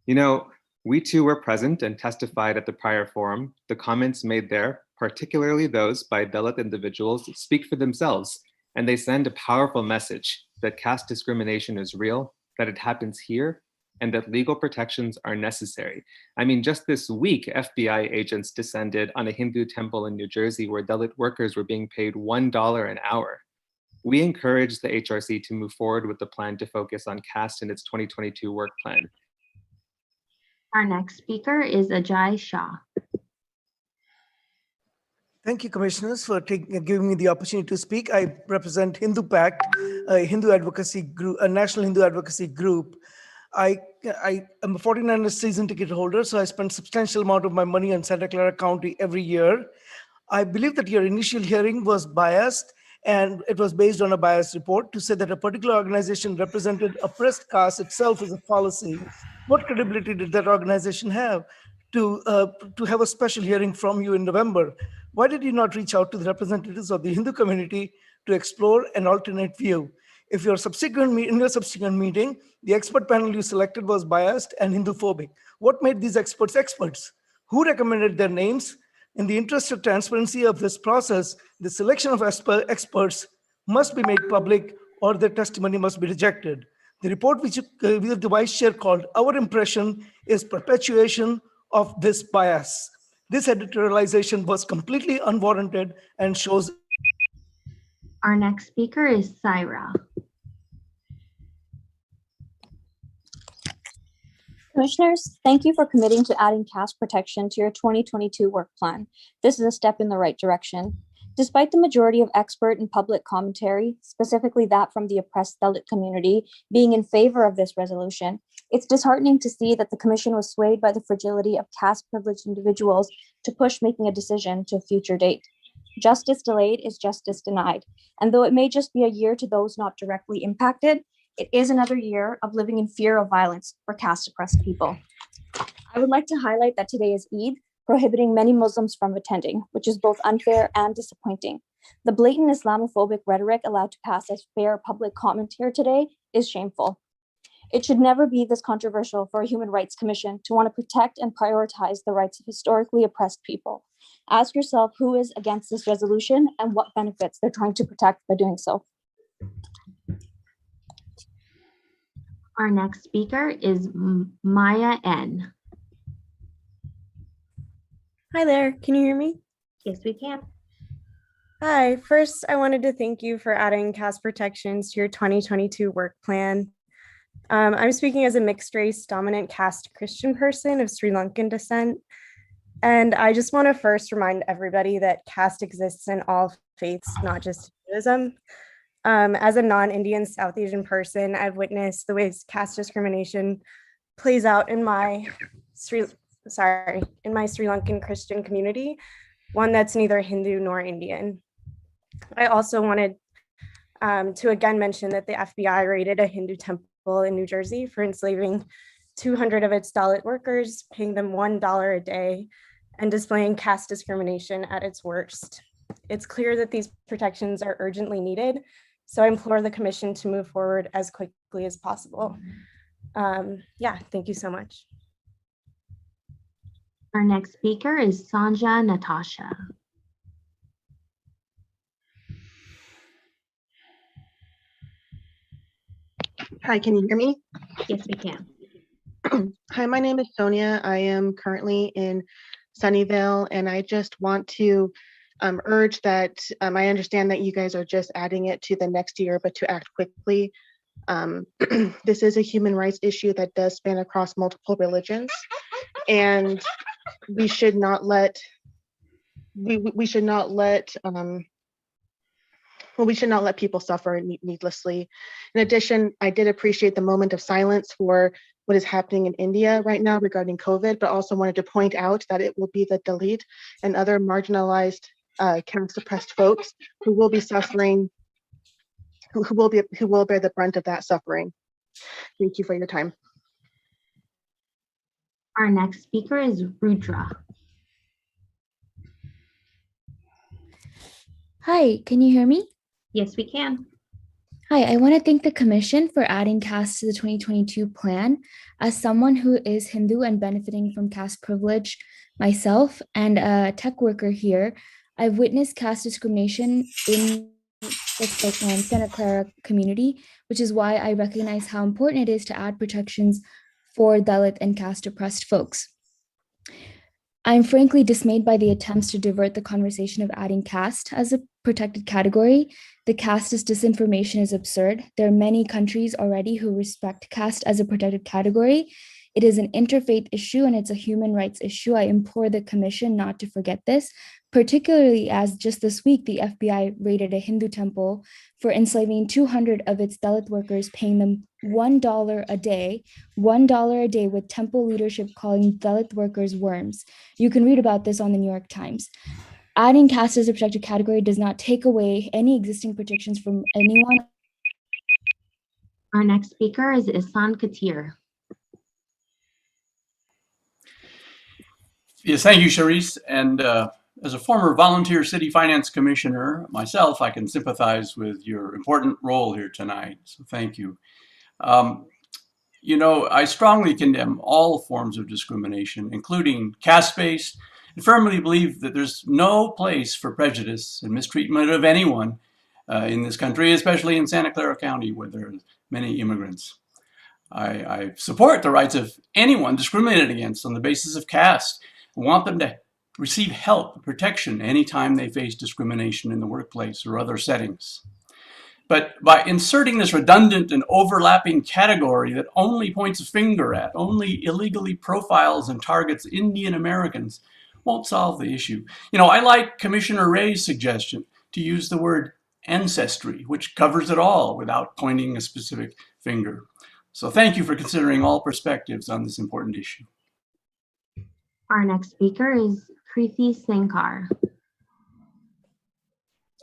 You know, we too were present and testified at the prior forum. The comments made there, particularly those by Dalit individuals, speak for themselves, and they send a powerful message that caste discrimination is real, that it happens here, and that legal protections are necessary. I mean, just this week, FBI agents descended on a Hindu temple in New Jersey where Dalit workers were being paid $1 an hour. We encourage the HRC to move forward with the plan to focus on caste in its 2022 work plan. Our next speaker is Ajay Shah. Thank you, commissioners, for giving me the opportunity to speak. I represent Hindu Pact, a Hindu advocacy group, a national Hindu advocacy group. I am a 49er season ticket holder, so I spend substantial amount of my money on Santa Clara County every year. I believe that your initial hearing was biased, and it was based on a biased report to say that a particular organization represented oppressed caste itself is a fallacy. What credibility did that organization have to have a special hearing from you in November? Why did you not reach out to the representatives of the Hindu community to explore an alternate view? If in your subsequent meeting, the expert panel you selected was biased and Hindu-phobic, what made these experts experts? Who recommended their names? In the interest of transparency of this process, the selection of experts must be made public or their testimony must be rejected. The report which the vice chair called Our Impression is perpetuation of this bias. This editorialization was completely unwarranted and shows. Our next speaker is Saira. Commissioners, thank you for committing to adding caste protection to your 2022 work plan. This is a step in the right direction. Despite the majority of expert and public commentary, specifically that from the oppressed Dalit community, being in favor of this resolution, it's disheartening to see that the Commission was swayed by the fragility of caste-privileged individuals to push making a decision to a future date. Justice delayed is justice denied, and though it may just be a year to those not directly impacted, it is another year of living in fear of violence for caste-oppressed people. I would like to highlight that today is Eid, prohibiting many Muslims from attending, which is both unfair and disappointing. The blatant Islamophobic rhetoric allowed to pass as fair public comment here today is shameful. It should never be this controversial for a Human Rights Commission to want to protect and prioritize the rights of historically oppressed people. Ask yourself who is against this resolution and what benefits they're trying to protect by doing so. Our next speaker is Maya N. Hi there, can you hear me? Yes, we can. Hi, first I wanted to thank you for adding caste protections to your 2022 work plan. I'm speaking as a mixed race dominant caste Christian person of Sri Lankan descent. And I just want to first remind everybody that caste exists in all faiths, not just Hinduism. As a non-Indian South Asian person, I've witnessed the ways caste discrimination plays out in my Sri Lankan Christian community, one that's neither Hindu nor Indian. I also wanted to again mention that the FBI raided a Hindu temple in New Jersey for enslaving 200 of its Dalit workers, paying them $1 a day, and displaying caste discrimination at its worst. It's clear that these protections are urgently needed, so I implore the Commission to move forward as quickly as possible. Yeah, thank you so much. Our next speaker is Sanja Natasha. Hi, can you hear me? Yes, we can. Hi, my name is Sonia. I am currently in Sunnyvale, and I just want to urge that I understand that you guys are just adding it to the next year, but to act quickly. This is a human rights issue that does span across multiple religions, and we should not let we should not let people suffer needlessly. In addition, I did appreciate the moment of silence for what is happening in India right now regarding COVID, but also wanted to point out that it will be the Dalit and other marginalized caste oppressed folks who will be suffering, who will bear the brunt of that suffering. Thank you for your time. Our next speaker is Rudra. Hi, can you hear me? Yes, we can. Hi, I want to thank the Commission for adding caste to the 2022 plan. As someone who is Hindu and benefiting from caste privilege myself and a tech worker here, I've witnessed caste discrimination in the Santa Clara community, which is why I recognize how important it is to add protections for Dalit and caste oppressed folks. I'm frankly dismayed by the attempts to divert the conversation of adding caste as a protected category. The casteist disinformation is absurd. There are many countries already who respect caste as a protected category. It is an interfaith issue and it's a human rights issue. I implore the Commission not to forget this, particularly as just this week, the FBI raided a Hindu temple for enslaving 200 of its Dalit workers, paying them $1 a day, $1 a day, with temple leadership calling Dalit workers worms. You can read about this on the New York Times. Adding caste as a protected category does not take away any existing protections from anyone. Our next speaker is Ihsan Katir. Yes, thank you, Charisse. And as a former volunteer city finance commissioner myself, I can sympathize with your important role here tonight. So thank you. You know, I strongly condemn all forms of discrimination, including caste-based, and firmly believe that there's no place for prejudice and mistreatment of anyone in this country, especially in Santa Clara County, where there are many immigrants. I support the rights of anyone discriminated against on the basis of caste. I want them to receive help and protection anytime they face discrimination in the workplace or other settings. But by inserting this redundant and overlapping category that only points a finger at, only illegally profiles and targets Indian Americans, won't solve the issue. You know, I like Commissioner Ray's suggestion to use the word ancestry, which covers it all without pointing a specific finger. So thank you for considering all perspectives on this important issue. Our next speaker is Kriti Sankar.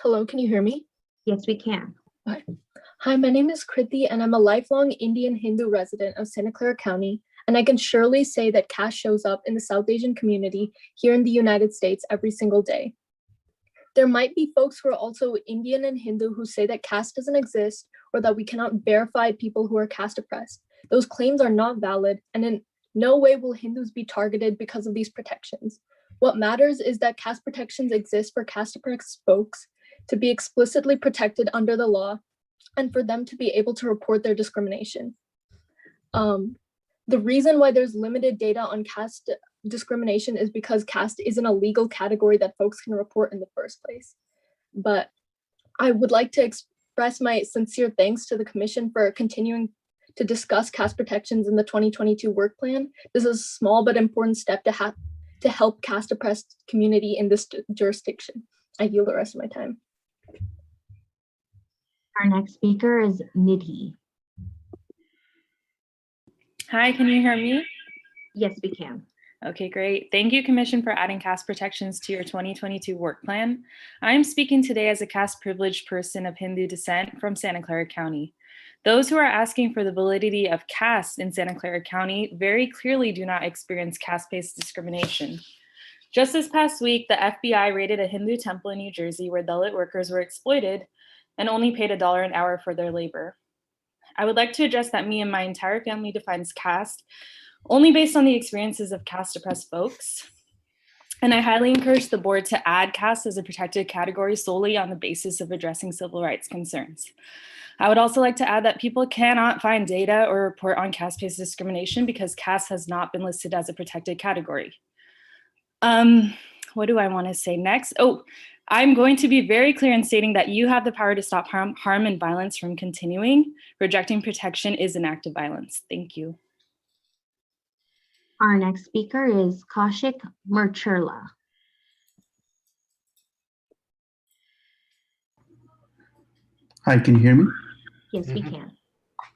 Hello, can you hear me? Yes, we can. Hi, my name is Kriti, and I'm a lifelong Indian Hindu resident of Santa Clara County, and I can surely say that caste shows up in the South Asian community here in the United States every single day. There might be folks who are also Indian and Hindu who say that caste doesn't exist or that we cannot verify people who are caste oppressed. Those claims are not valid, and in no way will Hindus be targeted because of these protections. What matters is that caste protections exist for caste oppressed folks to be explicitly protected under the law and for them to be able to report their discrimination. The reason why there's limited data on caste discrimination is because caste isn't a legal category that folks can report in the first place. But I would like to express my sincere thanks to the Commission for continuing to discuss caste protections in the 2022 work plan. This is a small but important step to help caste oppressed community in this jurisdiction. I yield the rest of my time. Our next speaker is Nidhi. Hi, can you hear me? Yes, we can. Okay, great. Thank you, Commission, for adding caste protections to your 2022 work plan. I am speaking today as a caste privileged person of Hindu descent from Santa Clara County. Those who are asking for the validity of caste in Santa Clara County very clearly do not experience caste-based discrimination. Just this past week, the FBI raided a Hindu temple in New Jersey where Dalit workers were exploited and only paid $1 an hour for their labor. I would like to address that me and my entire family defines caste only based on the experiences of caste oppressed folks. And I highly encourage the board to add caste as a protected category solely on the basis of addressing civil rights concerns. I would also like to add that people cannot find data or report on caste-based discrimination because caste has not been listed as a protected category. What do I want to say next? Oh, I'm going to be very clear in stating that you have the power to stop harm and violence from continuing. Rejecting protection is an act of violence. Thank you. Our next speaker is Kaushik Murchurla. Hi, can you hear me? Yes, we can.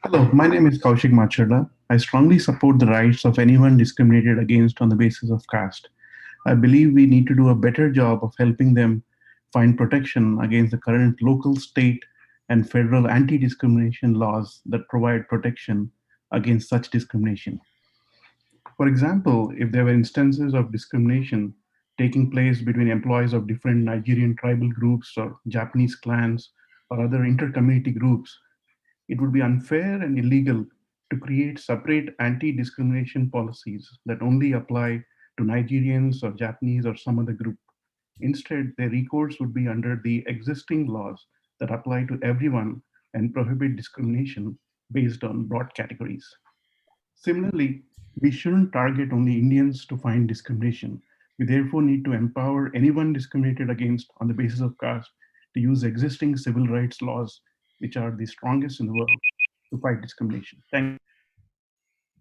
Hello, my name is Kaushik Macharla. I strongly support the rights of anyone discriminated against on the basis of caste. I believe we need to do a better job of helping them find protection against the current local, state, and federal anti-discrimination laws that provide protection against such discrimination. For example, if there were instances of discrimination taking place between employees of different Nigerian tribal groups or Japanese clans or other inter-community groups, it would be unfair and illegal to create separate anti-discrimination policies that only apply to Nigerians or Japanese or some other group. Instead, their recourse would be under the existing laws that apply to everyone and prohibit discrimination based on broad categories. Similarly, we shouldn't target only Indians to find discrimination. We therefore need to empower anyone discriminated against on the basis of caste to use existing civil rights laws, which are the strongest in the world, to fight discrimination. Thank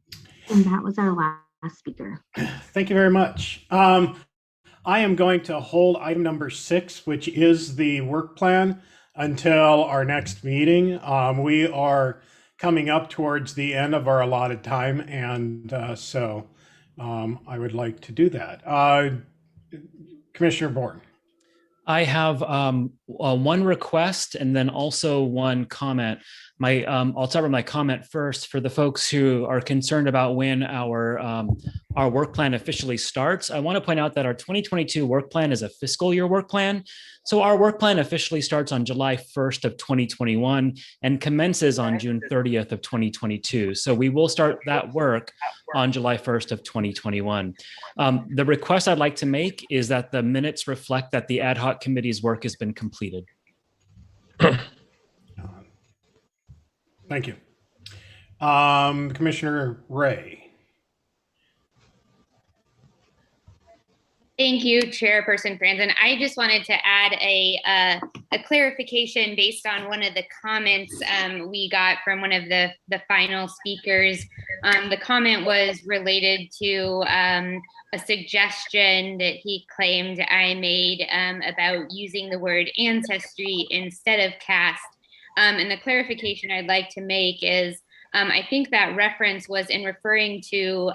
you. And that was our last speaker. Thank you very much. I am going to hold item number 6, which is the work plan, until our next meeting. We are coming up towards the end of our allotted time, and so I would like to do that. Commissioner Bourne. I have one request and then also one comment. I'll start with my comment first. For the folks who are concerned about when our work plan officially starts, I want to point out that our 2022 work plan is a fiscal year work plan. So our work plan officially starts on July 1st of 2021 and commences on June 30th of 2022. So we will start that work on July 1st of 2021. The request I'd like to make is that the minutes reflect that the ad hoc committee's work has been completed. Thank you. Commissioner Ray. Thank you, Chairperson Franzen. I just wanted to add a clarification based on one of the comments we got from one of the final speakers. The comment was related to a suggestion that he claimed I made about using the word ancestry instead of caste. And the clarification I'd like to make is I think that reference was in referring to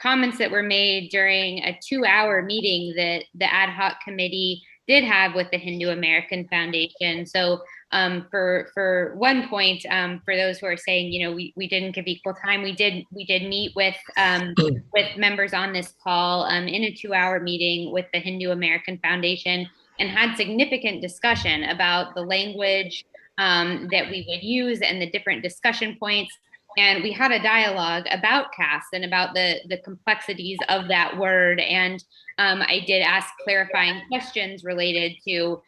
comments that were made during a 2-hour meeting that the ad hoc committee did have with the Hindu American Foundation. So for one point, for those who are saying, you know, we didn't give equal time, we did meet with members on this call in a 2-hour meeting with the Hindu American Foundation and had significant discussion about the language that we would use and the different discussion points. And we had a dialogue about caste and about the complexities of that word. And I did ask clarifying questions related to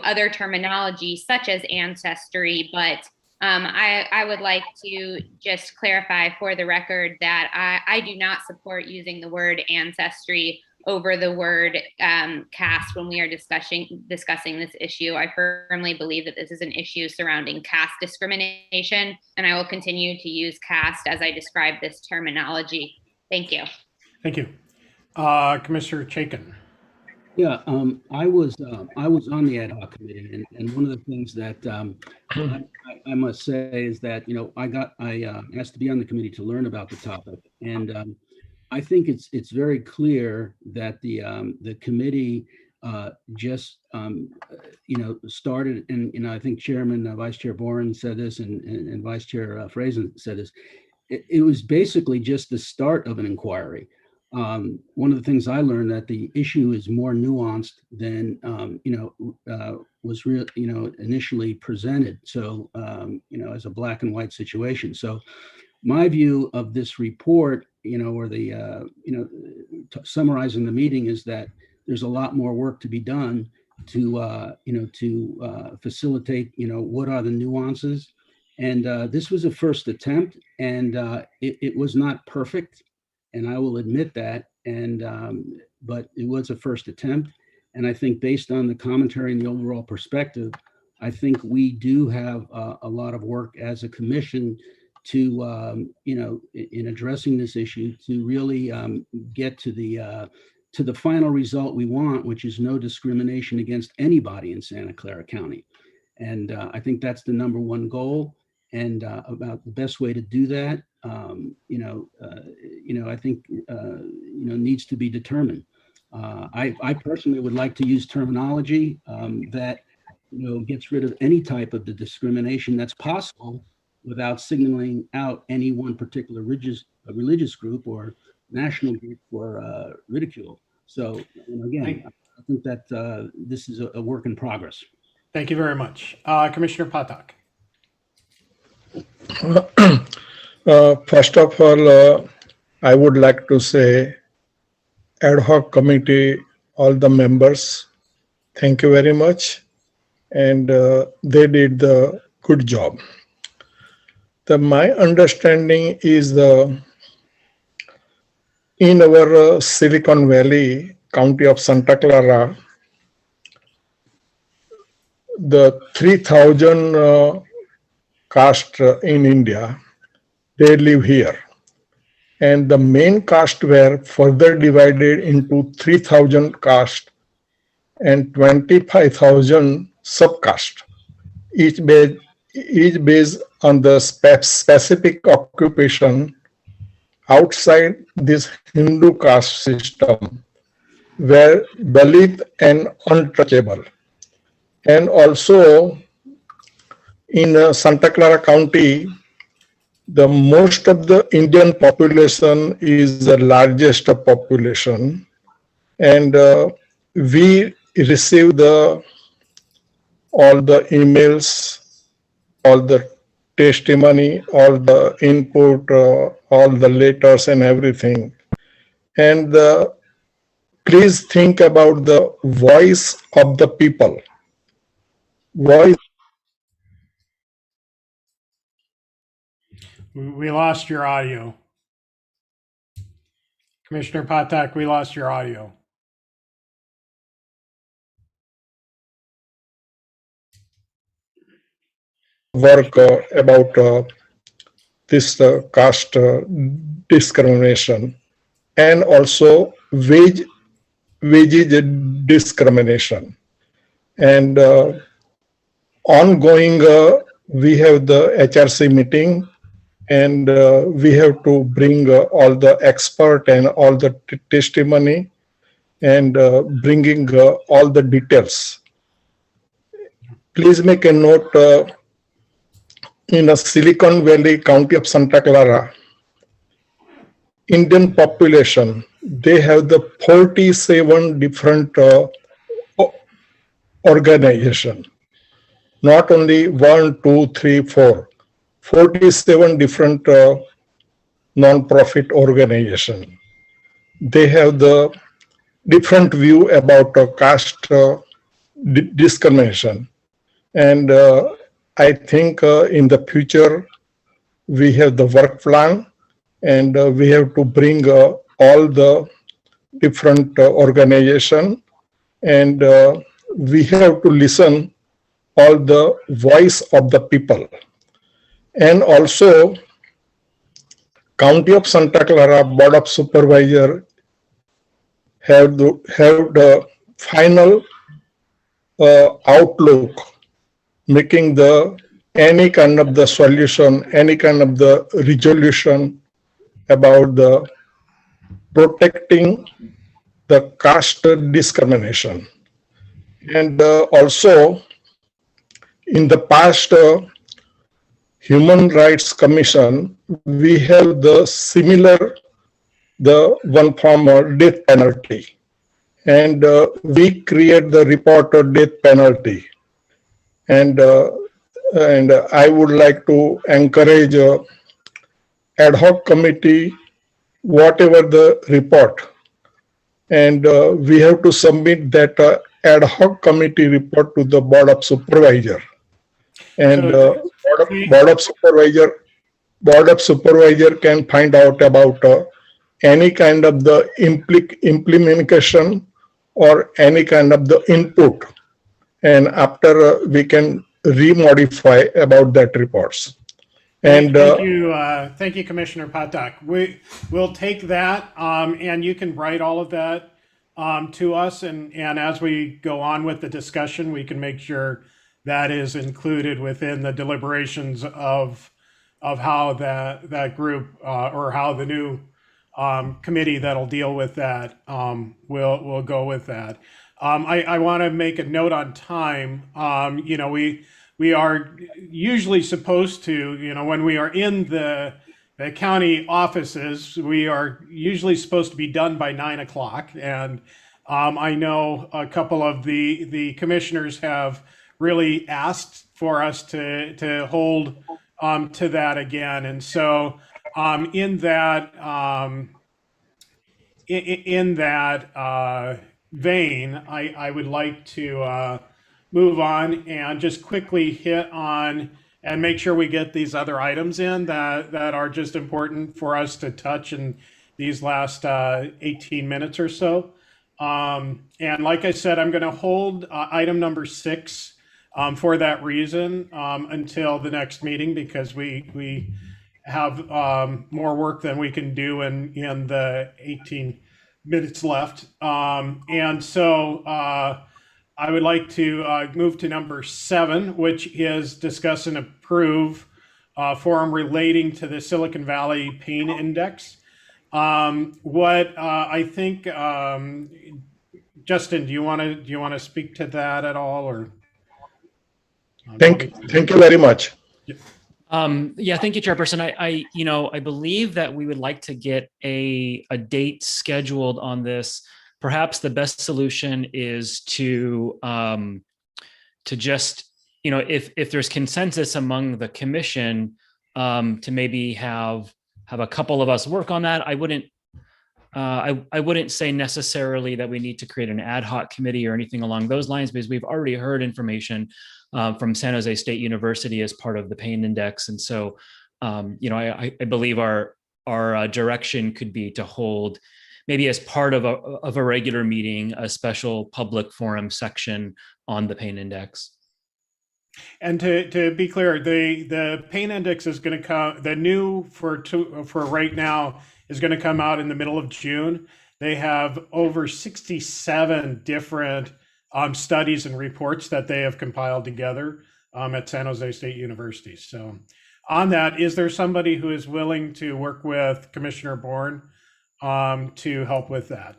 other terminology such as ancestry. But I would like to just clarify for the record that I do not support using the word ancestry over the word caste when we are discussing this issue. I firmly believe that this is an issue surrounding caste discrimination, and I will continue to use caste as I describe this terminology. Thank you. Thank you. Commissioner Chaikin. Yeah, I was on the ad hoc committee, and one of the things that I must say is that, you know, I asked to be on the committee to learn about the topic, and I think it's very clear that the committee just you know, started, and you know, I think Chairman Vice Chair Boren said this, and Vice Chair Frazen said this. It was basically just the start of an inquiry. One of the things I learned that the issue is more nuanced than you know, was real, you know, initially presented. So you know, as a black and white situation. So my view of this report, you know, or the you know, summarizing the meeting, is that there's a lot more work to be done to you know, to facilitate, you know, what are the nuances. And this was a first attempt, and it was not perfect. And I will admit that, and but it was a first attempt. And I think based on the commentary and the overall perspective, I think we do have a lot of work as a commission to, you know, in addressing this issue, to really get to the final result we want, which is no discrimination against anybody in Santa Clara County. And I think that's the number one goal. And about the best way to do that, I think, needs to be determined. I personally would like to use terminology that, gets rid of any type of the discrimination that's possible without signaling out any one particular religious group or national group for ridicule. So again, I think that this is a work in progress. Thank you very much. Commissioner Patak. First of all, I would like to say ad hoc committee, all the members, thank you very much. And they did the good job. My understanding is in our Silicon Valley, county of Santa Clara, the 3,000 caste in India, they live here. And the main caste were further divided into 3,000 caste and 25,000 subcaste, each based on the specific occupation outside this Hindu caste system, were Dalit and untouchable. And also in Santa Clara County, the most of the Indian population is the largest population, and we receive all the emails, all the testimony, all the input, all the letters and everything. And please think about the voice of the people. Voice. We lost your audio. Commissioner Patak, we lost your audio. Work about this caste discrimination and also wages discrimination. And ongoing, we have the HRC meeting, and we have to bring all the expert and all the testimony and bringing all the details. Please make a note, in a Silicon Valley, county of Santa Clara, Indian population, they have the 47 different organization. Not only 1, 2, 3, 4, 47 different non-profit organization. They have the different view about caste discrimination. And I think in the future, we have the work plan, and we have to bring all the different organization, and we have to listen all the voice of the people. And also, County of Santa Clara Board of Supervisor have the final outlook, making any kind of the solution, any kind of the resolution about the protecting the caste discrimination. And also, in the past, Human Rights Commission, we have the similar, the one form of death penalty. And we create the report of death penalty. And I would like to encourage ad hoc committee, whatever the report, and we have to submit that ad hoc committee report to the Board of Supervisor. And Board of Supervisor can find out about any kind of the implementation or any kind of the input, and after we can remodify about that reports. And thank you, Commissioner Patak. We'll take that, and you can write all of that to us, and as we go on with the discussion, we can make sure that is included within the deliberations of how that group or how the new committee that'll deal with that will go with that. I want to make a note on time. We are usually supposed to, when we are in the county offices, we are usually supposed to be done by 9 o'clock. And I know a couple of the commissioners have really asked for us to hold to that again. And so in that vein, I would like to move on and just quickly hit on and make sure we get these other items in that are just important for us to touch in these last 18 minutes or so. And like I said, I'm going to hold item number 6 for that reason until the next meeting, because we have more work than we can do in the 18 minutes left. And so I would like to move to number 7, which is discuss and approve forum relating to the Silicon Valley Pain Index. What I think, Justin, do you want to speak to that at all, or? Thank you very much. Yeah, thank you, Chairperson. I believe that we would like to get a date scheduled on this. Perhaps the best solution is to just, if there's consensus among the commission, to maybe have a couple of us work on that. I wouldn't say necessarily that we need to create an ad hoc committee or anything along those lines, because we've already heard information from San Jose State University as part of the pain index. And so, I believe our direction could be to hold, maybe as part of a regular meeting, a special public forum section on the pain index. And to be clear, the pain index is going to come, the new for right now is going to come out in the middle of June. They have over 67 different studies and reports that they have compiled together at San Jose State University. So on that, is there somebody who is willing to work with Commissioner Bourne to help with that?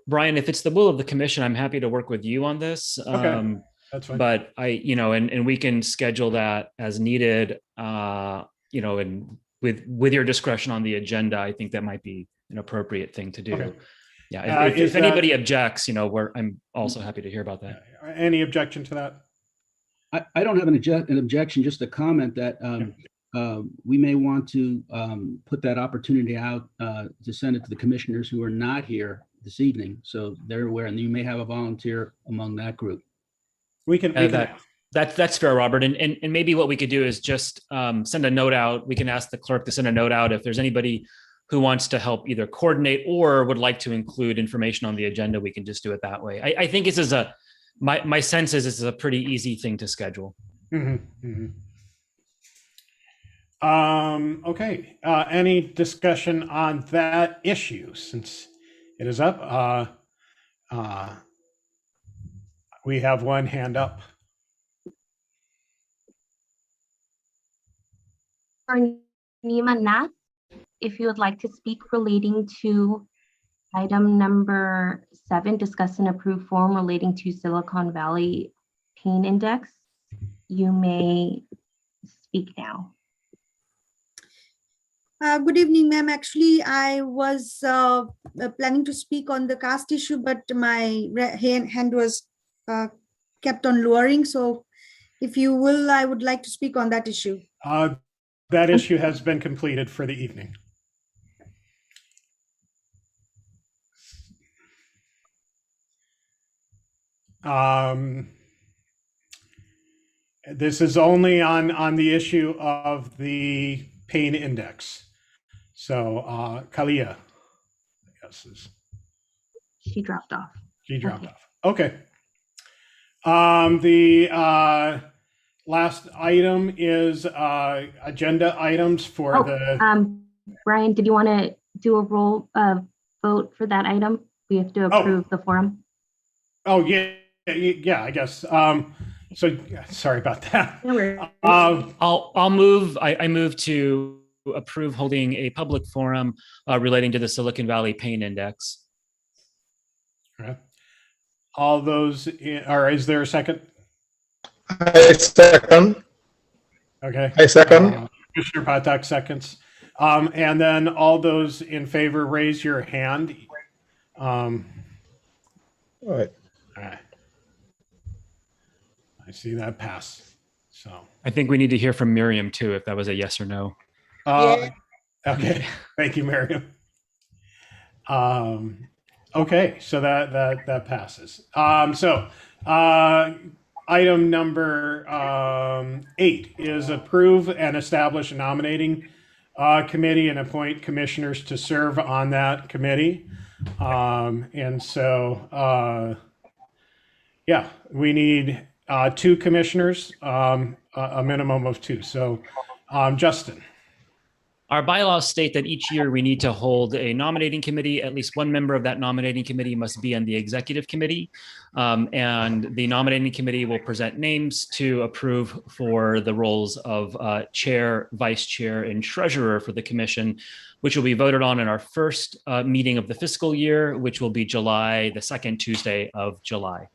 Brian, if it's the will of the commission, I'm happy to work with you on this. Okay, that's fine. But and we can schedule that as needed, and with your discretion on the agenda, I think that might be an appropriate thing to do. Okay. Yeah, if anybody objects, I'm also happy to hear about that. Any objection to that? I don't have an objection, just a comment that we may want to put that opportunity out to send it to the commissioners who are not here this evening, so they're aware, and you may have a volunteer among that group. That's fair, Robert. And maybe what we could do is just send a note out. We can ask the clerk to send a note out if there's anybody who wants to help either coordinate or would like to include information on the agenda. We can just do it that way. I think this is my sense is this is a pretty easy thing to schedule. Mm-hmm. Mm-hmm. Okay. Any discussion on that issue since it is up? We have one hand up. Nima Nath, if you would like to speak relating to item number 7, discuss and approve form relating to Silicon Valley Pain Index, you may speak now. Good evening, ma'am. Actually, I was planning to speak on the caste issue, but my hand was kept on lowering. So if you will, I would like to speak on that issue. That issue has been completed for the evening. This is only on the issue of the pain index. So Kalia, I guess is. She dropped off. She dropped off. Okay. The last item is agenda items for Brian, did you want to do a roll vote for that item? We have to approve the forum. Oh, yeah, I guess. So sorry about that. No worries. I'll move. I move to approve holding a public forum relating to the Silicon Valley Pain Index. Okay. All those, is there a second? I second. Okay. I second. Commissioner Patak seconds. And then all those in favor, raise your hand. All right. All right. I see that pass. So I think we need to hear from Miriam too, if that was a yes or no. Okay. Thank you, Miriam. Okay, so that passes. Item number 8 is approve and establish a nominating committee and appoint commissioners to serve on that committee. We need 2 commissioners, a minimum of 2. So, Justin. Our bylaws state that each year we need to hold a nominating committee. At least one member of that nominating committee must be on the executive committee. And the nominating committee will present names to approve for the roles of chair, vice chair, and treasurer for the commission, which will be voted on in our first meeting of the fiscal year, which will be July, the second Tuesday of July.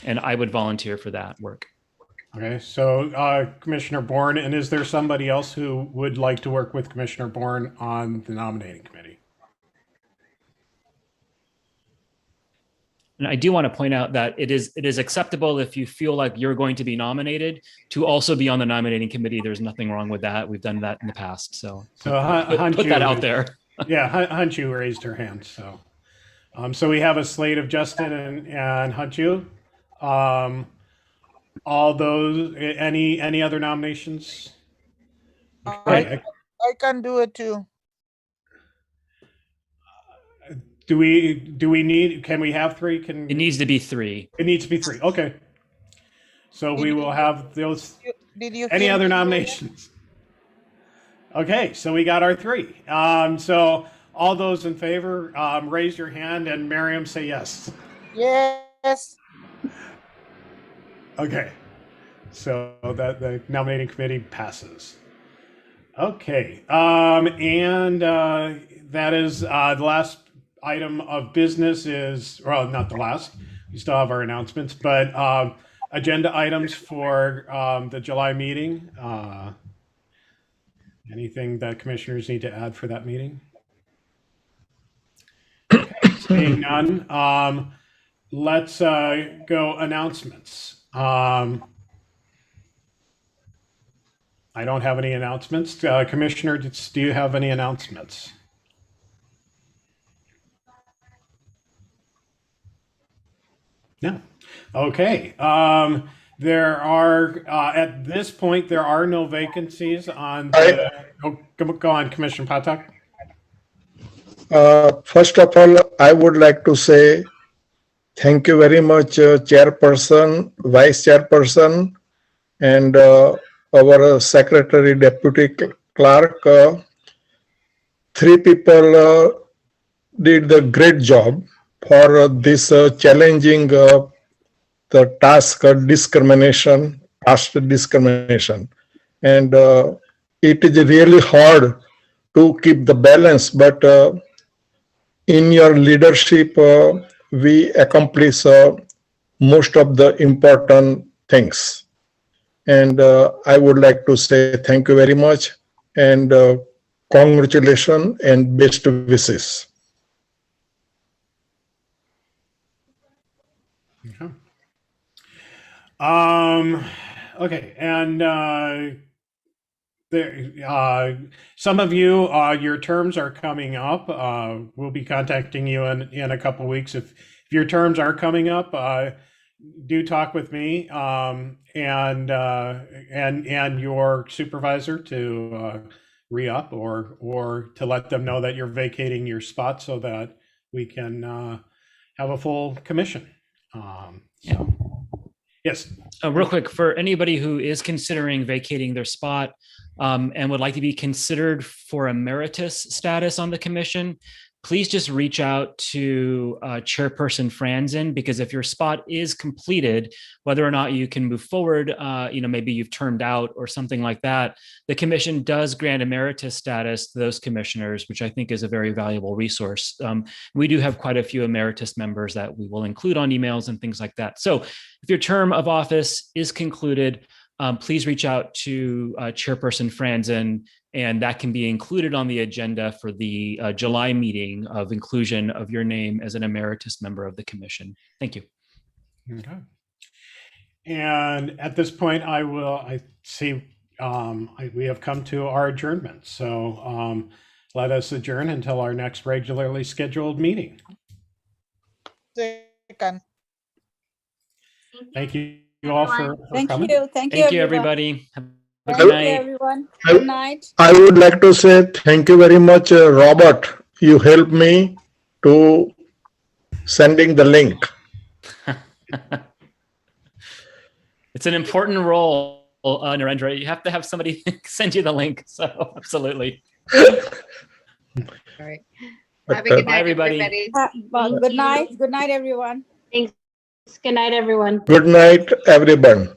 And I would volunteer for that work. Okay, so Commissioner Bourne, and is there somebody else who would like to work with Commissioner Bourne on the nominating committee? And I do want to point out that it is acceptable if you feel like you're going to be nominated to also be on the nominating committee. There's nothing wrong with that. We've done that in the past. So put that out there. Yeah, Hunchu raised her hand. So so we have a slate of Justin and Hunchu. All those, any other nominations? I can do it too. Do we need, can we have 3? It needs to be 3. It needs to be 3. Okay. So we will have those. Did any other nominations? Okay, so we got our 3. So all those in favor, raise your hand, and Miriam, say yes. Yes. Okay, so that the nominating committee passes. Okay, and that is the last item of business is, well, not the last, we still have our announcements, but agenda items for the July meeting. Anything that commissioners need to add for that meeting? Okay, seeing none, let's go announcements. I don't have any announcements. Commissioner, do you have any announcements? No. Okay. There are, at this point, there are no vacancies on the, go on, Commissioner Patak. First of all, I would like to say thank you very much, Chairperson, Vice Chairperson, and our Secretary, Deputy Clerk. 3 people did the great job for this challenging the task of discrimination, caste discrimination. And it is really hard to keep the balance, but in your leadership, we accomplish most of the important things. And I would like to say thank you very much, and congratulations and best wishes. Okay, and there, some of you, your terms are coming up. We'll be contacting you in a couple of weeks. If your terms are coming up, do talk with me and your supervisor to re-up or to let them know that you're vacating your spot so that we can have a full commission. Yes. Real quick, for anybody who is considering vacating their spot and would like to be considered for emeritus status on the commission, please just reach out to Chairperson Franzen, because if your spot is completed, whether or not you can move forward, maybe you've termed out or something like that, the commission does grant emeritus status to those commissioners, which I think is a very valuable resource. We do have quite a few emeritus members that we will include on emails and things like that. So if your term of office is concluded, please reach out to Chairperson Franzen, and that can be included on the agenda for the July meeting of inclusion of your name as an emeritus member of the commission. Thank you. Okay. And at this point, I see we have come to our adjournment. So let us adjourn until our next regularly scheduled meeting. Second. Thank you all for Thank coming. you. Thank you, everybody. Have a Thank good you, night. everyone. Good night. I would like to say thank you very much, Robert. You helped me to sending the link. It's an important role, Narendra. You have to have somebody send you the link. So absolutely. All right. Have a good Bye, night, everybody. Good night. Good night, everyone. Thanks. Good night, everyone. Good night, everyone.